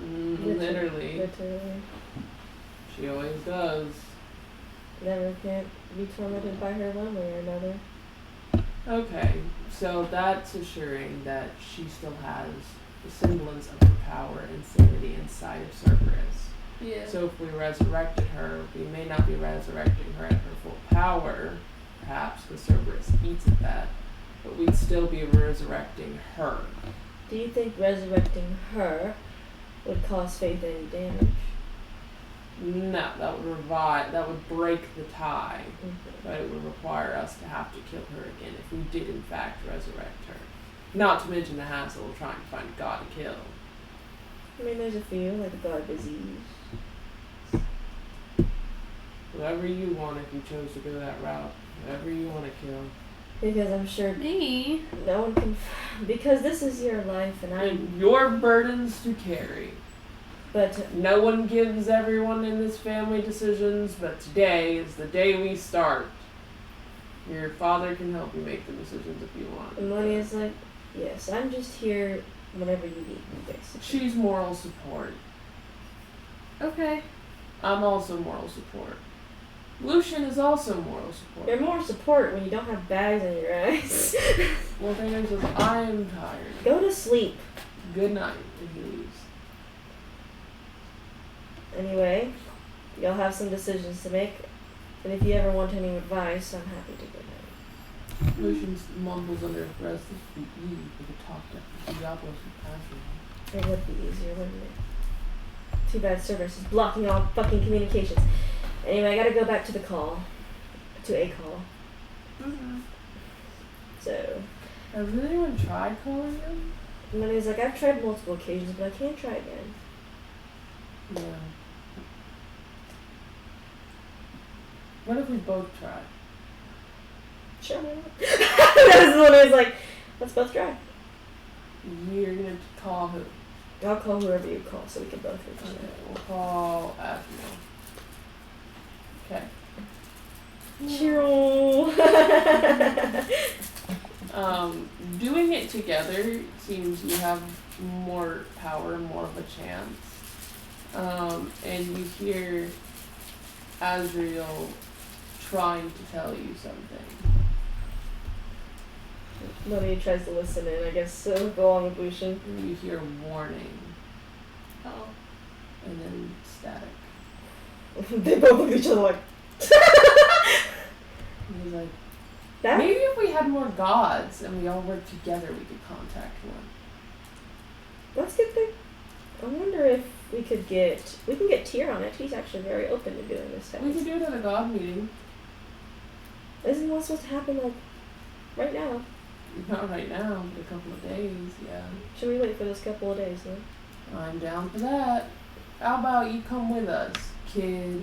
Literally. Literally. She always does. Never can't be tormented by her one way or another. Okay, so that's assuring that she still has the semblance of her power and sanity inside of Cerberus. Yeah. So if we resurrected her, we may not be resurrecting her at her full power, perhaps, because Cerberus eats at that, but we'd still be resurrecting her. Do you think resurrecting her would cause Faith any damage? No, that would break the tie, Mm-hmm. but it would require us to have to kill her again if we did in fact resurrect her. Not to mention the hassle of trying to find a god to kill. I mean, there's a few, like a god disease. Whatever you want if you chose to go that route. Whatever you want to kill. Because I'm sure Me? no one can. Because this is your life, and And your burdens to carry. But No one gives everyone in this family decisions, but today is the day we start. Your father can help you make the decisions if you want. Monia's like, yes, I'm just here whenever you need me, basically. She's moral support. Okay. I'm also moral support. Lucian is also moral support. You're more support when you don't have bags in your eyes. Well, Xander says, I'm tired. Go to sleep. Good night, and he leaves. Anyway, you'll have some decisions to make, and if you ever want any advice, I'm happy to give it. Lucian mumbles under his breath, "This would be easy if we could talk to Diablos and Passion." It would be easier, wouldn't it? Too bad Cerberus is blocking all fucking communications. Anyway, I gotta go back to the call. To a call. Mm-hmm. So, Has anyone tried calling him? and then he's like, I've tried multiple occasions, but I can't try again. Yeah. What if we both try? Sure, why not? That was the one who was like, let's both try. You're gonna call who? I'll call whoever you call so we can both reach Okay, out. we'll call Admiral. Okay. Cheryl. Doing it together seems you have more power, more of a chance. And you hear Azrael trying to tell you something. Nobody tries to listen in, I guess, so go on with Lucian. And you hear warning, Oh. and then static. They both look at each other like, And he's like, that? maybe if we had more gods and we all worked together, we could contact one. That's a good thing. I wonder if we can get Tyr on it. He's actually very open to doing this type We of could stuff. do it at a god meeting. Isn't one supposed to happen, like, right now? Not right now, but a couple of days, yeah. Should we wait for this couple of days, then? I'm down for that. How about you come with us, kid?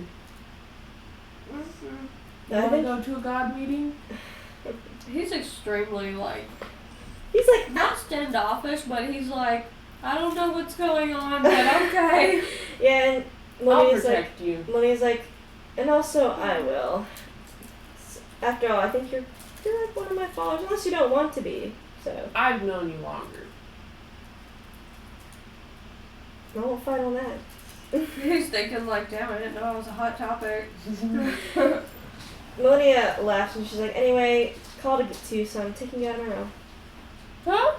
You I want to think go to a god meeting? He's extremely, like, he's like, not standoffish, but he's like, I don't know what's going on, but okay. yeah, and I'll Monia's like, protect you. and also I will. After all, I think you're like one of my followers, unless you don't want to be. So I've known you longer. I won't fight on that. He's thinking, like, damn, I didn't know it was a hot topic. Monia laughs and she's like, anyway, call to get to, so I'm taking you out on my own. Huh?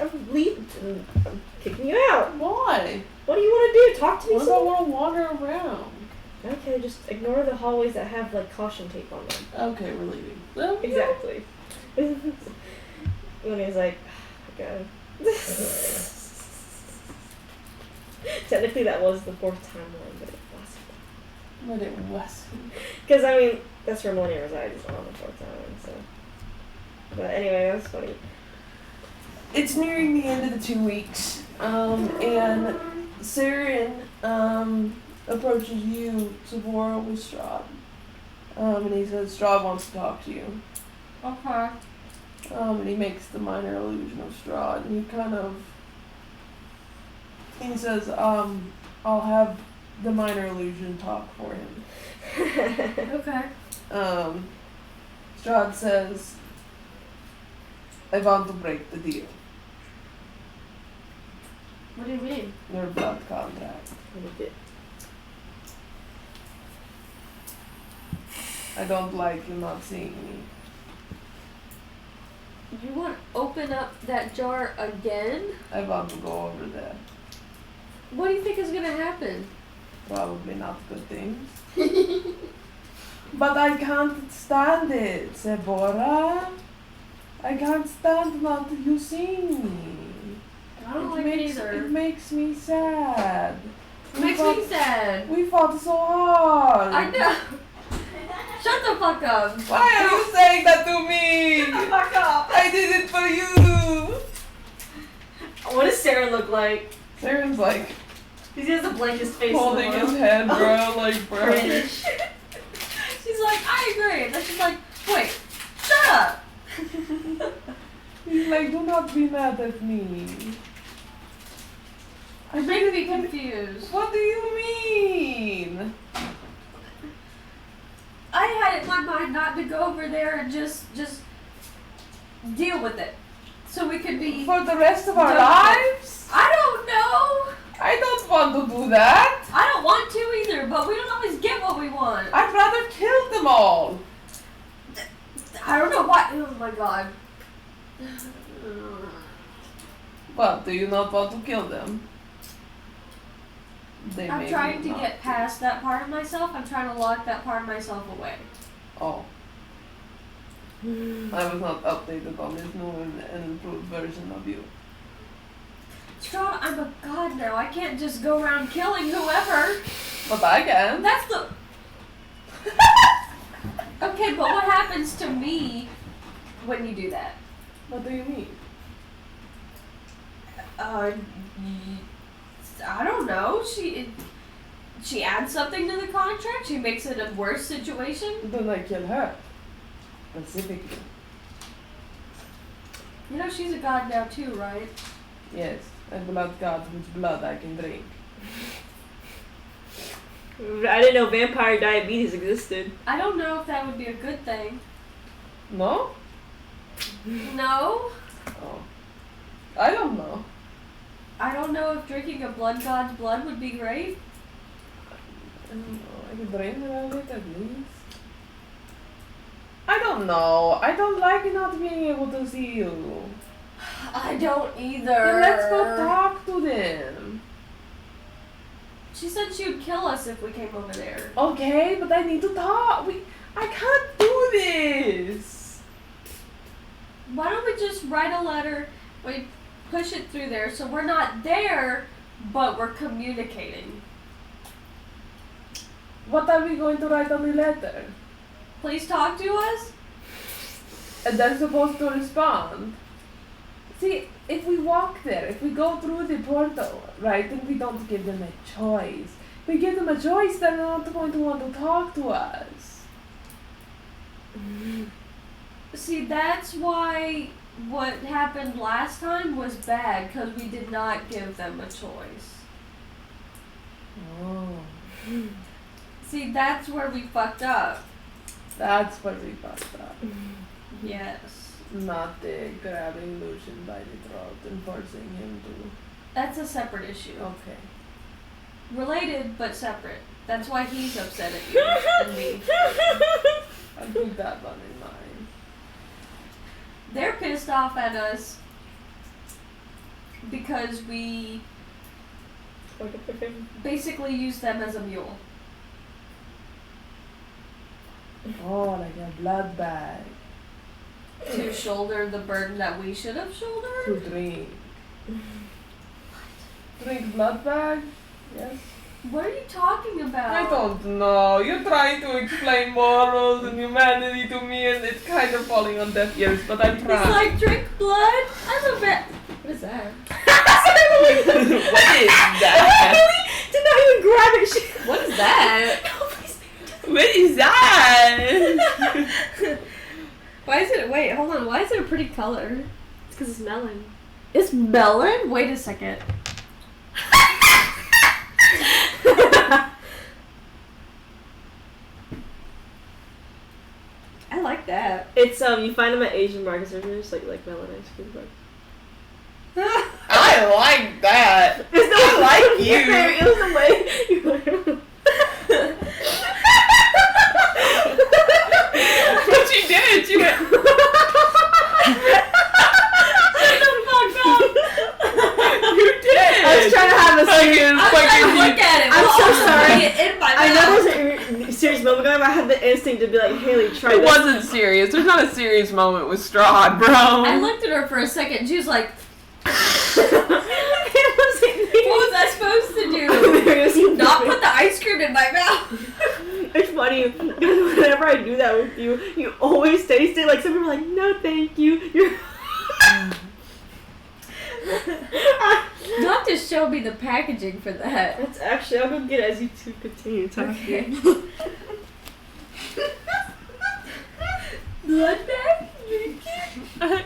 I'm leaving. I'm kicking you out. Why? What do you want to do? Talk to me What if I some? want to wander around? Okay, just ignore the hallways that have like caution tape on them. Okay, we're leaving. Well, Exactly. Monia's like, oh my god. Technically, that was the fourth timeline, but it wasn't. But it wasn't. Because, I mean, that's where Monia resides, on the fourth timeline, so. But anyway, that's funny. It's nearing the end of the 2 weeks, and Saren approaches you, Savora, with Strahd. And he says, Strahd wants to talk to you. Okay. And he makes the minor illusion of straw, and he says, I'll have the minor illusion talk for him. Okay. Strahd says, I want to break the deal. What do you mean? Your blood contract. I don't like you not seeing me. You want to open up that jar again? I want to go over there. What do you think is gonna happen? Probably not good things. But I can't stand it, Sebora. I can't stand not you seeing me. I don't like it either. It makes me sad. It makes me sad. We fought so hard. I know. Shut the fuck up. Why are you saying that to me? Shut the fuck up. I did it for you. What does Sarah look like? Sarah's like He has the blankest face holding in the his world. head, bro. Like, bro. British. She's like, I agree. And then she's like, wait, shut up. He's like, do not be mad at me. I make me confused. What do you mean? I had it in my mind not to go over there and just deal with it. So we could be... For the rest of our Don't- lives? I don't know. I don't want to do that. I don't want to either, but we don't always get what we want. I'd rather kill them all. I don't know why. Oh my god. But do you not want to kill them? They I'm may trying to not. get past that part of myself. I'm trying to lock that part of myself away. Oh. I was not updated on this new and improved version of you. Straw, I'm a god now. I can't just go around killing whoever. But I can. That's the... Okay, but what happens to me when you do that? What do you mean? I don't know. She adds something to the contract. She makes it a worse situation. Then I kill her. Specifically. You know she's a god now too, right? Yes. A blood god whose blood I can drink. I didn't know vampire diabetes existed. I don't know if that would be a good thing. No? No? Oh. I don't know. I don't know if drinking a blood god's blood would be great. I don't know. I could drain her of it at least. I don't know. I don't like not being able to see you. I don't either. Then let's go talk to them. She said she would kill us if we came over there. Okay, but I need to talk. I can't do this. Why don't we just write a letter, we push it through there so we're not there, but we're communicating. What are we going to write on the letter? Please talk to us? And they're supposed to respond. See, if we walk there, if we go through the portal, right, then we don't give them a choice. If we give them a choice, they're not going to want to talk to us. See, that's why what happened last time was bad, because we did not give them a choice. Oh. See, that's where we fucked up. That's what we fucked up. Yes. Not the grabbing Lucian by the throat and forcing him to... That's a separate issue. Okay. Related, but separate. That's why he's upset at you and me. I'll keep that one in mind. They're pissed off at us because we basically used them as a mule. Oh, like a blood bag. To shoulder the burden that we should have To shouldered? drink. Drink blood bag? Yes. What are you talking about? I don't know. You're trying to explain morals and humanity to me and it's kind of falling on deaf ears, but I'm It's trying. like drink blood? I'm a bit. What is that? What is that? Did not even grab it. She- What is that? No, please. What is that? Why Why is it? Wait, hold on. Why is it a pretty color? It's because it's melon. It's melon. Wait a second. I like that. It's you find them at Asian markets. They're just like melon ice cream. But I like that. it's the I like you. It was the way you. But you did. You went. You did. I was trying to have a serious. I'm trying to look at it. I'm so sorry. In my I know mouth. there's a serious moment going, but I had the instinct to be like, Haley, try It this. wasn't serious. There's not a serious moment with straw, bro. I looked at her for a second. She was like, It wasn't me. "What was I supposed to do? Not put the ice cream in my mouth?" It's funny because whenever I do that with you, you always taste it. Like some people are like, "No, thank you." You're Not to show me the packaging for that. That's actually, I'll go get it as you two continue talking. Okay. Blood bag?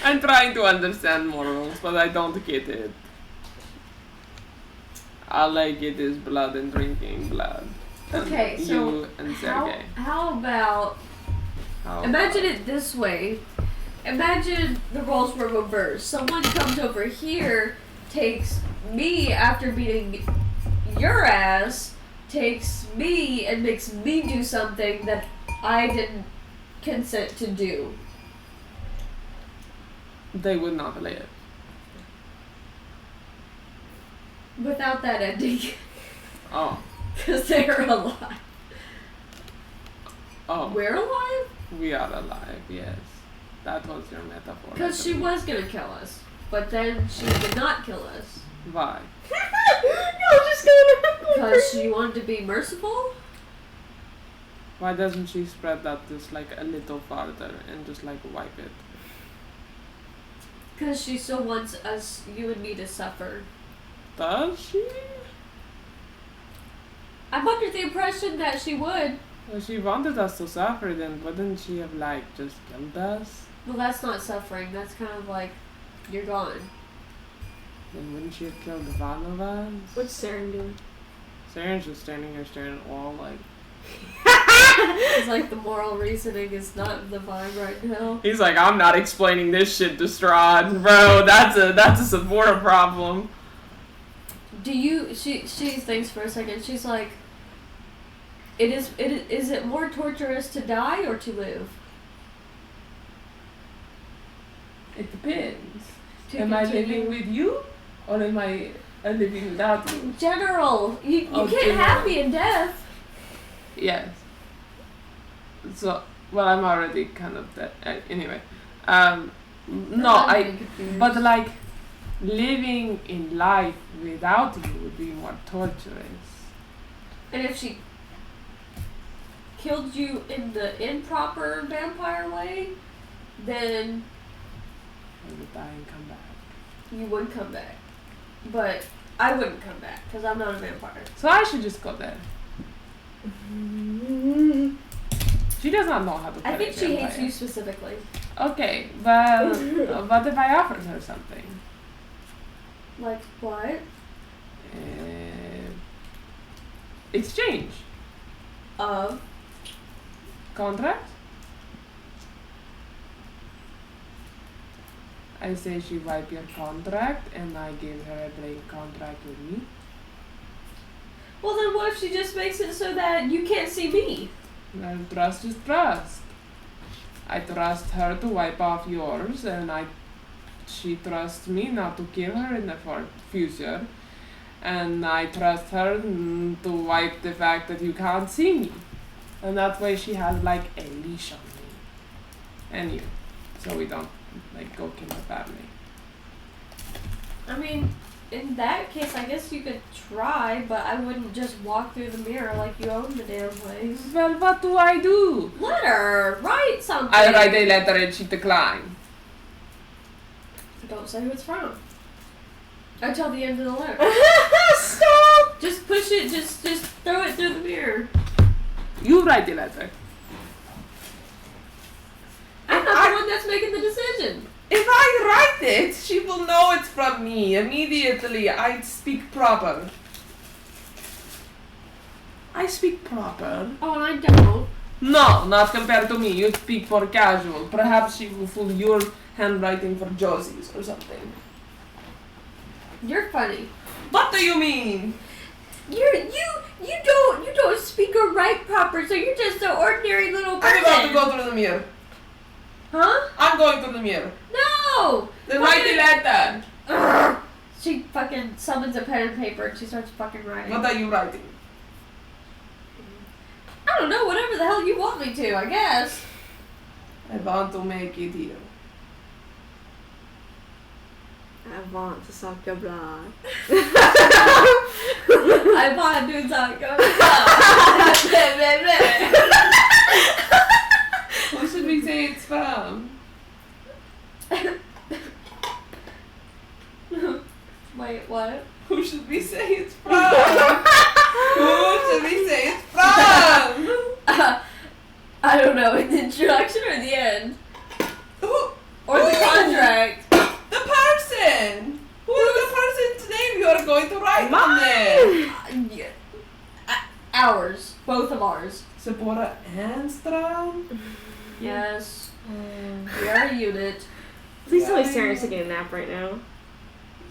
I'm trying to understand morals, but I don't get it. All I get is blood and drinking blood. And Okay, so you and Sergey. how about How imagine about- it this way. Imagine the roles were reversed. Someone comes over here, takes me after beating your ass, takes me and makes me do something that I didn't consent to do. They would not live. Without that ending. Oh. Because they're alive. Oh. We're alive? We are alive, yes. That was your metaphor. Because she was gonna kill us. But then she did not kill us. Why? No, just going Because she wanted to be merciful? Why doesn't she spread that just like a little farther and just like wipe it? Because she still wants us, you and me, to suffer. Does she? I'm under the impression that she would. Well, she wanted us to suffer, then wouldn't she have like just killed us? Well, that's not suffering. That's kind of like, you're gone. Then wouldn't she have killed one of us? What's Saren doing? Saren's just standing here staring at the wall like... It's like the moral reasoning is not the vibe right now. He's like, I'm not explaining this shit to Strahd, bro. That's a Sephora problem. Do you, she thinks for a second, she's like, is it more torturous to die or to live? It depends. To Am I continue? living with you, or am I living without you? General, you Oh, can't general. have me in death. Yes. So, well, I'm already kind of dead. Anyway, no, I'm getting confused. but like, living in life without you would be more torturous. And if she killed you in the improper vampire way, then I would die and come back. you would come back. But I wouldn't come back because I'm not a vampire. So I should just go there. She does not know how to play I think she hates vampire. you specifically. Okay, well, what if I offered her something? Like what? Exchange. Of Contract? I say she wipe your contract and I give her a blank contract with me. well, then what if she just makes it so that you can't see me? Well, trust is trust. I trust her to wipe off yours and she trusts me not to kill her in the future. And I trust her to wipe the fact that you can't see me. And that way she has like a leash on me. And you. So we don't like go kill her family. I mean, in that case, I guess you could try, but I wouldn't just walk through the mirror like you own the damn place. Well, what do I do? Let her write something. I write a letter and she decline. Don't say who it's from. Until the end of the letter. Stop! Just push it. Just throw it through the mirror. You write the letter. I'm not that's making the decision. If I write it, she will know it's from me immediately. I speak proper. I speak proper. Oh, and I don't. No, not compared to me. You speak more casual. Perhaps she will fool your handwriting for Josie's or something. You're funny. What do you mean? You don't speak or write proper, so you're just an ordinary little person. I'm about to go through the mirror. Huh? I'm going through the mirror. No! Then write it like that. Ugh. She fucking summons a pen and paper and she starts fucking writing. What are you writing? I don't know, whatever the hell you want me to, I guess. I want to make it here. I want to suck your blood. I want to talk Who should we say it's from? Wait, what? Who should we say it's from? Who should we say it's from? I don't know, in the introduction or the end? Who? Or the contract? The person! Who is the person's name you are going to write on there? Ours. Both of ours. Sephora and Strand? Yes. We are a unit. Please tell me Saren's taking a nap right now.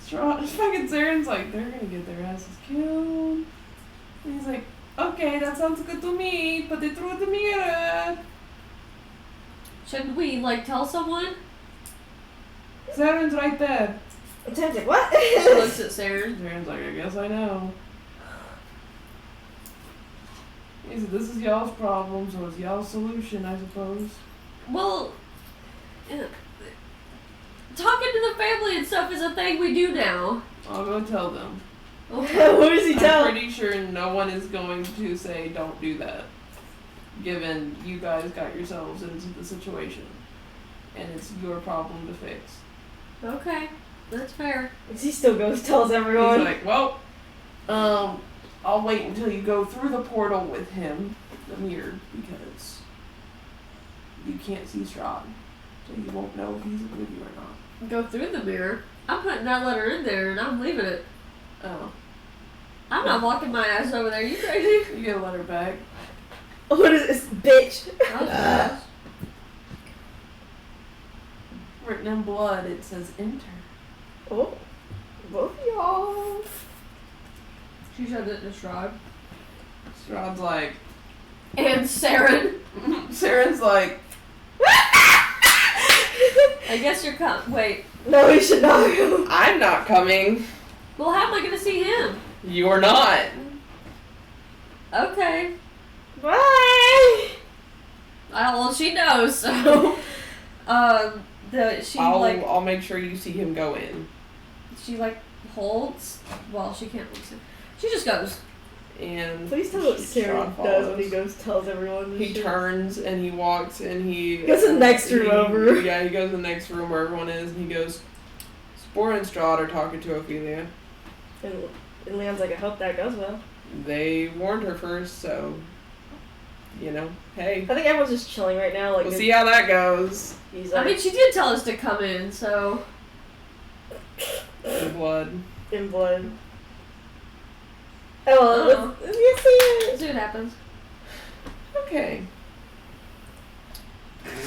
Strand, fucking Saren's like, they're gonna get their asses killed. And he's like, okay, that sounds good to me. Put it through the mirror. Shouldn't we, tell someone? Saren's right there. Attention, what? She looks at Sarah. Saren's like, I guess I know. He said, this is y'all's problem, so it's y'all's solution, I suppose. Well, talking to the family and stuff is a thing we do now. I'll go tell them. Okay. What does he tell? I'm pretty sure no one is going to say don't do that, given you guys got yourselves into the situation, and it's your problem to fix. Okay, that's fair. He still goes, tells everyone. He's like, well, I'll wait until you go through the portal with him, the mirror, because you can't see Strahd, so you won't know if he's with you or not. Go through the mirror. I'm putting that letter in there and I'm leaving it. Oh. I'm not walking my ass over there. You crazy? You get a letter back. What is this, bitch? That was fast. Written in blood, it says enter. Oh, both of y'all. She said it to Strahd. Strahd's like, And Saren. Saren's like, I guess you're wait. No, we should not go. I'm not coming. Well, how am I gonna see him? You're not. Okay. Bye. Well, she knows, so. I'll make sure you see him go in. She holds. Well, she can't listen. She just goes. And Please tell what Strahd Saren does when follows. he goes, tells everyone. He turns and he walks and he Goes to the next room over. Yeah, he goes to the next room where everyone is and he goes, Spore and Strahd are talking to Ophelia. And Leon's like, I hope that goes well. They warned her first, so hey. I think everyone's just chilling right now. We'll see how that goes. He's I like, mean, she did tell us to come in, so. In blood. in blood. Oh, well, let's see it. Let's see what happens. Okay.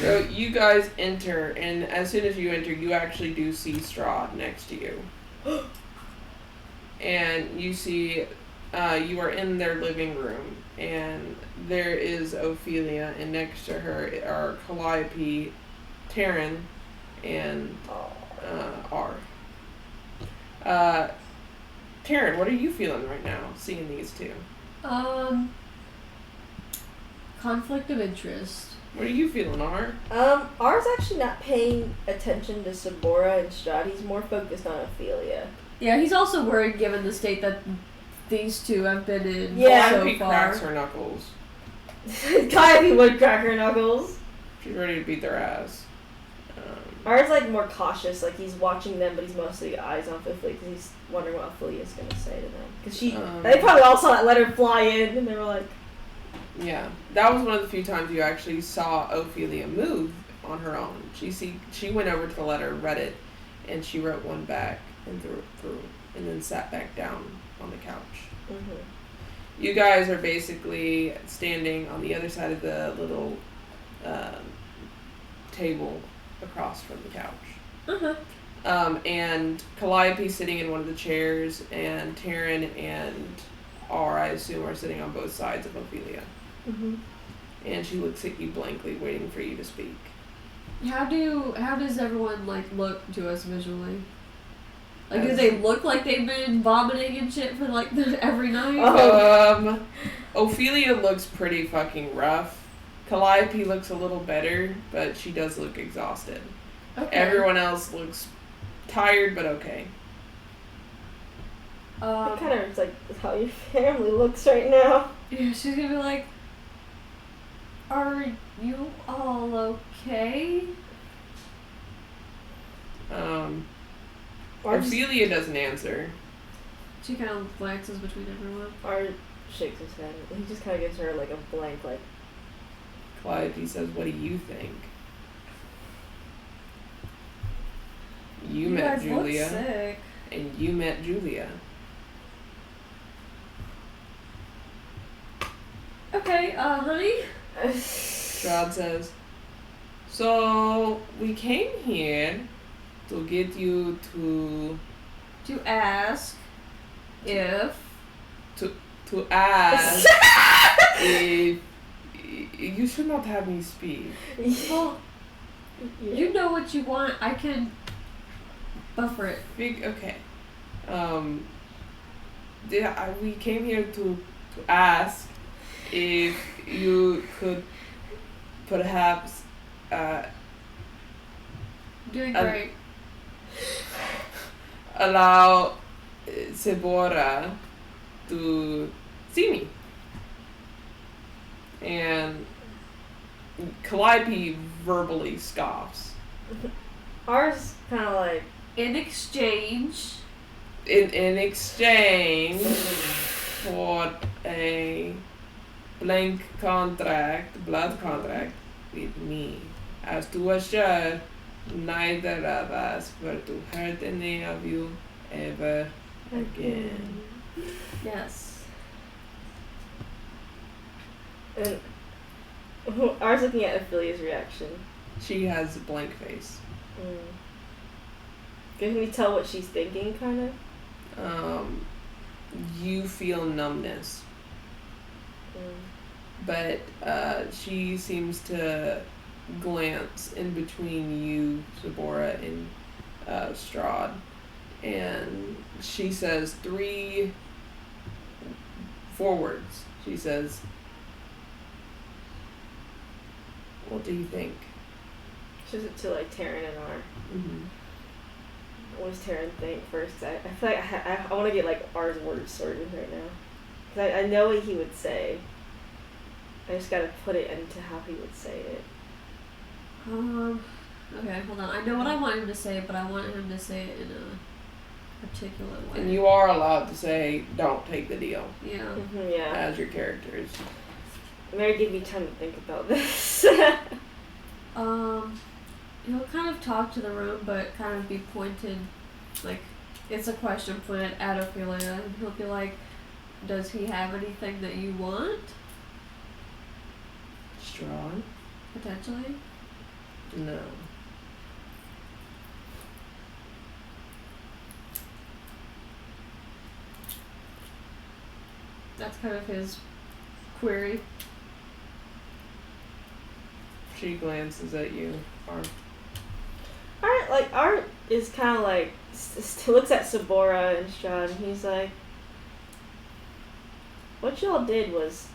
So you guys enter, and as soon as you enter, you actually do see Strahd next to you. And you see, you are in their living room, and there is Ophelia, and next to her are Calliope, Taryn, and R. Taryn, what are you feeling right now, seeing these two? Conflict of interest. What are you feeling, R? R's actually not paying attention to Sabora and Strahd. He's more focused on Ophelia. Yeah, he's also worried given the state that these two have been in Yeah. so Calliope far. cracks her knuckles. Calliope would crack her knuckles. She's ready to beat their ass. R's more cautious, he's watching them, but he's mostly eyes on Ophelia because he's wondering what Ophelia's gonna say to them. Because they probably all saw that letter fly in, and they were like, Yeah, that was one of the few times you actually saw Ophelia move on her own. She went over to the letter, read it, and she wrote one back and threw it through, and then sat back down on the couch. Mm-hmm. You guys are basically standing on the other side of the little table across from the couch. Uh-huh. And Calliope's sitting in one of the chairs, and Taryn and R, I assume, are sitting on both sides of Ophelia. Mm-hmm. And she looks at you blankly, waiting for you to speak. How does everyone like look to us visually? Like, do they look like they've been vomiting and shit for like every night? Ophelia looks pretty fucking rough. Calliope looks a little better, but she does look exhausted. Okay. Everyone else looks tired, but okay. It kind of is like how your family looks right now. Yeah, she's gonna be like, "Are you all okay?" Ophelia doesn't answer. She kind of glances between everyone. Art shakes his head. He just kind of gives her like a blank, like. Calliope says, "What do you think?" You met guys Julia, look sick. and you met Julia. Okay, honey. Strahd says, "So we came here to get you to ask if ask if you should not have me speak." well, you know what you want. I can buffer it. Okay. We came here to ask if you could perhaps Doing great. allow Sebora to see me. And Calliope verbally scoffs. Ours kind of like. In exchange. In exchange for a blood contract with me, as to assure neither of us were to hurt any of you ever again. Yes. And ours looking at Ophelia's reaction. She has a blank face. Can we tell what she's thinking, kind of? You feel numbness. But she seems to glance in between you, Sabora, and Strahd, and she says four words. She says, "What do you think?" She says it to like Taryn and R. Mm-hmm. What does Taryn think first? I feel like I want to get like R's words sorted right now, because I know what he would say. I just gotta put it into how he would say it. Okay, hold on. I know what I want him to say, but I want him to say it in a particular way. And you are allowed to say, "Don't take the deal." Yeah. Mm-hmm, yeah. As your characters. Mary gave me time to think about this. He'll kind of talk to the room, but kind of be pointed, like, it's a question pointed at Ophelia, and he'll be like, "Does he have anything that you want?" Strong? Potentially. No. That's kind of his query. She glances at you. Art is kind of like looks at Sabora and Strahd, and he's like, "What y'all did was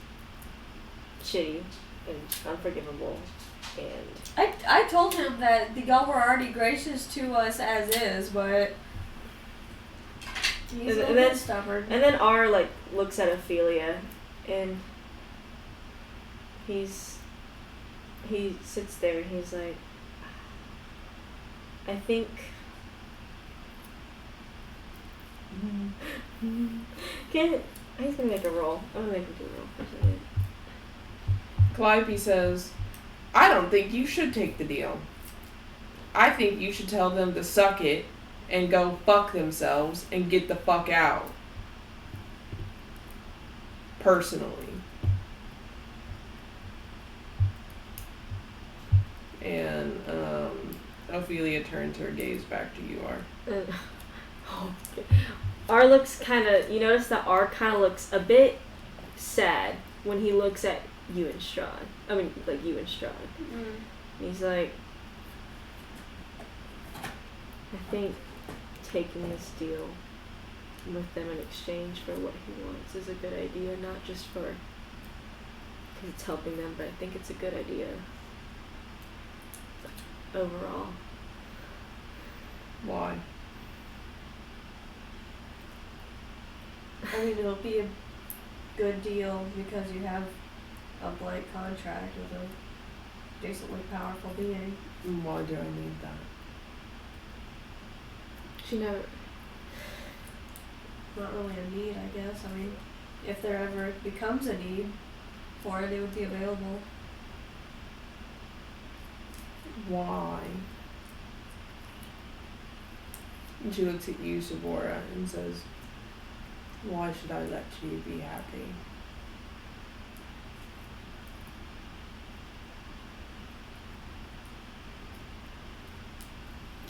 shitty and unforgivable." And I told him that y'all were already gracious to us as is, but he's a little bit stubborn. And then R like looks at Ophelia, and he sits there and he's like, "I think." He's gonna make a roll. I'm gonna make him do a roll for a second. Calliope says, I don't think you should take the deal. I think you should tell them to suck it and go fuck themselves and get the fuck out. Personally. And Ophelia turns her gaze back to you, R. R looks kind of, you notice that R kind of looks a bit sad when he looks at you and Strahd. I mean, like you and Strahd. And he's like, I think taking this deal with them in exchange for what he wants is a good idea, not just for, because it's helping them, but I think it's a good idea overall. Why? I mean, it'll be a good deal because you have a blank contract with a decently powerful being. Why do I need that? She never. Not really a need, I guess. I mean, if there ever becomes a need for it, it would be available. Why? And she looks at you, Sabora, and says, why should I let you be happy?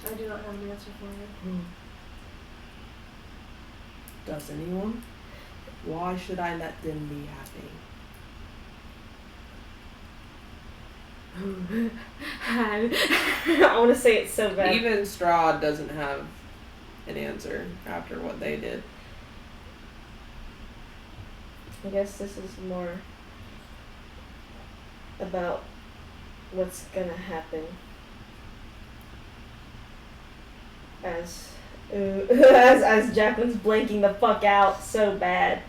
I do not have an answer for you. Does anyone? Why should I let them be happy? I want to say it so bad. Even Strahd doesn't have an answer after what they did. I guess this is more about what's gonna happen as Jacqueline's blanking the fuck out so bad.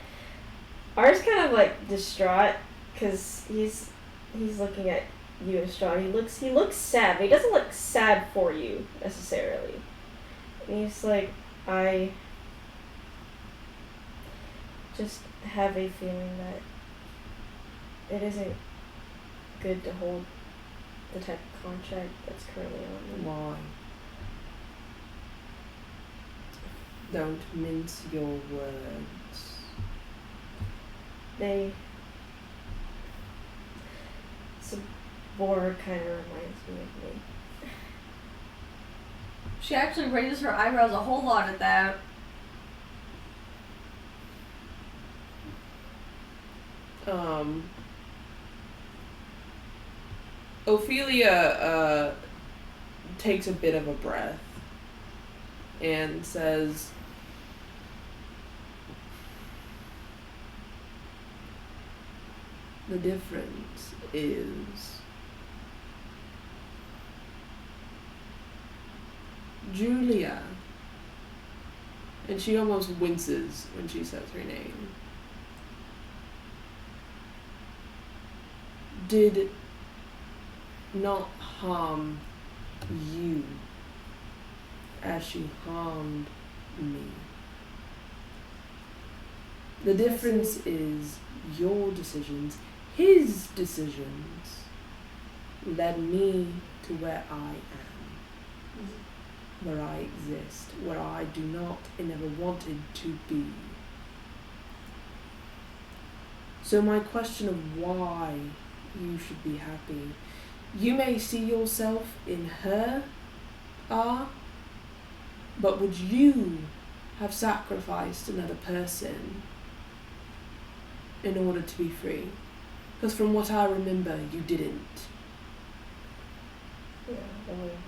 R's kind of like distraught because he's looking at you and Strahd. He looks sad, but he doesn't look sad for you necessarily. And he's like, I just have a feeling that it isn't good to hold the type of contract that's currently on me. Why? Don't mince your words. Sabora kind of reminds me of me. She actually raises her eyebrows a whole lot at that. Ophelia takes a bit of a breath and says, the difference is Julia, and she almost winces when she says her name, did not harm you as she harmed me. The difference is your decisions, his decisions, led me to where I am, where I exist, where I do not and never wanted to be. So my question of why you should be happy, you may see yourself in her, but would you have sacrificed another person in order to be free? Because from what I remember, you didn't. Yeah, I would have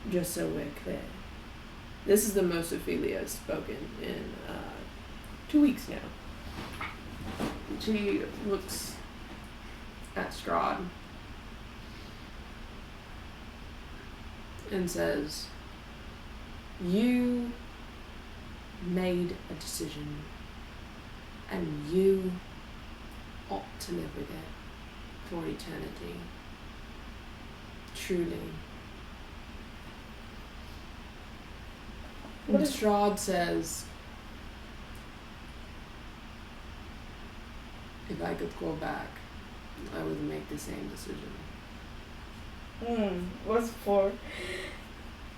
not. Just so we're clear. This is the most Ophelia has spoken in 2 weeks now. She looks at Strahd and says, you made a decision and you ought to live with it for eternity. Truly. And Strahd says, if I could go back I would make the same decision. What's for?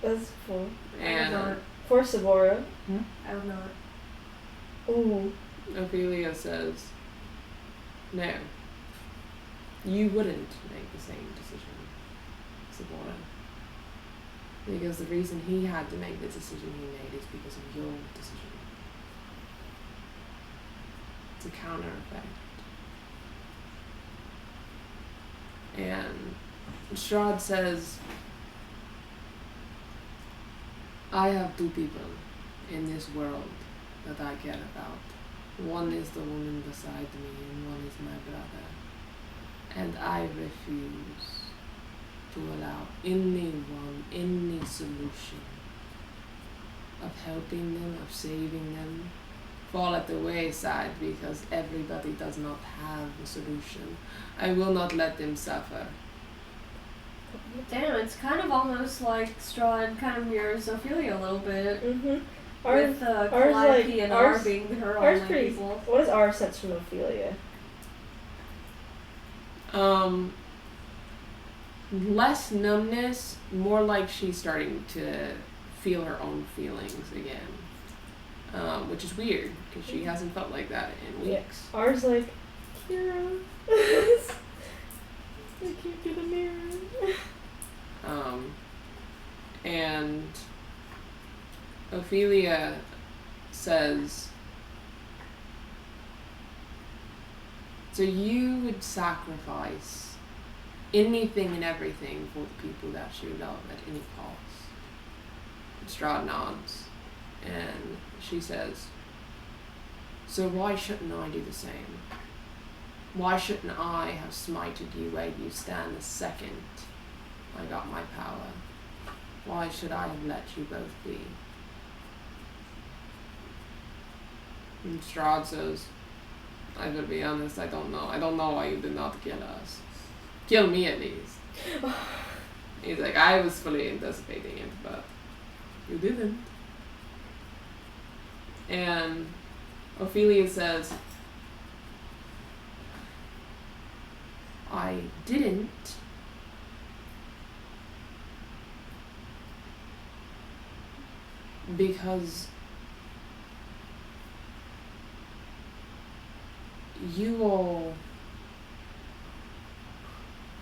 That's for. And For Sabora. I would not. Ooh. Ophelia says, no, you wouldn't make the same decision, Sabora. Because the reason he had to make the decision he made is because of your decision. It's a counter effect. And Strahd says, I have two people in this world that I care about. One is the woman beside me and one is my brother. And I refuse to allow anyone, any solution of helping them, of saving them, fall at the wayside because everybody does not have a solution. I will not let them suffer. Damn, it's kind of almost like Strahd kind of mirrors Ophelia a little bit. With Calliope and R being her only people. What is our sense from Ophelia? Less numbness, more like she's starting to feel her own feelings again. Which is weird, because she hasn't felt like that in weeks. Yeah. Ours like, Kira. I can't do the mirror. And Ophelia says, so you would sacrifice anything and everything for the people that you love at any cost. Strahd nods, and she says, so why shouldn't I do the same? Why shouldn't I have smited you where you stand the second I got my power? Why should I have let you both be? And Strahd says, I gotta be honest, I don't know. I don't know why you did not kill us. Kill me at least. He's like, I was fully anticipating it, but you didn't. And Ophelia says, I didn't because you all,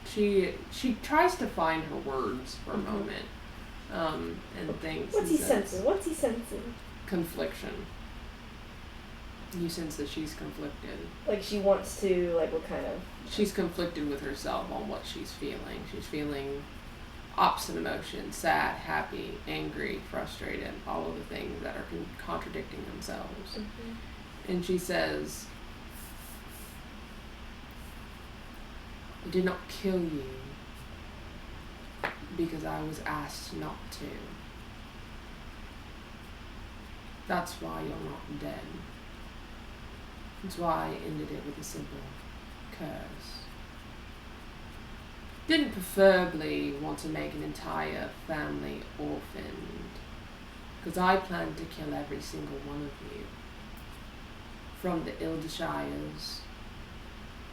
she tries to find her words for a moment, and thinks. What's he sensing? Confliction. You sense that she's conflicted. Like she wants to, like what kind of? She's conflicted with herself on what she's feeling. She's feeling opposite emotions: sad, happy, angry, frustrated, all of the things that are contradicting themselves. And she says, I did not kill you because I was asked not to. That's why you're not dead. That's why I ended it with a simple curse. Didn't preferably want to make an entire family orphaned, because I planned to kill every single one of you. From the Ildishires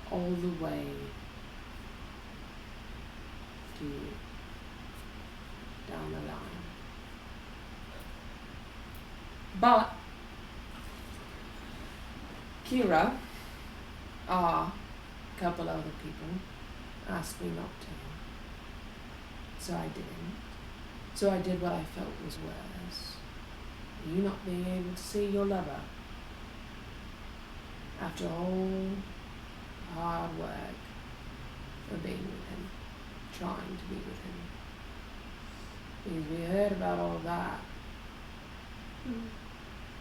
all the way to down the line. But Kira, a couple other people, asked me not to. So I didn't. So I did what I felt was worse. You not being able to see your lover. After all hard work for being with him, trying to be with him. Because we heard about all that.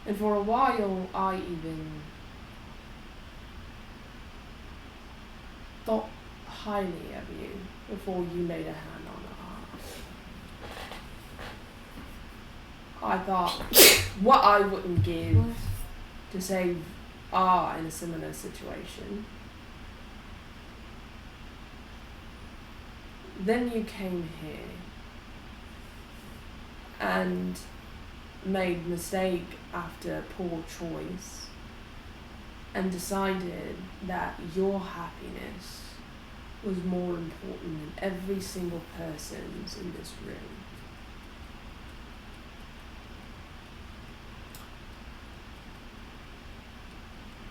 And for a while I even thought highly of you before you laid a hand on her. I thought what I wouldn't give to save R in a similar situation. Then you came here and made mistake after poor choice and decided that your happiness was more important than every single person's in this room.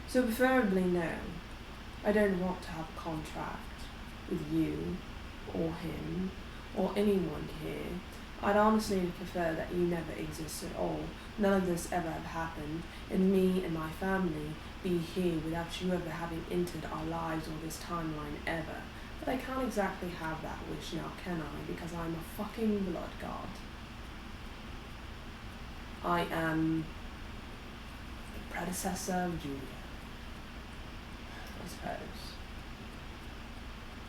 So preferably no. I don't want to have a contract with you or him or anyone here. I'd honestly prefer that you never exist at all. None of this ever have happened, and me and my family be here without you ever having entered our lives or this timeline ever. But I can't exactly have that wish now, can I? Because I'm a fucking blood god. I am the predecessor of Julia, I suppose.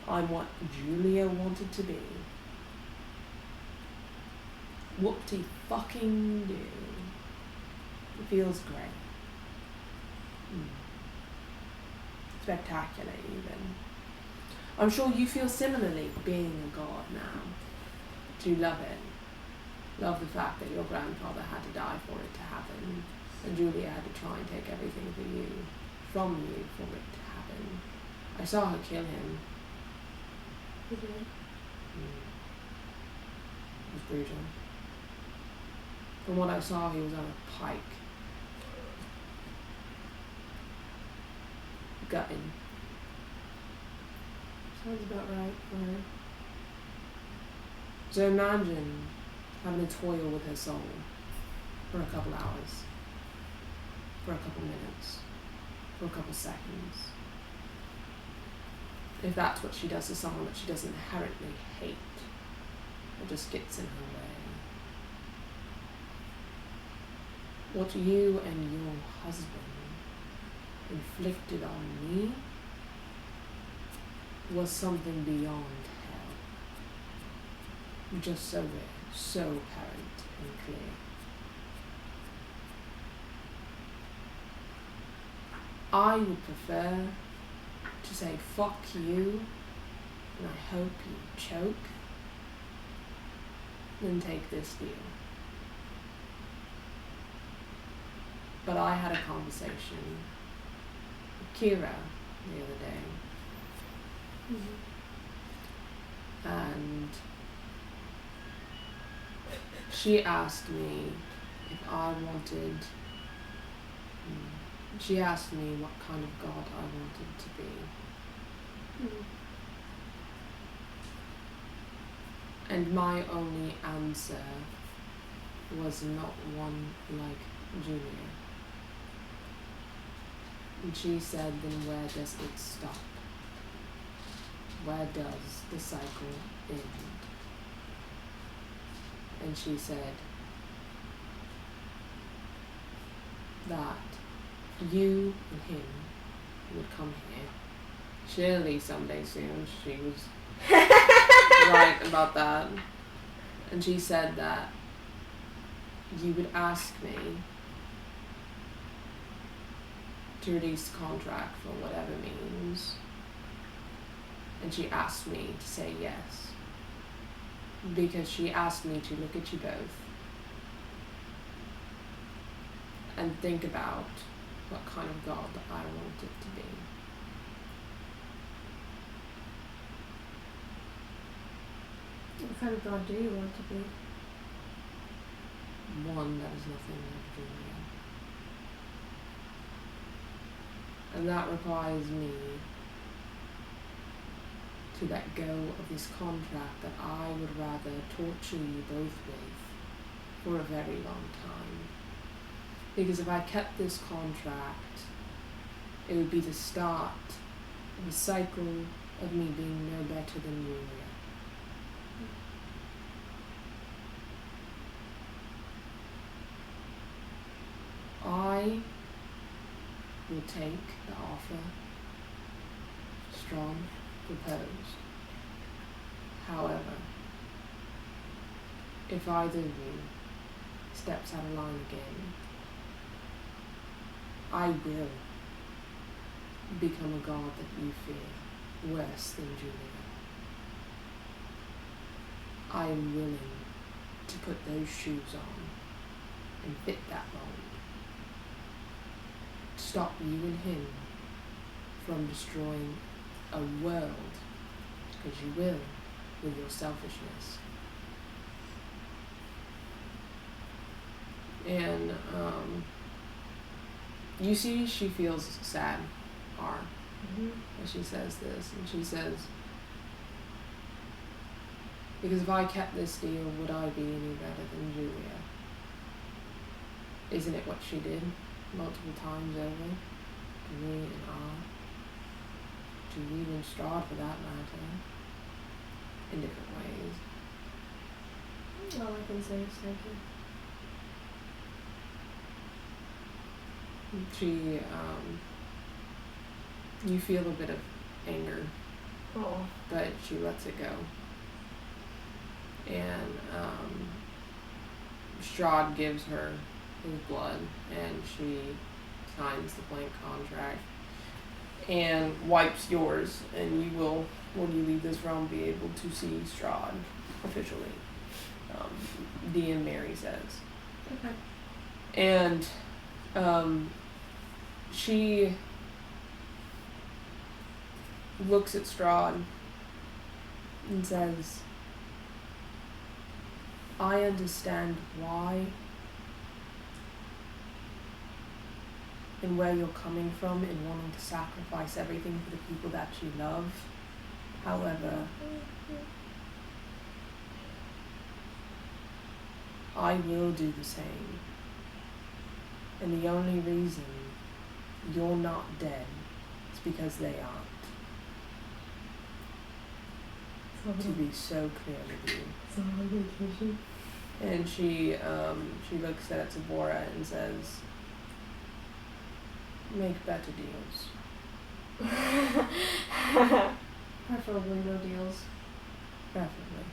I'm what Julia wanted to be. Whoop-de fucking do. It feels great. Spectacular, even. I'm sure you feel similarly, being a god now. Do you love it? Love the fact that your grandfather had to die for it to happen, and Julia had to try and take everything from you for it to happen. I saw her kill him. You did? It was brutal. From what I saw, he was on a pike. Gutting. Sounds about right for her. So imagine having to toil with her soul for a couple hours, for a couple minutes, for a couple seconds. If that's what she does to someone that she doesn't inherently hate, or just gets in her way. What you and your husband inflicted on me was something beyond hell. Just so rare, so apparent and clear. I would prefer to say fuck you, and I hope you choke, than take this deal. But I had a conversation with Kira the other day. And she asked me if I wanted, she asked me what kind of god I wanted to be. And my only answer was not one like Julia. And she said, then where does it stop? Where does the cycle end? And she said that you and him would come here. Surely someday soon. She was right about that. And she said that you would ask me to release the contract for whatever means. And she asked me to say yes. Because she asked me to look at you both and think about what kind of god I wanted to be. What kind of god do you want to be? One that is nothing like Julia. And that requires me to let go of this contract that I would rather torture you both with for a very long time. Because if I kept this contract, it would be the start of a cycle of me being no better than Julia. I will take the offer Strong proposed. However, if either of you steps out of line again, I will become a god that you fear worse than Julia. I am willing to put those shoes on and fit that mold. Stop you and him from destroying a world Because you will, with your selfishness. And you see she feels sad, Mm-hmm. as she says this. And she says, because if I kept this deal, would I be any better than Julia? Isn't it what she did multiple times over to me and to you and Strahd for that matter, in different ways? All I can say is thank you. She, you feel a bit of anger, Oh. but she lets it go. And Strahd gives her his blood, and she signs the blank contract and wipes yours, and you will, when you leave this realm, be able to see Strahd officially. DM Mary says. Okay. And she looks at Strahd and says, I understand why and where you're coming from in wanting to sacrifice everything for the people that you love. However, I will do the same. And the only reason you're not dead is because they aren't. To be so clear with you. And she looks at Tabora and says, make better deals. Preferably no deals. Preferably.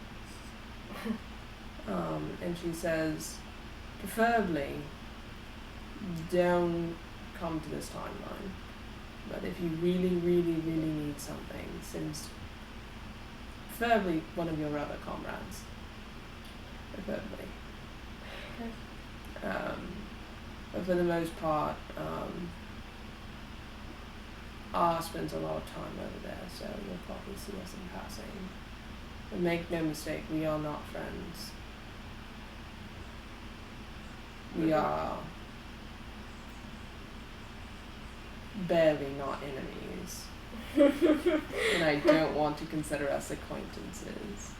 And she says, preferably, don't come to this timeline. But if you really, really, really need something, since preferably one of your other comrades. Preferably. Okay. But for the most part, R spends a lot of time over there, so you'll probably see us in passing. And make no mistake, we are not friends. We are barely not enemies. And I don't want to consider us acquaintances.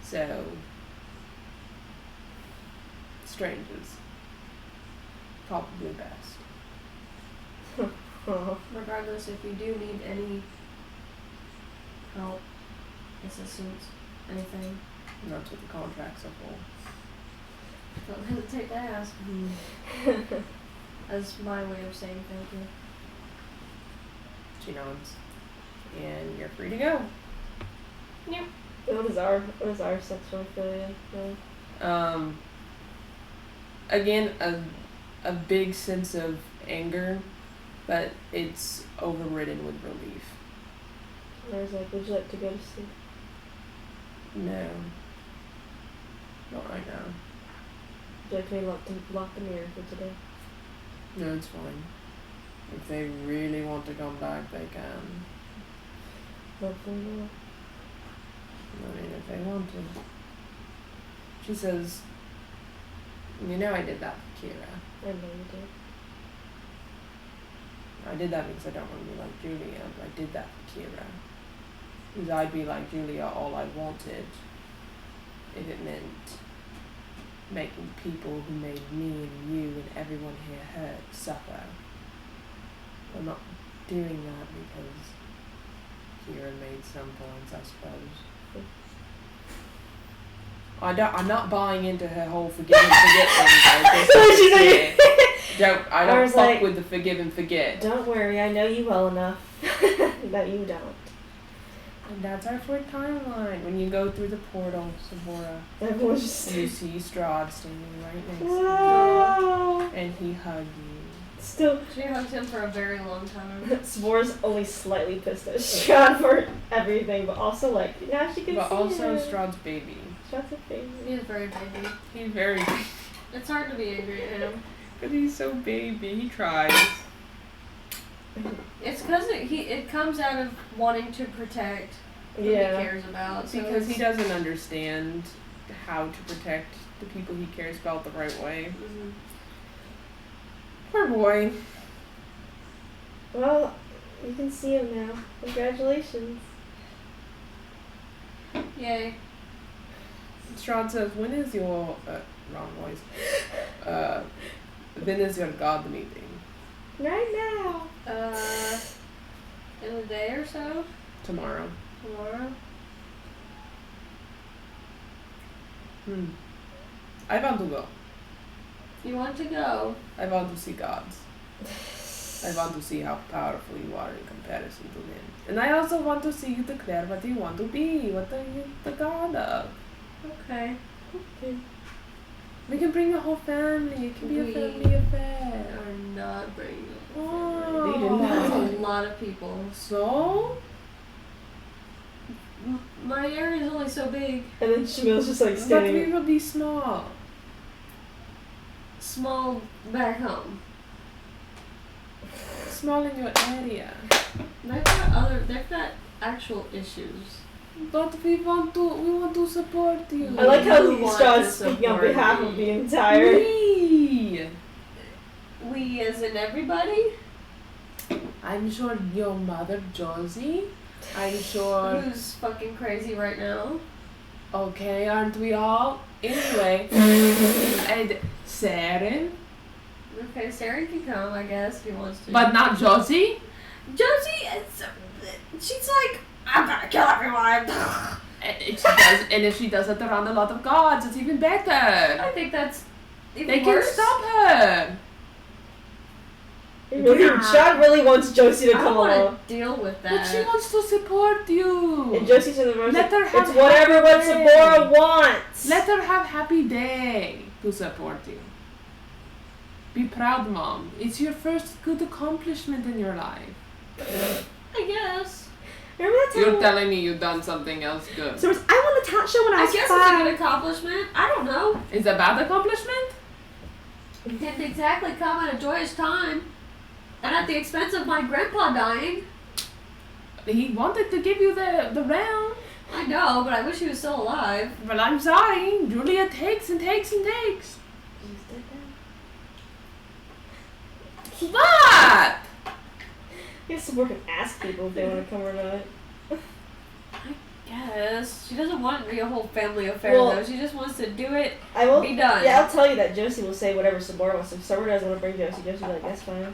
So, strangers. Probably best. Regardless, if you do need any help, assistance, anything, And that's what the contracts are for. don't hesitate to ask. That's my way of saying thank you. She nods. And you're free to go. Yep. What is our sexual affiliate? Again, a big sense of anger, but it's overridden with relief. I was like, would you like to go to sleep? No. Not right now. Would you like me to lock the mirror for today? No, it's fine. If they really want to come back, they can. Hopefully not. I mean, if they want to. She says, you know I did that for Kira. I know you did. I did that because I don't want to be like Julia, but I did that for Kira. Because I'd be like Julia all I wanted if it meant making people who made me and you and everyone here hurt suffer. I'm not doing that because Kira made some points, I suppose. I'm not buying into her whole forgive and forget thing. I don't fuck like, with the forgive and forget. Don't worry, I know you well enough that you don't. And that's our fourth timeline. When you go through the portal, Sabora, Everyone's just you see Strahd standing right next to no. you, and he hugged you. Still, She hugged him for a very long time. Savora's only slightly pissed at Strahd for everything, but also like now she can But see also it. Strahd's baby. Strahd's a baby. He is very baby. He's very, It's hard to be angry at him. but he's so baby. He tries. It's because it comes out of wanting to protect who Yeah. he cares about. So Because he doesn't understand how to protect the people he cares about the right way. Mhm. Poor boy. Well, you can see him now. Congratulations. Yay. Strahd says, when is your wrong voice? When is your God meeting? Right now. In a day or so? Tomorrow. Tomorrow? I want to go. You want to go? I want to see gods. I want to see how powerful you are in comparison to him. And I also want to see you declare what you want to be. What are you the god of? Okay. Okay. We can bring the whole family. It can be a We family affair. I'm not bringing up a Oh. family. That's a lot of people. So? My area is only so big. And then Shamil's just like But standing. we will be small. Small back home. Small in your area. They've got actual issues. But we want to support you. I like how You he want starts to speaking on support behalf me. of the entire. We. We as in everybody? I'm sure your mother Josie. I'm sure. Who's fucking crazy right now? Okay, aren't we all? Anyway, and Saren, Okay, Sarah can come, I guess, if he wants to. but not Josie. Josie, she's like, I'm gonna kill everyone. And if she does it around a lot of gods, it's even better. I think that's even They can worse. stop her. Chad really wants Josie to I come don't want along. to deal with But that. she wants to support you. And Josie's in the room. Let her have It's whatever what happy Sabora day. wants. Let her have happy day to support you. Be proud, Mom. It's your first good accomplishment in your life. I guess. Remember that time? You're telling me you've done something else good. So I won the talent show when I I was guess it's a 5. good accomplishment. I don't know. Is a bad accomplishment? It didn't exactly come at a joyous time. And at the expense of my grandpa dying. He wanted to give you the realm. I know, but I wish he was still alive. Well, I'm sorry. Julia takes and takes and takes. What? You have to work and ask people if they want to come or not. Yes. She doesn't want it to be a whole family affair, Well, though. She just wants to do it. I will Be done. Yeah, I'll tell you that Josie will say whatever Sabora wants. If Sabora doesn't want to bring Josie, Josie will be like, that's fine.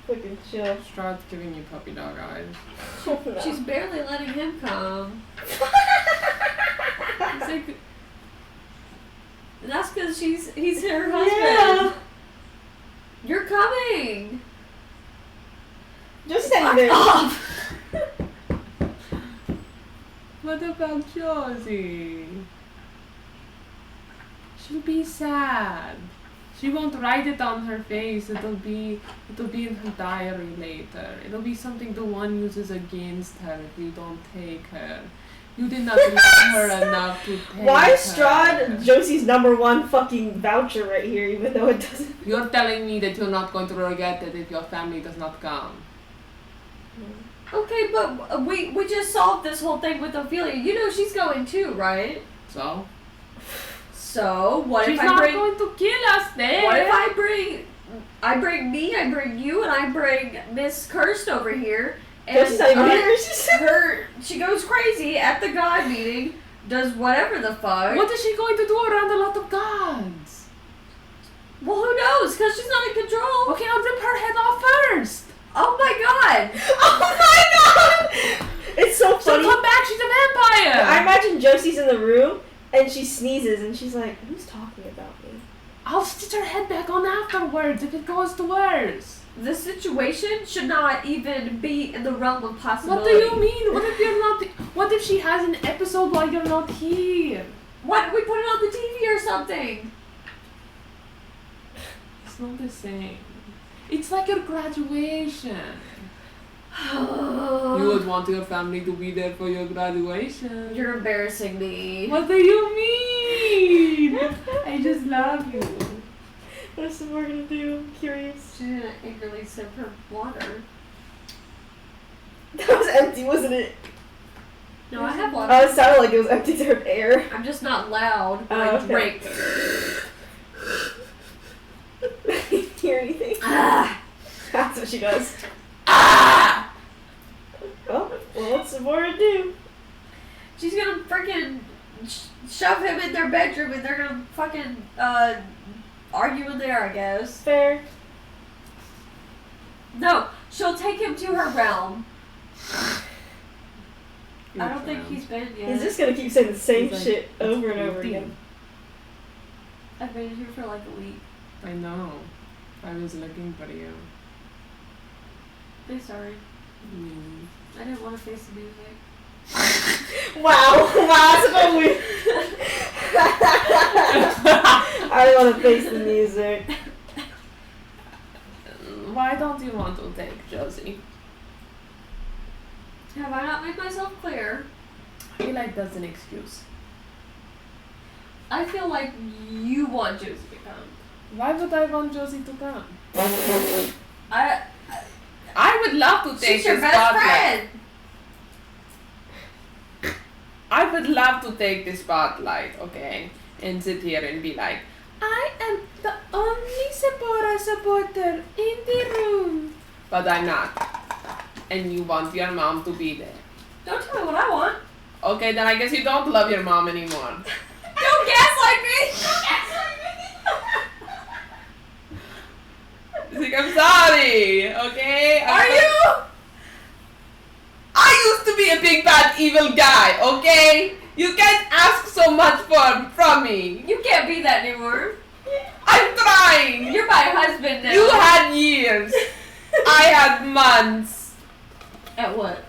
Fucking chill. Strahd's giving you puppy dog eyes. No. She's barely letting him come. It's like, And that's because he's her husband. Yeah. You're coming. Josie's standing there. Off. what about Josie? She'll be sad. She won't write it on her face. It'll be in her diary later. It'll be something the one uses against her if you don't take her. You did not love her enough to take Why is her. Strahd Josie's #1 fucking voucher right here, even though it doesn't? You're telling me that you're not going to regret it if your family does not come. Okay, but we just solved this whole thing with Ophelia. You know she's going too, right? So? So what She's if I not bring? going to kill us then. What if I bring me, I bring you, and I bring Miss Cursed over here, and Josie's not even here. she goes crazy at the god meeting, does whatever the fuck. What is she going to do around a lot of gods? Well, who knows? Because she's not in control. Okay, I'll rip her head off first. Oh my god! Oh my god! It's so She'll funny. come back, she's a vampire. I imagine Josie's in the room and she sneezes and she's like, "Who's talking about me?" I'll stitch her head back on afterwards if it goes to worse. The situation should not even be in the realm of What possibility. do you mean? What if you're not? What if she has an episode while you're not here? Why don't we put it on the TV or something? It's not the same. It's like your graduation. You would want your family to be there for your graduation. You're embarrassing me. What do you mean? I just love you. What is Sabora gonna do? I'm curious. She's gonna eagerly sip her water. That was empty, wasn't it? No, I have one. Oh, it sounded like it was empty of air. I'm just not loud when Oh, I drink. Hear anything? Ah! That's what she does. Ah! Oh, well, what's Sephora do? She's gonna freaking shove him in their bedroom and they're gonna fucking argue in there, I guess. Fair. No, she'll take him to her realm. I don't think he's been yet. He's just gonna keep saying the same He's like, shit "It's over and over 15." again. I've been here for like a week. I know. I was looking for you. I'm sorry. I didn't want to face the music. Wow, that's so weird. I don't want to face the music. Why don't you want to take Josie? Have I not made myself clear? I feel like that's an excuse. I feel like you want Josie to come. Why would I want Josie to come? I would love to take she's your the best spotlight. friend. I would love to take the spotlight, okay? And sit here and be like, I am the only Sephora supporter in the room. But I'm not. And you want your mom to be there. Don't tell me what I want. Okay, then I guess you don't love your mom anymore. Don't gaslight me. Don't gaslight me. It's like, I'm sorry, okay? Are you? I used to be a big bad evil guy, okay? You can't ask so much from me. You can't be that anymore. I'm trying. You're my husband now. You had years. I had months. At what?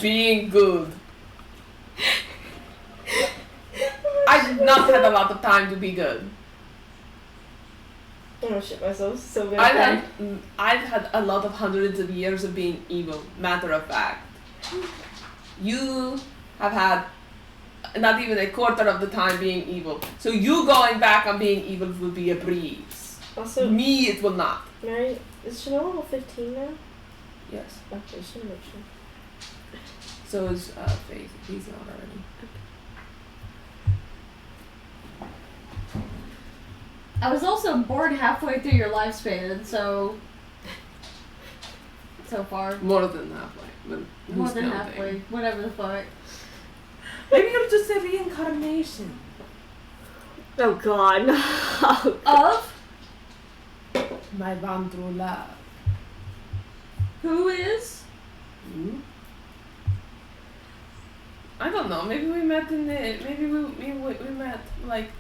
Being good. I did not have a lot of time to be good. I'm gonna shit myself so bad. I've had a lot of hundreds of years of being evil. Matter of fact, you have had not even a quarter of the time being evil. So you going back on being evil would be a breeze. Also, Me, it will not. Mary, is Chanel level 15 now? Yes. Okay, just wanna make sure. So is Faith. He's not already. I was also born halfway through your lifespan, so far. More than halfway. But More who's than counting? halfway. Whatever the fuck. Maybe you're just a reincarnation. Oh god, no. Of My one true love. who is? You? I don't know. Maybe we met in the. Maybe we met like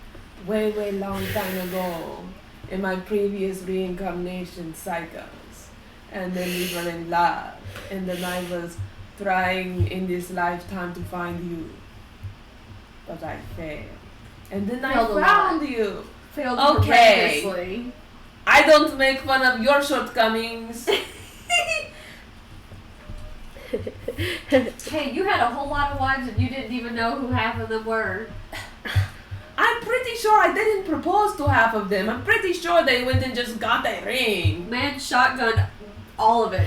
way long time ago in my previous reincarnation cycles, and then we were in love, and then I was trying in this lifetime to find you, but I failed, and then I Failed a lot. found you. Failed Okay. horrendously. I don't make fun of your shortcomings. Hey, you had a whole lot of wives and you didn't even know who half of them were. I'm pretty sure I didn't propose to half of them. I'm pretty sure they went and just got a ring. Man, shotgun all of it.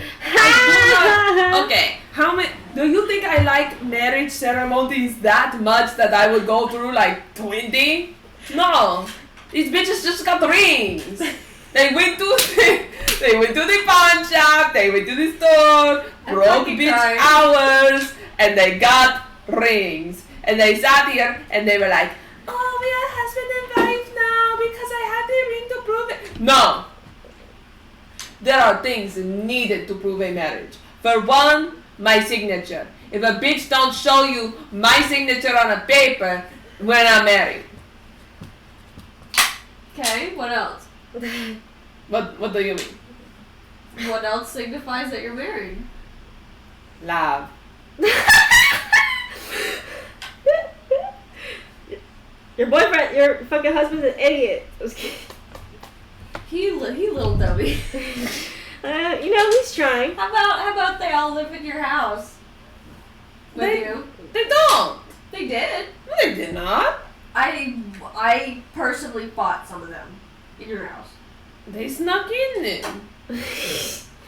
Okay, how many? Do you think I like marriage ceremonies that much that I would go through like 20? No, these bitches just got rings. They went to the pawn shop. They went to the store, I'm broke fucking bitch crying. hours, and they got rings. And they sat here and they were like, "Oh, we are husband and wife now because I had the ring to prove it." No. There are things needed to prove a marriage. For one, my signature. If a bitch don't show you my signature on a paper, we're not married. Okay, what else? What do you mean? What else signifies that you're married? Love. Your boyfriend, your fucking husband's an idiot. I was kidding. He little dummy. You know, he's trying. How about they all live in your house? With you? They don't. They did. No, they did not. I personally fought some of them in your house. They snuck in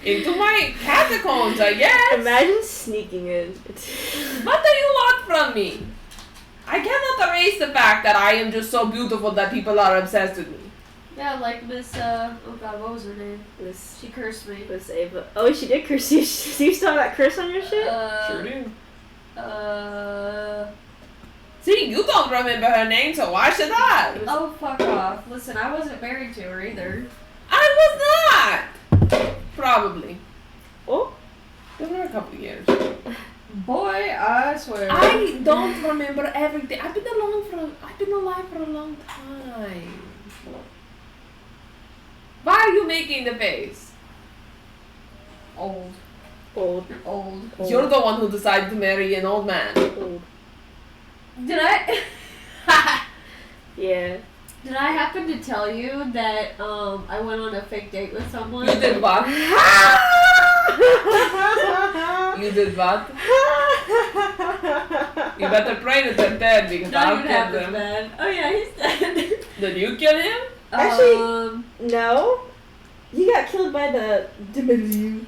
into my catacombs, I guess. Imagine sneaking in. What do you from me. I cannot erase the fact that I am just so beautiful that people are obsessed with me. Yeah, like Miss, oh god, what was her name? Miss She cursed me. Ava. Oh, she did curse you. Do you still have that curse on your shit? Sure do. Uh... See, you don't remember her name, so why should I? Oh, fuck off. Listen, I wasn't married to her either. I was not! Probably. Oh? There were a couple of years. Boy, I swear. I don't remember everything. I've been alive for a long time. Why are you making the face? Old. Old. You're old. You're the one who decided to marry an old man. Old. Did I? Yeah. Did I happen to tell you that I went on a fake date with someone? You did what? You did what? You better pray that they're dead because Not I'll even kill half as them. bad. Oh yeah, he's dead. Did you kill him? Actually, no. He got killed by the Diminu.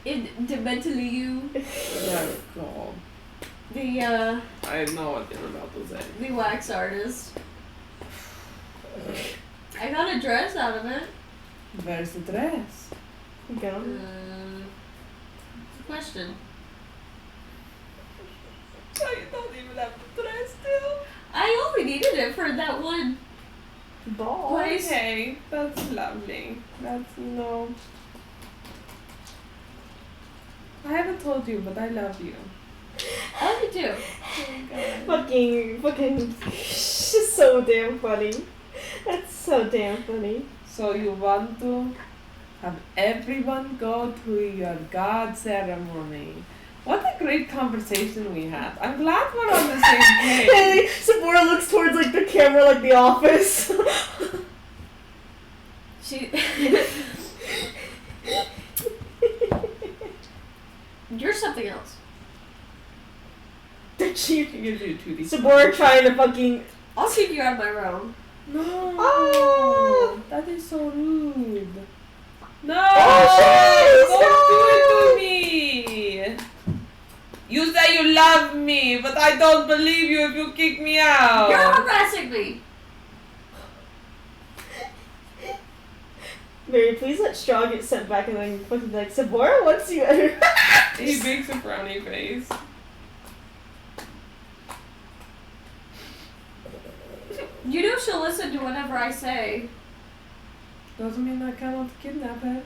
Mentally you. Oh God. The I have no idea about to say. the wax artist. I got a dress out of it. Where's the dress? Question. So you don't even have the dress still? I only needed it for that one Ball. place. Okay, that's lovely. That's I haven't told you, but I love you. I love you too. Fucking, just so damn funny. That's so damn funny. So you want to have everyone go to your god ceremony. What a great conversation we had. I'm glad we're on the same page. Hey, Sabora looks towards like the camera like The Office. She. You're something else. You can do 2D. Sabora trying to fucking... I'll keep you out of my realm. No. Oh. That is so rude. No! Oh, Don't do it to me! You say you love me, but I don't believe you if you kick me out. You're harassing me. Mary, please let Straw get sent back and then fucking like, Sabora wants you at her. He makes a frowny face. You know she'll listen to whatever I say. Doesn't mean I cannot kidnap her.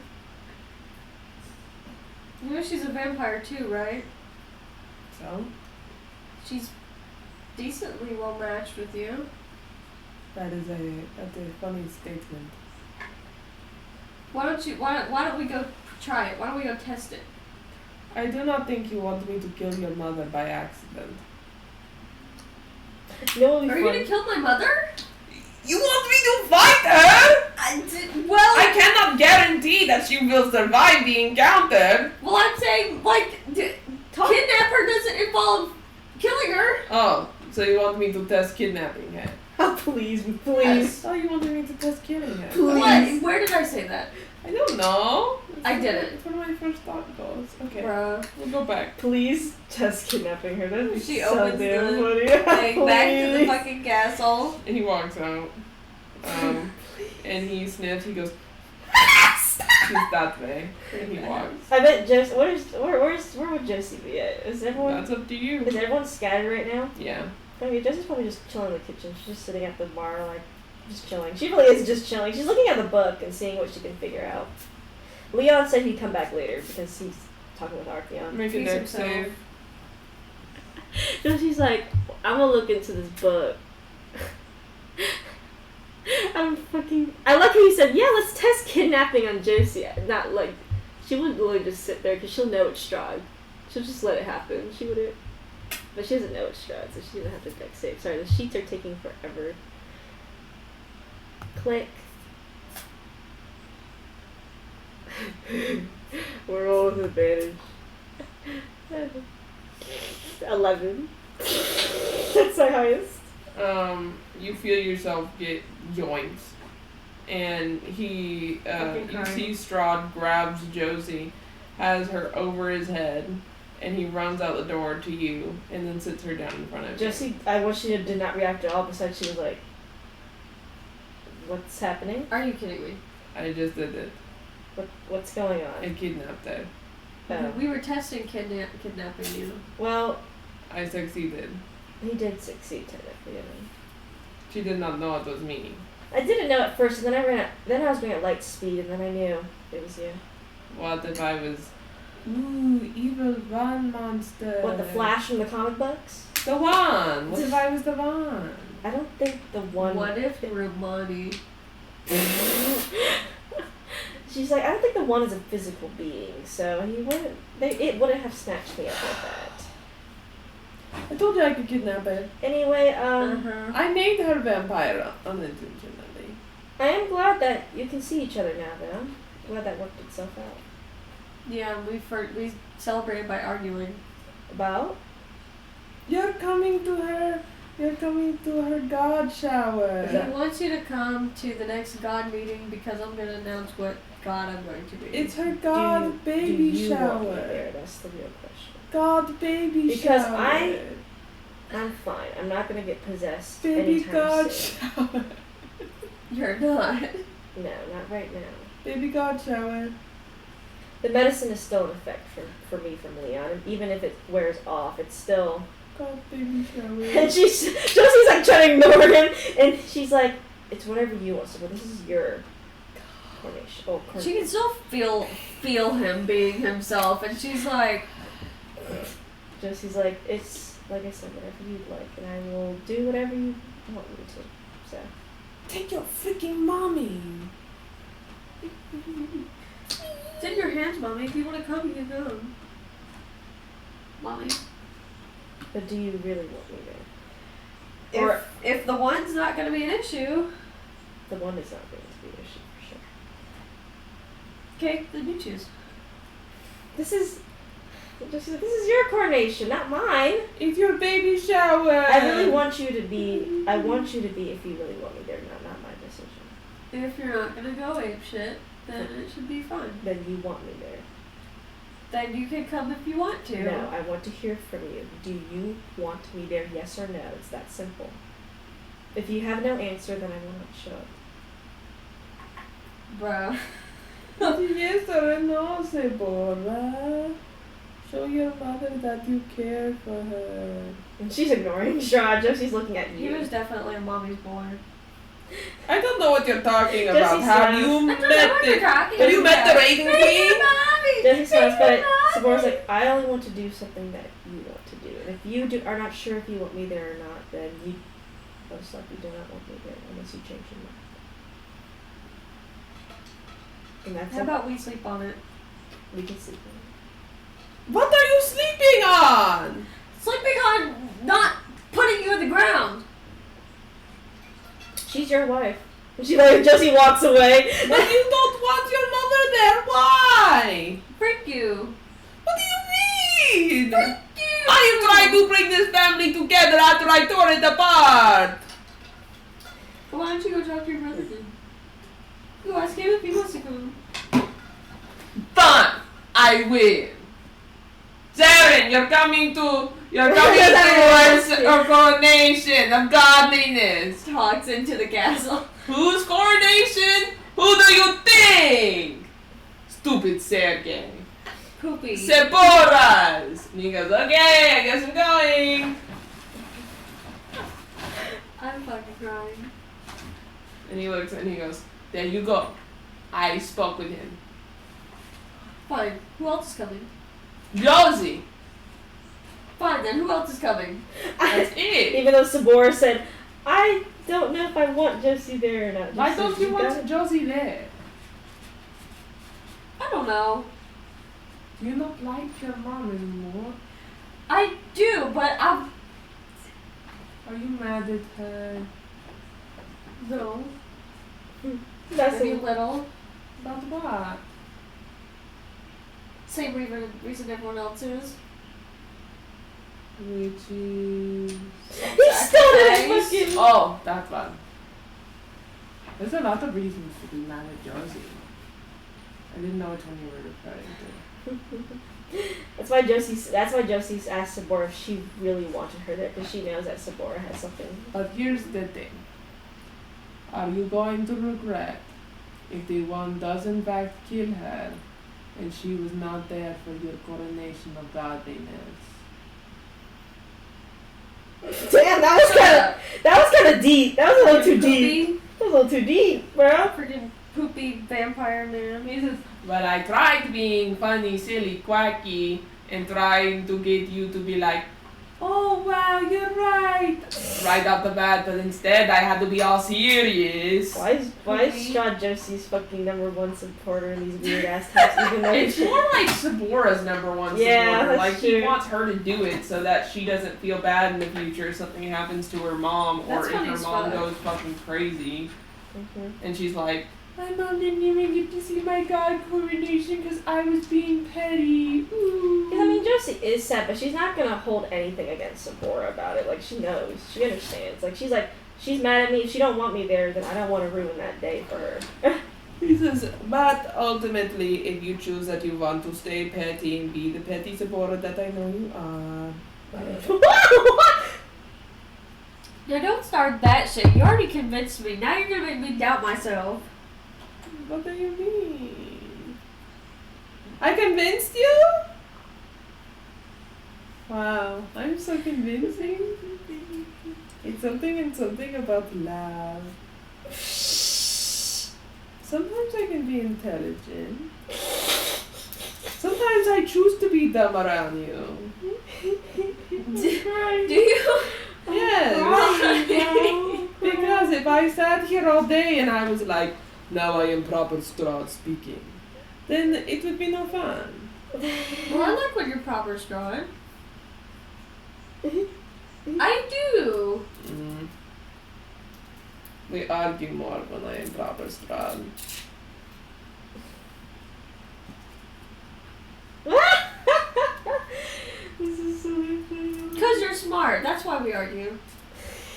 You know she's a vampire too, right? So? She's decently well matched with you. That's a funny statement. Why don't we go try it? Why don't we go test it? I do not think you want me to kill your mother by accident. No, Are you gonna kill my mother? You want me to fight her? Well, I cannot guarantee that she will survive the encounter. well, I'm saying like kidnapper doesn't involve killing her. Oh, so you want me to test kidnapping her? Oh, please, I please. thought you wanted me to test killing her. Please. What? Where did I say that? I don't know. I didn't. It's where my first thought goes. Okay, Bruh. we'll go back. Please test kidnapping her. That'd be She so opens damn the funny. thing back to the Please. fucking castle. And he walks out. And he sniffs. He goes. He's that way. And he walks. I bet Josie. Where would Josie be at? Is everyone? That's up to you. Is everyone scattered right now? Yeah. I mean, Josie's probably just chilling in the kitchen. She's just sitting at the bar, like, just chilling. She really is just chilling. She's looking at the book and seeing what she can figure out. Leon said he'd come back later because he's talking with Archeon. Make a He's deck himself. save. So she's like, I'm gonna look into this book. I like how you said, yeah, let's test kidnapping on Josie. Not like, she wouldn't really just sit there because she'll know it's Strahd. She'll just let it happen. She wouldn't. But she doesn't know it's Strahd, so she doesn't have to deck save. Sorry, the sheets are taking forever. Click. We're all with advantage. 11. That's my highest. You feel yourself get yoinked. And he, you see Strahd grabs Josie, has her over his head, and he runs out the door to you and then sits her down in front of you. Josie, I wish she did not react at all. Besides, she was like, "What's happening? Are you kidding me? I just did it. What's going on?" I kidnapped her. Oh. We were testing kidnapping you. Well, I succeeded. he did succeed technically. I mean. She did not know it was me. I didn't know at first, and then I was going at light speed, and then I knew it was you. What if I was... Ooh, evil Van monster. What, the Flash from the comic books? The one! What if I was the one? I don't think the one... What if Ramani? She's like, I don't think the one is a physical being, so he wouldn't... It wouldn't have snatched me up like that. I told you I could kidnap her. Anyway, I made her vampire unintentionally. I am glad that you can see each other now, though. Glad that worked itself out. Yeah, we celebrated by arguing. About? You're coming to her god shower. He wants you to come to the next God meeting because I'm going to announce what God I'm going to be. It's her god baby do you shower. Want me there? That's the real question. God baby because shower. I'm fine. I'm not going to get possessed Baby anytime god soon. shower. You're not. No, not right now. Baby god shower. The medicine is still in effect for me from Leon, and even if it wears off, it's still... God baby shower. And Josie's like trying to ignore him, and she's like, it's whatever you want, so this is your coronation. Oh, coronation. She can still feel him being himself, and she's like... Josie's like, it's, like I said, whatever you'd like, and I will do whatever you want me to, so... Take your freaking mommy. It's in your hands, Mommy. If you want to come, you can come. Mommy. But do you really want me there? If the one's not going to be an issue... The one is not going to be an issue, for sure. Okay, then you choose. This is your coronation, not mine. It's your baby shower. I really want you to be, if you really want me there, not my decision. If you're not going to go apeshit, then it should be fun. Then you want me there. Then you can come if you want to. No, I want to hear from you. Do you want me there, yes or no? It's that simple. If you have no answer, then I will not show up. Bro. Yes or no, Sephora. Show your mother that you care for her. And she's ignoring Shaw. Josie's looking at He you. was definitely a mommy's boy. I don't know what you're talking Jessie about. Have smiles. you I don't know what you're talking Have you met the about. rating queen? Jessie smiles, but Sephora's like, I only want to do something that you want to do. And if you are not sure if you want me there or not, then you most likely do not want me there unless you change your mind. And that's How about we sleep on it? we can sleep on it. What are you sleeping on? Sleeping on not putting you in the ground. She's your wife. And Josie walks away. But you don't want your mother there. Why? Freak you. What do you mean? Freak you. I am trying to bring this family together after I tore it apart. Why don't you go talk to your brother then? Go ask him if he wants to come. Fine. I win. Saren, you're coming to our coronation of godliness. Talks into the castle. Whose coronation? Who do you think? Stupid Sergey. Poopy. Sephora's. And he goes, okay, I guess I'm going. I'm fucking crying. And he looks and he goes, there you go. I spoke with him. Fine. Who else is coming? Josie. Fine then. Who else is coming? That's it. Even though Sabora said, I don't know if I want Josie there or not. Why Josie, don't you got want it? Josie there? I don't know. Do you not like your mom anymore? I do, but I'm... Are you mad at her? No. That's Maybe a a, little. About what? Same reason everyone else is. Which is... he still didn't Sacrifice. fucking... Oh, that one. There's a lot of reasons to be mad at Josie. I didn't know which one you were referring to. That's why Josie asked Sabora if she really wanted her there, because she knows that Sabora has something. But here's the thing. Are you going to regret if the one does in fact kill her and she was not there for your coronation of godliness? Damn, that was kind of deep. That was a little too deep. That was a little too deep, bro. Freaking poopy vampire man. But I tried being funny, silly, quacky, and trying to get you to be like, oh wow, you're right off the bat, but instead I had to be all serious. Why is Strahd Josie's fucking #1 supporter in these weird ass types? Even though It's more like Sabora's #1 supporter. Yeah, Like that's he true. wants her to do it so that she doesn't feel bad in the future if something happens to her mom, That's or if funny her as mom fuck. goes fucking crazy. Mhm. And she's like, my mom didn't even get to see my god coronation because I was being petty. Ooh. I mean, Josie is sad, but she's not gonna hold anything against Sabora about it. Like, she knows, she understands. Like, she's mad at me. If she don't want me there, then I don't want to ruin that day for her. He says, but ultimately, if you choose that you want to stay petty and be the petty Sabora that I know you are. Now don't start that shit. You already convinced me. Now you're gonna make me doubt myself. What do you mean? I convinced you? Wow, I'm so convincing. It's something about love. Sometimes I can be intelligent. Sometimes I choose to be dumb around you. Do you? Yes. Because if I sat here all day and I was like, now I am proper Strahd speaking, then it would be no fun. Well, I like when you're proper Strahd. I do. We argue more when I am proper Strahd. This is so funny. Because you're smart. That's why we argue.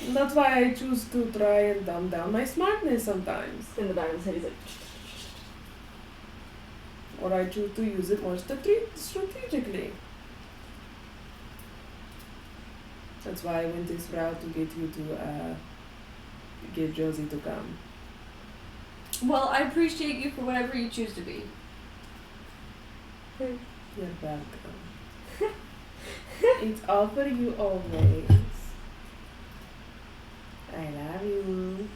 That's why I choose to try and dumb down my smartness sometimes. In the back of his head, he's like, Or I choose to use it more strategically. That's why I went this route to get you to get Josie to come. Well, I appreciate you for whatever you choose to be. You're welcome. It's all for you always. I love you.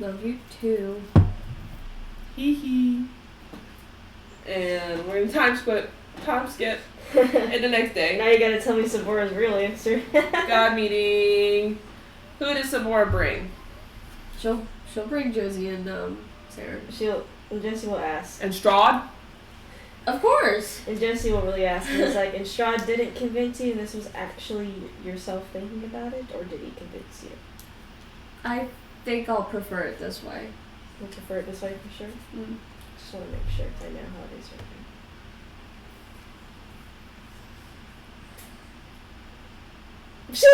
Love you too. Hee hee. And we're in time skip. And the next day. now you gotta tell me Sabora's real answer. God meeting. Who does Sabora bring? She'll bring Josie and Sarah. Jesse will ask. And Strahd? Of course. And Jesse will really ask. And it's like, and Strahd didn't convince you, and this was actually yourself thinking about it, or did he convince you? I think I'll prefer it this way. You prefer it this way for sure? Mm. Just want to make sure I know how it is right now. She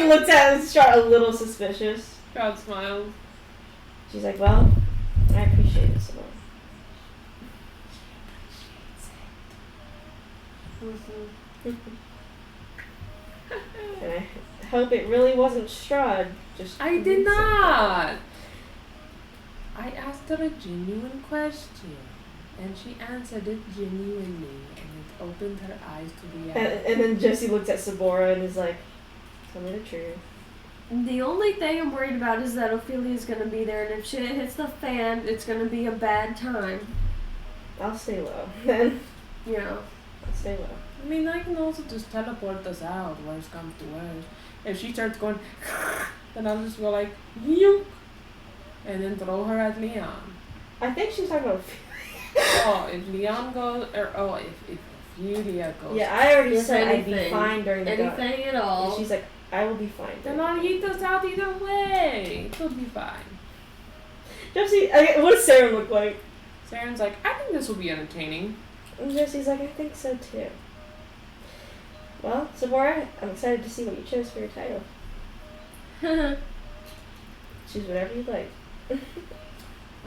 looks at Strahd a little suspicious. Strahd smiles. She's like, well, I appreciate it so much. And I hope it really wasn't Strahd. Just I did not. I asked her a genuine question, and she answered it genuinely, and it opened her eyes to reality. And then Jesse looks at Sabora and is like, tell me the truth. The only thing I'm worried about is that Ophelia's gonna be there, and if shit hits the fan, it's gonna be a bad time. I'll stay low. Then Yeah. I'll stay low. I mean, I can also just teleport us out, worst comes to worst. If she starts going, then I'll just go like, yoink, and then throw her at Leon. I think she was talking about. Oh, if Leon goes, or if Ophelia goes. Yeah, I already Yes, said I'd be anything. fine during the Anything at And all. she's like, I will be fine. Then I'll eat us out either way. It'll be fine. Jesse, what does Sarah look like? Saren's like, I think this will be entertaining. And Jesse's like, I think so too. Well, Sabora, I'm excited to see what you chose for your title. Choose whatever you'd like.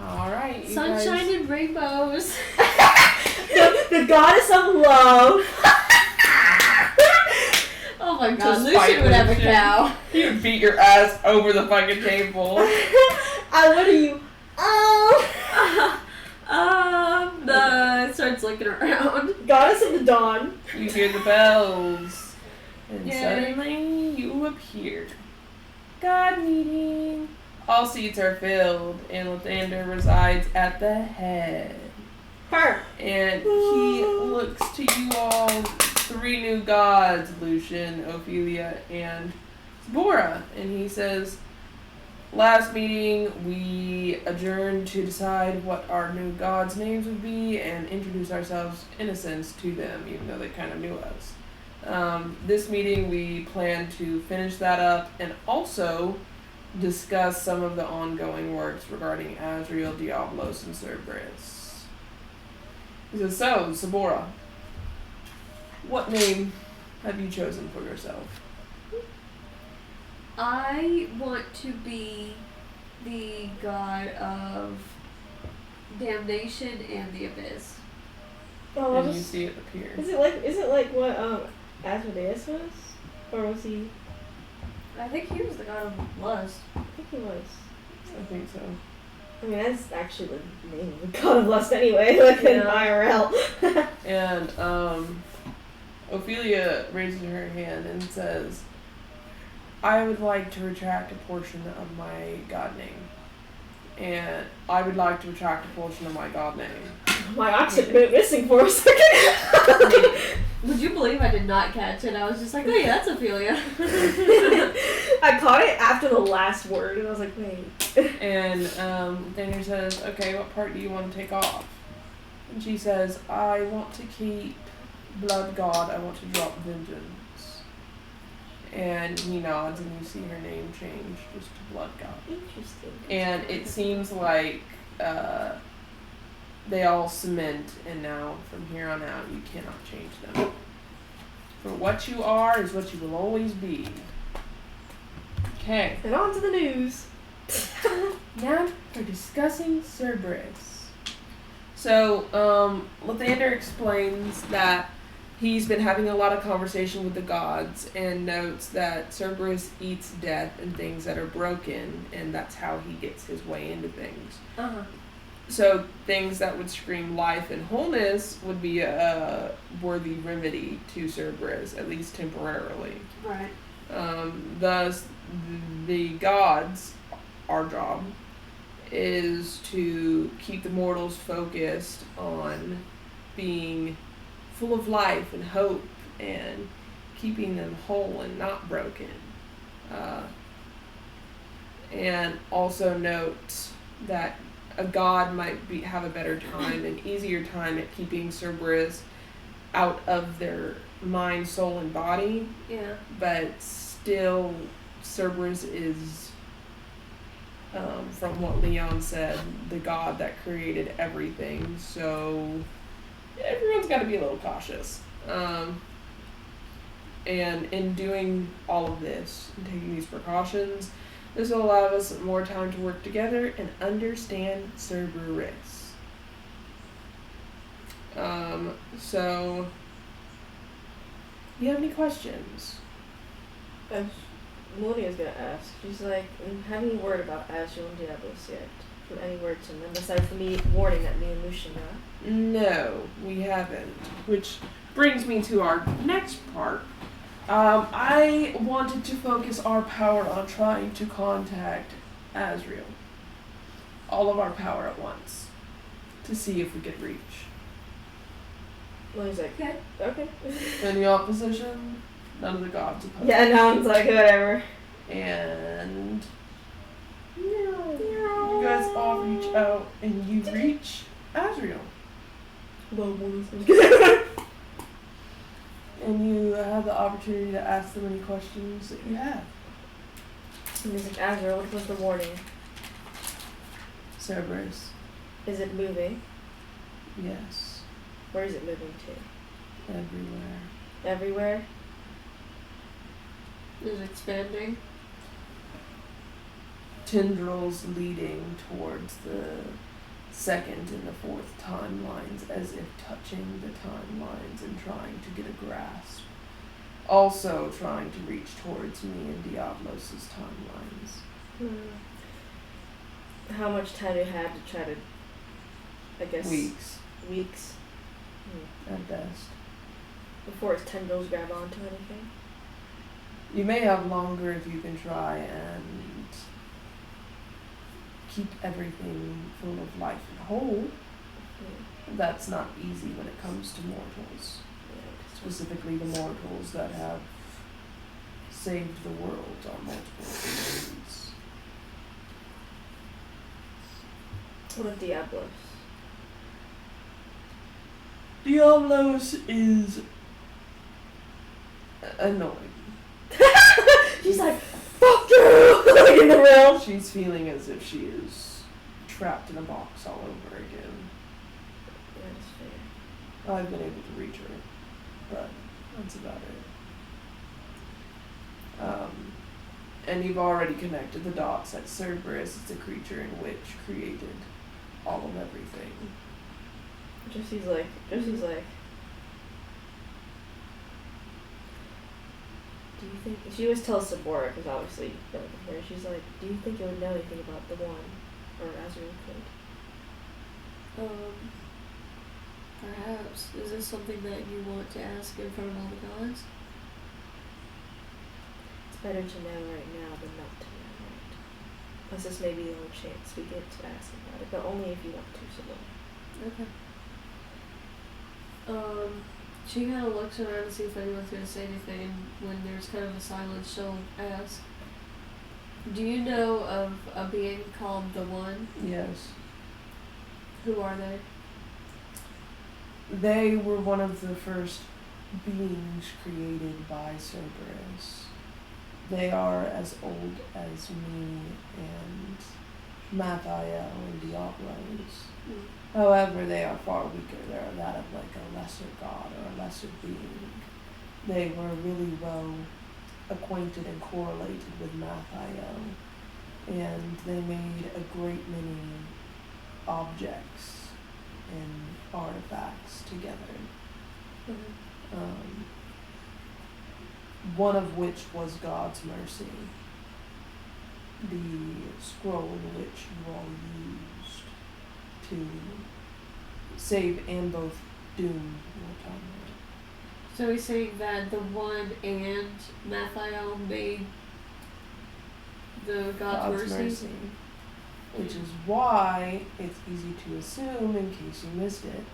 All right, you Sunshine guys. and rainbows. the goddess of love. Oh my god, To spite Lucian would have a Lucian. cow. He would beat your ass over the fucking table. What are you? Oh. No, it starts looking around. Goddess of the dawn. You hear the bells. And Yay. suddenly you appear. God meeting. All seats are filled, and Lathander resides at the head. Her. And he looks to you all, 3 new gods, Lucian, Ophelia, and Zbora. And he says, last meeting we adjourned to decide what our new gods' names would be and introduce ourselves, in a sense, to them, even though they kind of knew us. This meeting we plan to finish that up and also discuss some of the ongoing works regarding Azriel, Diablos, and Cerberus. He says, so, Zbora, what name have you chosen for yourself? I want to be the god of damnation and the abyss. Oh, And you see it appear. Is it like what Asmodeus was? Or was he? I think he was the god of lust. I think he was. I think so. I mean, that's actually the name of the god of lust anyway, like in IRL. And Ophelia raises her hand and says, I would like to retract a portion of my god name. And I would like to retract a portion of my god name. My oxygen went missing for a second. Would you believe I did not catch it? I was just like, oh yeah, that's Ophelia. I caught it after the last word, and I was like, wait. And Daniel says, okay, what part do you want to take off? And she says, I want to keep Blood God, I want to drop Vengeance. And he nods and you see her name change just to Blood God. Interesting. And it seems like they all cement, and now from here on out you cannot change them. For what you are is what you will always be. Okay. And on to the news. Now for discussing Cerberus. So, Lathander explains that he's been having a lot of conversation with the gods and notes that Cerberus eats death and things that are broken, and that's how he gets his way into things. Uh-huh. So things that would scream life and wholeness would be a worthy remedy to Cerberus, at least temporarily. Right. Thus, the gods, our job, is to keep the mortals focused on being full of life and hope and keeping them whole and not broken. And also note that a god might have a better time, an easier time at keeping Cerberus out of their mind, soul, and body. Yeah. But still, Cerberus is, from what Leon said, the god that created everything. So everyone's got to be a little cautious. And in doing all of this, and taking these precautions, this will allow us more time to work together and understand Cerberus. So, you have any questions? Monia's gonna ask. She's like, have any word about Azrael and Diablos yet? From any word to them, besides the warning that me and Lucian got? No, we haven't. Which brings me to our next part. I wanted to focus our power on trying to contact Azrael. All of our power at once. To see if we could reach. Monia's like, okay. Any opposition? None of the gods oppose. Yeah, no one's like, whatever. And you guys all reach out and you reach Azrael. And you have the opportunity to ask them any questions that you have. And he's like, Azrael, what was the warning? Cerberus. Is it moving? Yes. Where is it moving to? Everywhere. Everywhere? Is it expanding? Tendrils leading towards the second and the fourth timelines as if touching the timelines and trying to get a grasp. Also trying to reach towards me and Diablos' timelines. How much time do you have to try to, I guess... Weeks, Weeks? at best. Before its tendrils grab onto anything? You may have longer if you can try and keep everything full of life and whole. That's not easy when it comes to mortals. Specifically the mortals that have saved the world on multiple occasions. What of Diablos? Diablos is annoying. She's like, fuck you! Like in the realm. She's feeling as if she is trapped in a box all over again. That's fair. I've been able to reach her, but that's about it. And you've already connected the dots that Cerberus is a creature in which created all of everything. Jesse's like, do you think, she always tells Sabora, because obviously, here, she's like, do you think you would know anything about the one, or Azrael could? Perhaps. Is this something that you want to ask in front of all the gods? It's better to know right now than not to know, right? Plus this may be the only chance we get to ask about it, but only if you want to, Sabora. Okay. She kind of looks around to see if anyone's going to say anything, and when there's kind of a silence, she'll ask, do you know of a being called the One? Yes. Who are they? They were one of the first beings created by Cerberus. They are as old as me and Mathiel and Diablos. However, they are far weaker. They are that of like a lesser god or a lesser being. They were really well acquainted and correlated with Mathiel, and they made a great many objects and artifacts together. One of which was God's mercy, the scroll which you all used to save and both doom your timeline. So he's saying that the One and Mathiel made the God's mercy? Which is why it's easy to assume, in case you missed it,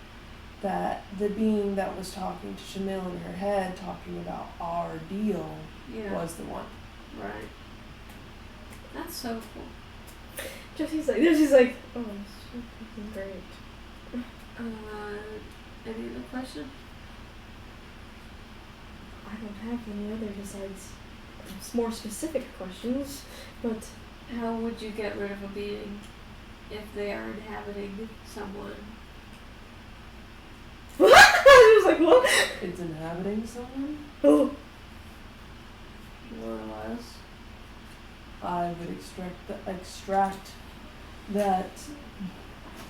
that the being that was talking to Shamil in her head, talking about our deal, was the One. Right. That's so cool. Jesse's like, oh, so fucking great. Any other question? I don't have any other besides more specific questions, but How would you get rid of a being if they are inhabiting someone? I was like, what? It's inhabiting someone? Oh. More or less. I would extract that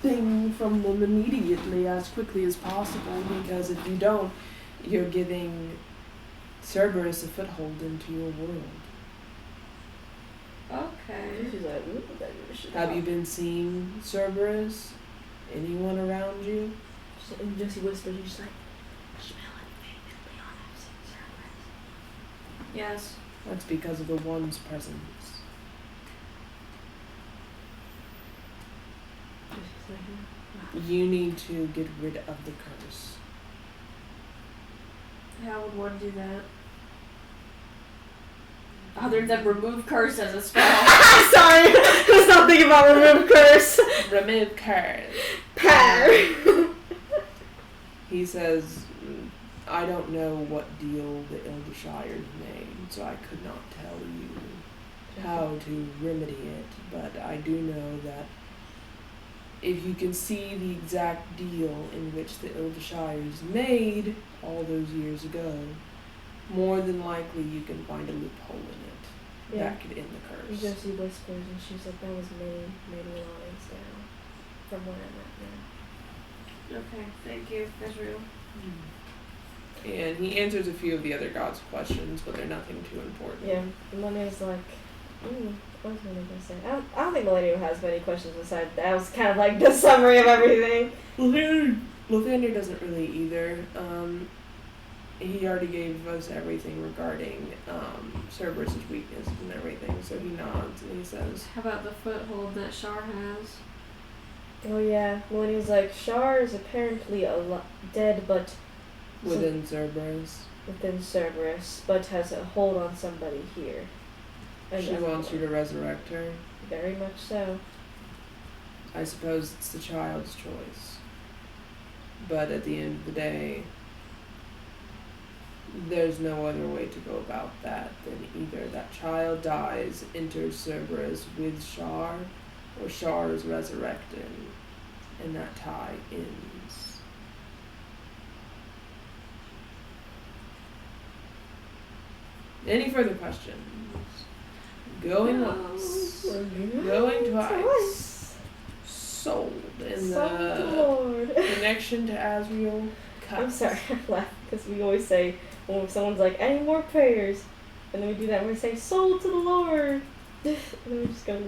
thing from them immediately, as quickly as possible, because if you don't, you're giving Cerberus a foothold into your world. Okay. She's like, ooh, that shit. Have you been seeing Cerberus? Anyone around you? And Jesse whispers, she's like, smell it, Leon, I've seen Cerberus. Yes. That's because of the One's presence. Jesse's like, You need to get rid of the curse. How would one do that? Other than remove curse as a spell. sorry, I was not thinking about remove curse. Remove curse. Power. He says, I don't know what deal the Eldershires made, so I could not tell you how to remedy it, but I do know that if you can see the exact deal in which the Eldershires made all those years ago, more than likely you can find a loophole in it that could end the curse. Jesse whispers and she's like, that was many, many lines down. from where I'm at Okay, thank you, Israel. And he answers a few of the other gods' questions, but they're nothing too important. now. Yeah, Millennium's like, what was Millennium gonna say? I don't think Millennium has many questions besides that. Was kind of like the summary of everything. Lathander doesn't really either. He already gave us everything regarding Cerberus' weakness and everything, so he nods and he says, How about the foothold that Shar has? Oh yeah, Millennium's like, Shar is apparently dead, but within Cerberus. within Cerberus, but has a hold on somebody here. And She wants you to resurrect her. Very much so. I suppose it's the child's choice. But at the end of the day, there's no other way to go about that than either that child dies, enters Cerberus with Shar, or Shar is resurrected, and that tie ends. Any further questions? Going once. Going twice. Sold. And the Lord. connection to Asriel cuts. I'm sorry, I laugh because we always say when someone's like, any more prayers? And then we do that and we say, soul to the Lord. And then we just go,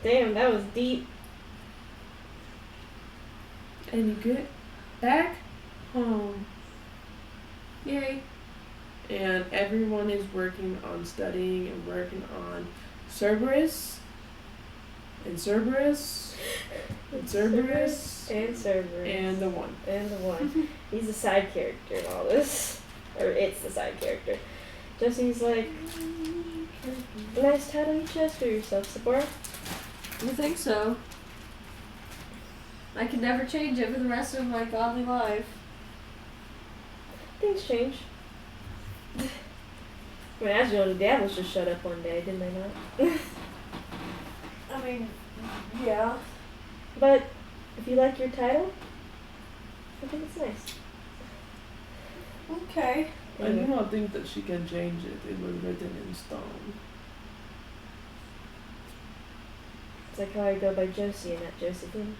damn, that was deep. And you get back home. Yay. And everyone is working on studying and working on Cerberus. And Cerberus. And Cerberus. And Cerberus. And the one. And the one. He's a side character in all this. Or it's the side character. Jesse's like, nice title you chose for yourself, Sephora. You think so? I can never change it for the rest of my godly life. Things change. I mean, Asriel and the Devils just showed up one day, didn't they not? I mean, yeah. But if you like your title, I think it's nice. Okay. I do not think that she can change it. It was written in stone. It's like how I go by Josie and not Josephine.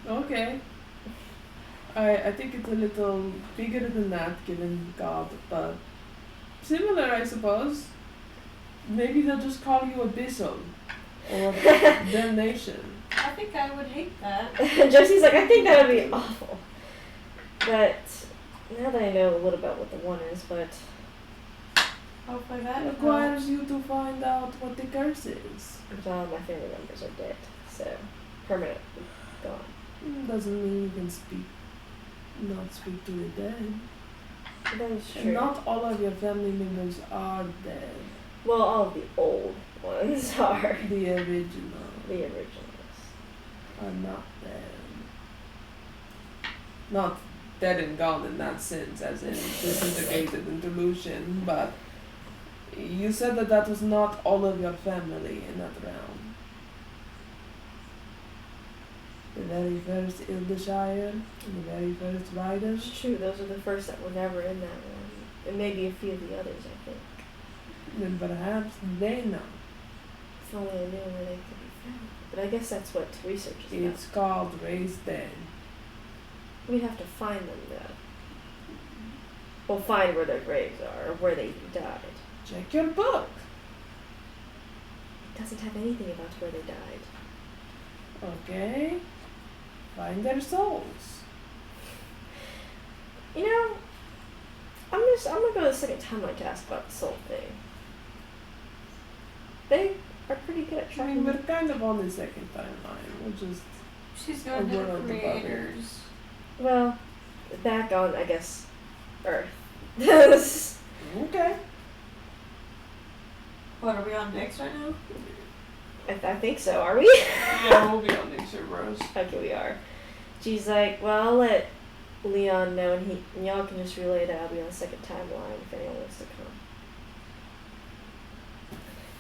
Okay. I think it's a little bigger than that, given God, but similar, I suppose. Maybe they'll just call you Abyssal or Damnation. I think I would hate that. Josie's like, I think that would be awful. But now that I know a little about what the one is, but Hopefully It that requires you to find out what the curse is. all my family members are dead, so permanently gone. Doesn't mean you can not speak to the dead. That is And true. not all of your family members are dead. Well, all of the old ones are. The original The originals. are not dead. Not dead and gone in that sense, as in disintegrated into Lucian, but you said that was not all of your family in that realm. The very first Ildeshire and the very first riders. It's true, those are the first that were never in that one. And maybe a few of the others, I think. Then perhaps they know. If only I knew where they could be found. But I guess that's what research is about. It's called Raised Dead. We'd have to find them, though. We'll find where their graves are, or where they died. Check your book. It doesn't have anything about where they died. Okay. Find their souls. You know, I'm gonna go the second timeline to ask about the soul thing. They are pretty good at I tracking. mean, we're kind of on the second timeline. We're just She's going to A the world above it. creators. Well, back on, I guess, Earth. okay. What, are we on next right now? I think so. Are we? Yeah, we'll be on these servers. Okay, we are. She's like, well, I'll let Leon know, and y'all can just relay that I'll be on the second timeline if anyone wants to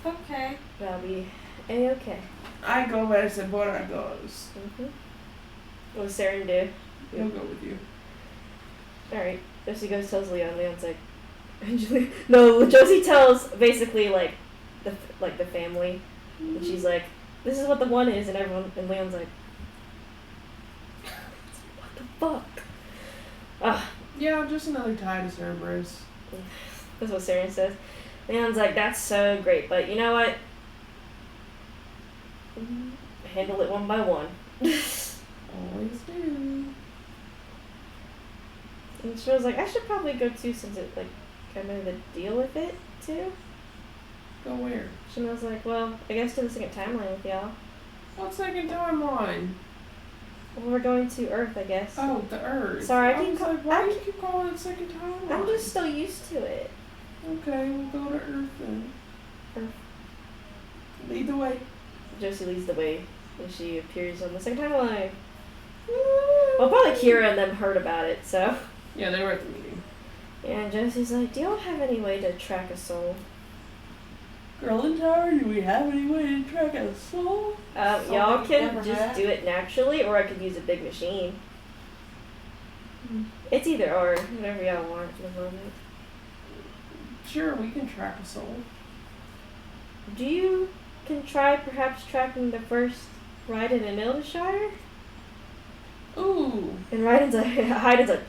come. Okay. But I'll be A-okay. I go where Sephora goes. What does Saren do? He'll go with you. Alright. Josie goes tells Leon. Leon's like, no, Josie tells basically like the family, and she's like, "This is what the one is," and Leon's like, "What the fuck?" Yeah, just another tie to Cerberus. That's what Saren says. Leon's like, "That's so great, but you know what? Handle it one by one." Always do. And she was like, "I should probably go too, since it like kind of a deal with it too." Go where? She was like, "Well, I guess to the second timeline with y'all. What second timeline? Well, we're going to Earth, I guess." Oh, the Earth. Sorry, I was like, why do you keep calling it second timeline? I'm just so used to it. Okay, we'll go to Earth then. Earth. Lead the way. Josie leads the way, and she appears on the second timeline. Well, probably Kira and them heard about it, so. Yeah, they were at the meeting. Yeah, and Josie's like, "Do y'all have any way to track a soul?" Girl in Tower, do we have any way to track a soul? Y'all can never just had. do it naturally, or I could use a big machine. It's either or, whatever y'all want for the moment. Sure, we can track a soul. Do you can try perhaps tracking the first Raiden in Ildershire? Ooh. And Raiden's like, Heiden's like,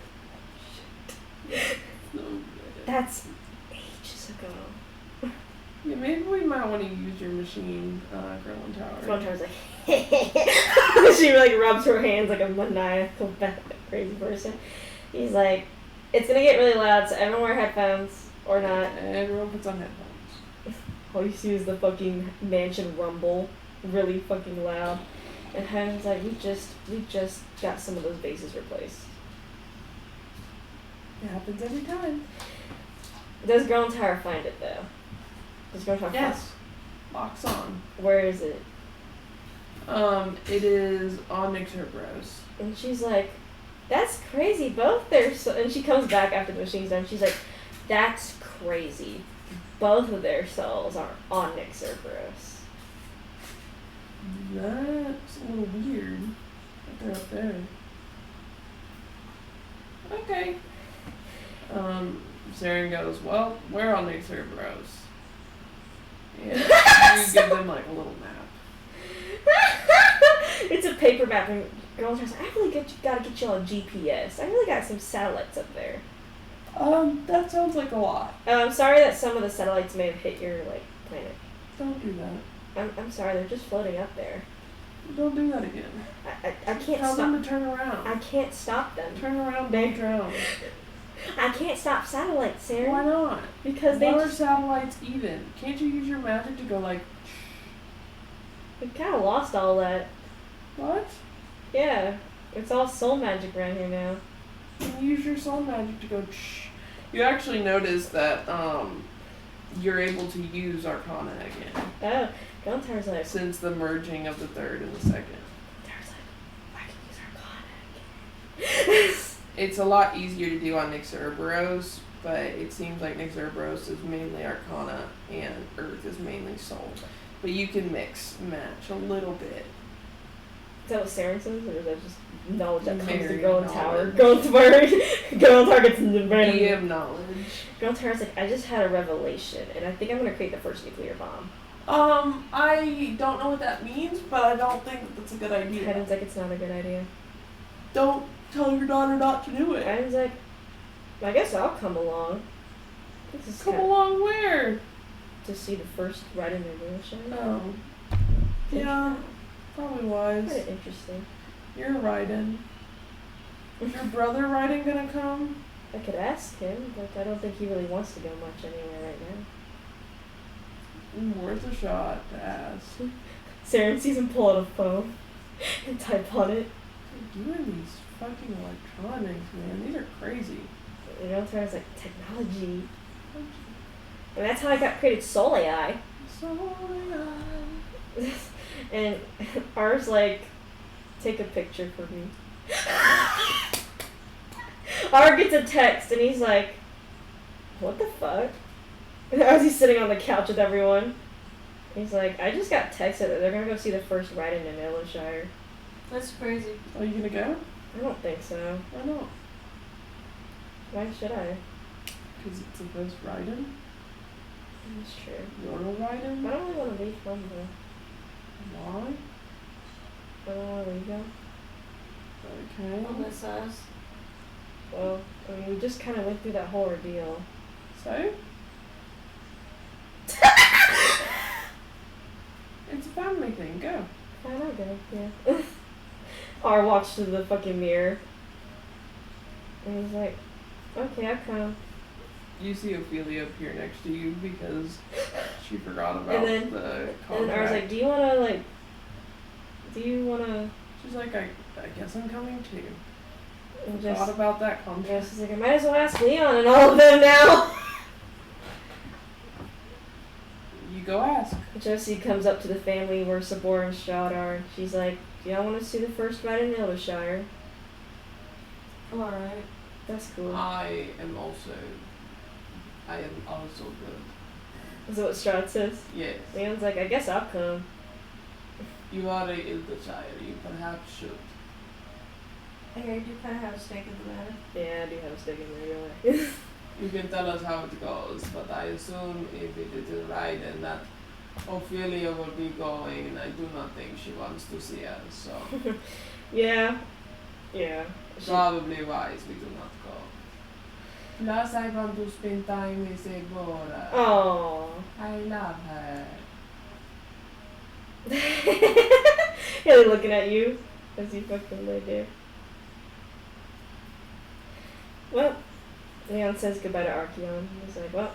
shit. So That's ages ago. yeah, maybe we might want to use your machine, Girl in Tower. Flowchar's like, she like rubs her hands like a maniacal crazy person. He's like, "It's gonna get really loud, so everyone wear headphones or not." Everyone puts on headphones. All you see is the fucking mansion rumble, really fucking loud. And Heiden's like, we just got some of those bases replaced." It happens every time. Does Girl in Tower find it though? Does Girl in Tower Yes. Locks on. find where is it? It is on Nick Cerberus. And she's like, "That's crazy, both their and she comes back after the machine's done. She's like, "That's crazy. Both of their souls are on Nick Cerberus." That's a little weird. That they're up there. Okay. Saren goes, "Well, we're on Nick Cerberus." And you give them like a little map. It's a paper map, and Girl's like, "I really gotta get you on GPS. I really got some satellites up there." That sounds like a lot. I'm sorry that some of the satellites may have hit your like planet. Don't do that. I'm sorry, they're just floating up there. Don't do that again. I can't Tell stop. them to turn around. I can't stop them. Turn around, don't drown. I can't stop satellites, Sarah. Why not? Because they What are just satellites even? Can't you use your magic to go like, we kind of lost all that. what? Yeah, it's all soul magic around here now. You use your soul magic to go shh. You actually notice that you're able to use Arcana again Oh, Guntar's like, since the merging of the third and the second. Guntar's like, I can use Arcana again. It's a lot easier to do on Nick Cerberus, but it seems like Nick Cerberus is mainly Arcana and Earth is mainly Soul. But you can mix match a little bit. Is that what Saren says, or is that just knowledge that comes to Very Girl in Tower? knowledge. Girl in Tower gets random. DM knowledge. Girl in Tower's like, I just had a revelation, and I think I'm gonna create the first nuclear bomb. I don't know what that means, but I don't think that that's a good idea. Heiden's like, it's not a good idea. Don't tell your daughter not to do it. Heiden's like, I guess I'll come along. This is Come kinda- along where? to see the first ride in the show. Oh. Yeah, probably wise. Kind of interesting. You're Raiden. Is your brother Raiden gonna come? I could ask him, but I don't think he really wants to go much anywhere right now. Worth a shot to ask. Saren sees him pull out a phone and type on it. You and these fucking electronics, man. These are crazy. You know, Saren's like, technology. And that's how I got created Soul AI. And ours like, take a picture for me. R gets a text and he's like, what the fuck? As he's sitting on the couch with everyone. He's like, I just got texted that they're gonna go see the first Raiden in Ildershire. That's crazy. Are you gonna go? I don't think so. Why not? Why should I? Because it's the first Raiden? That's true. You wanna ride him? I don't really want to leave home though. Why? I don't want to leave him. Okay. I'll miss us. Well, I mean, we just kind of went through that whole ordeal. So? It's a family thing, go. I know, go, yeah. R walks to the fucking mirror. And he's like, okay, I'll come. You see Ophelia appear next to you because she forgot about And then- the And contract. R's like, do you wanna, She's like, I guess I'm coming too. and Thought just, about that yeah, contract. she's like, I might as well ask Leon and all of them now. You go ask. Josie comes up to the family where Sabor and Stroud are, and she's like, do y'all want to see the first fight in Eldershire? Alright. That's cool. I am also good. Is that what Stroud says? Yes. Leon's like, I guess I'll come. You are a Ildershire. You perhaps should. I heard you kind of have a stake in the matter. Yeah, I do have a stick in there, you're right. You can tell us how it goes, but I assume if it is right and that Ophelia will be going, and I do not think she wants to see us, so Yeah. Yeah. She, probably wise we do not go. Plus, I want to spend time with Segura. oh. I love her. Yeah, they're looking at you as you fucking lay there. Well, Leon says goodbye to Archeon. He's like, well,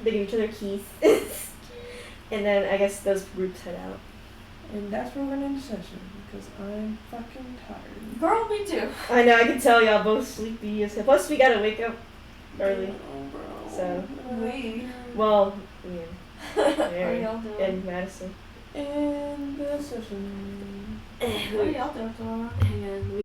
they give each other keys. And then I guess those groups head out. And that's where we're gonna end the session, because I'm fucking tired. Girl, me too. I know, I can tell y'all both sleepy as hell. Plus, we gotta wake up early. Oh, bro. So, We. well, yeah, What are Mary y'all doing? and Madison. And the session. What are y'all doing tomorrow? And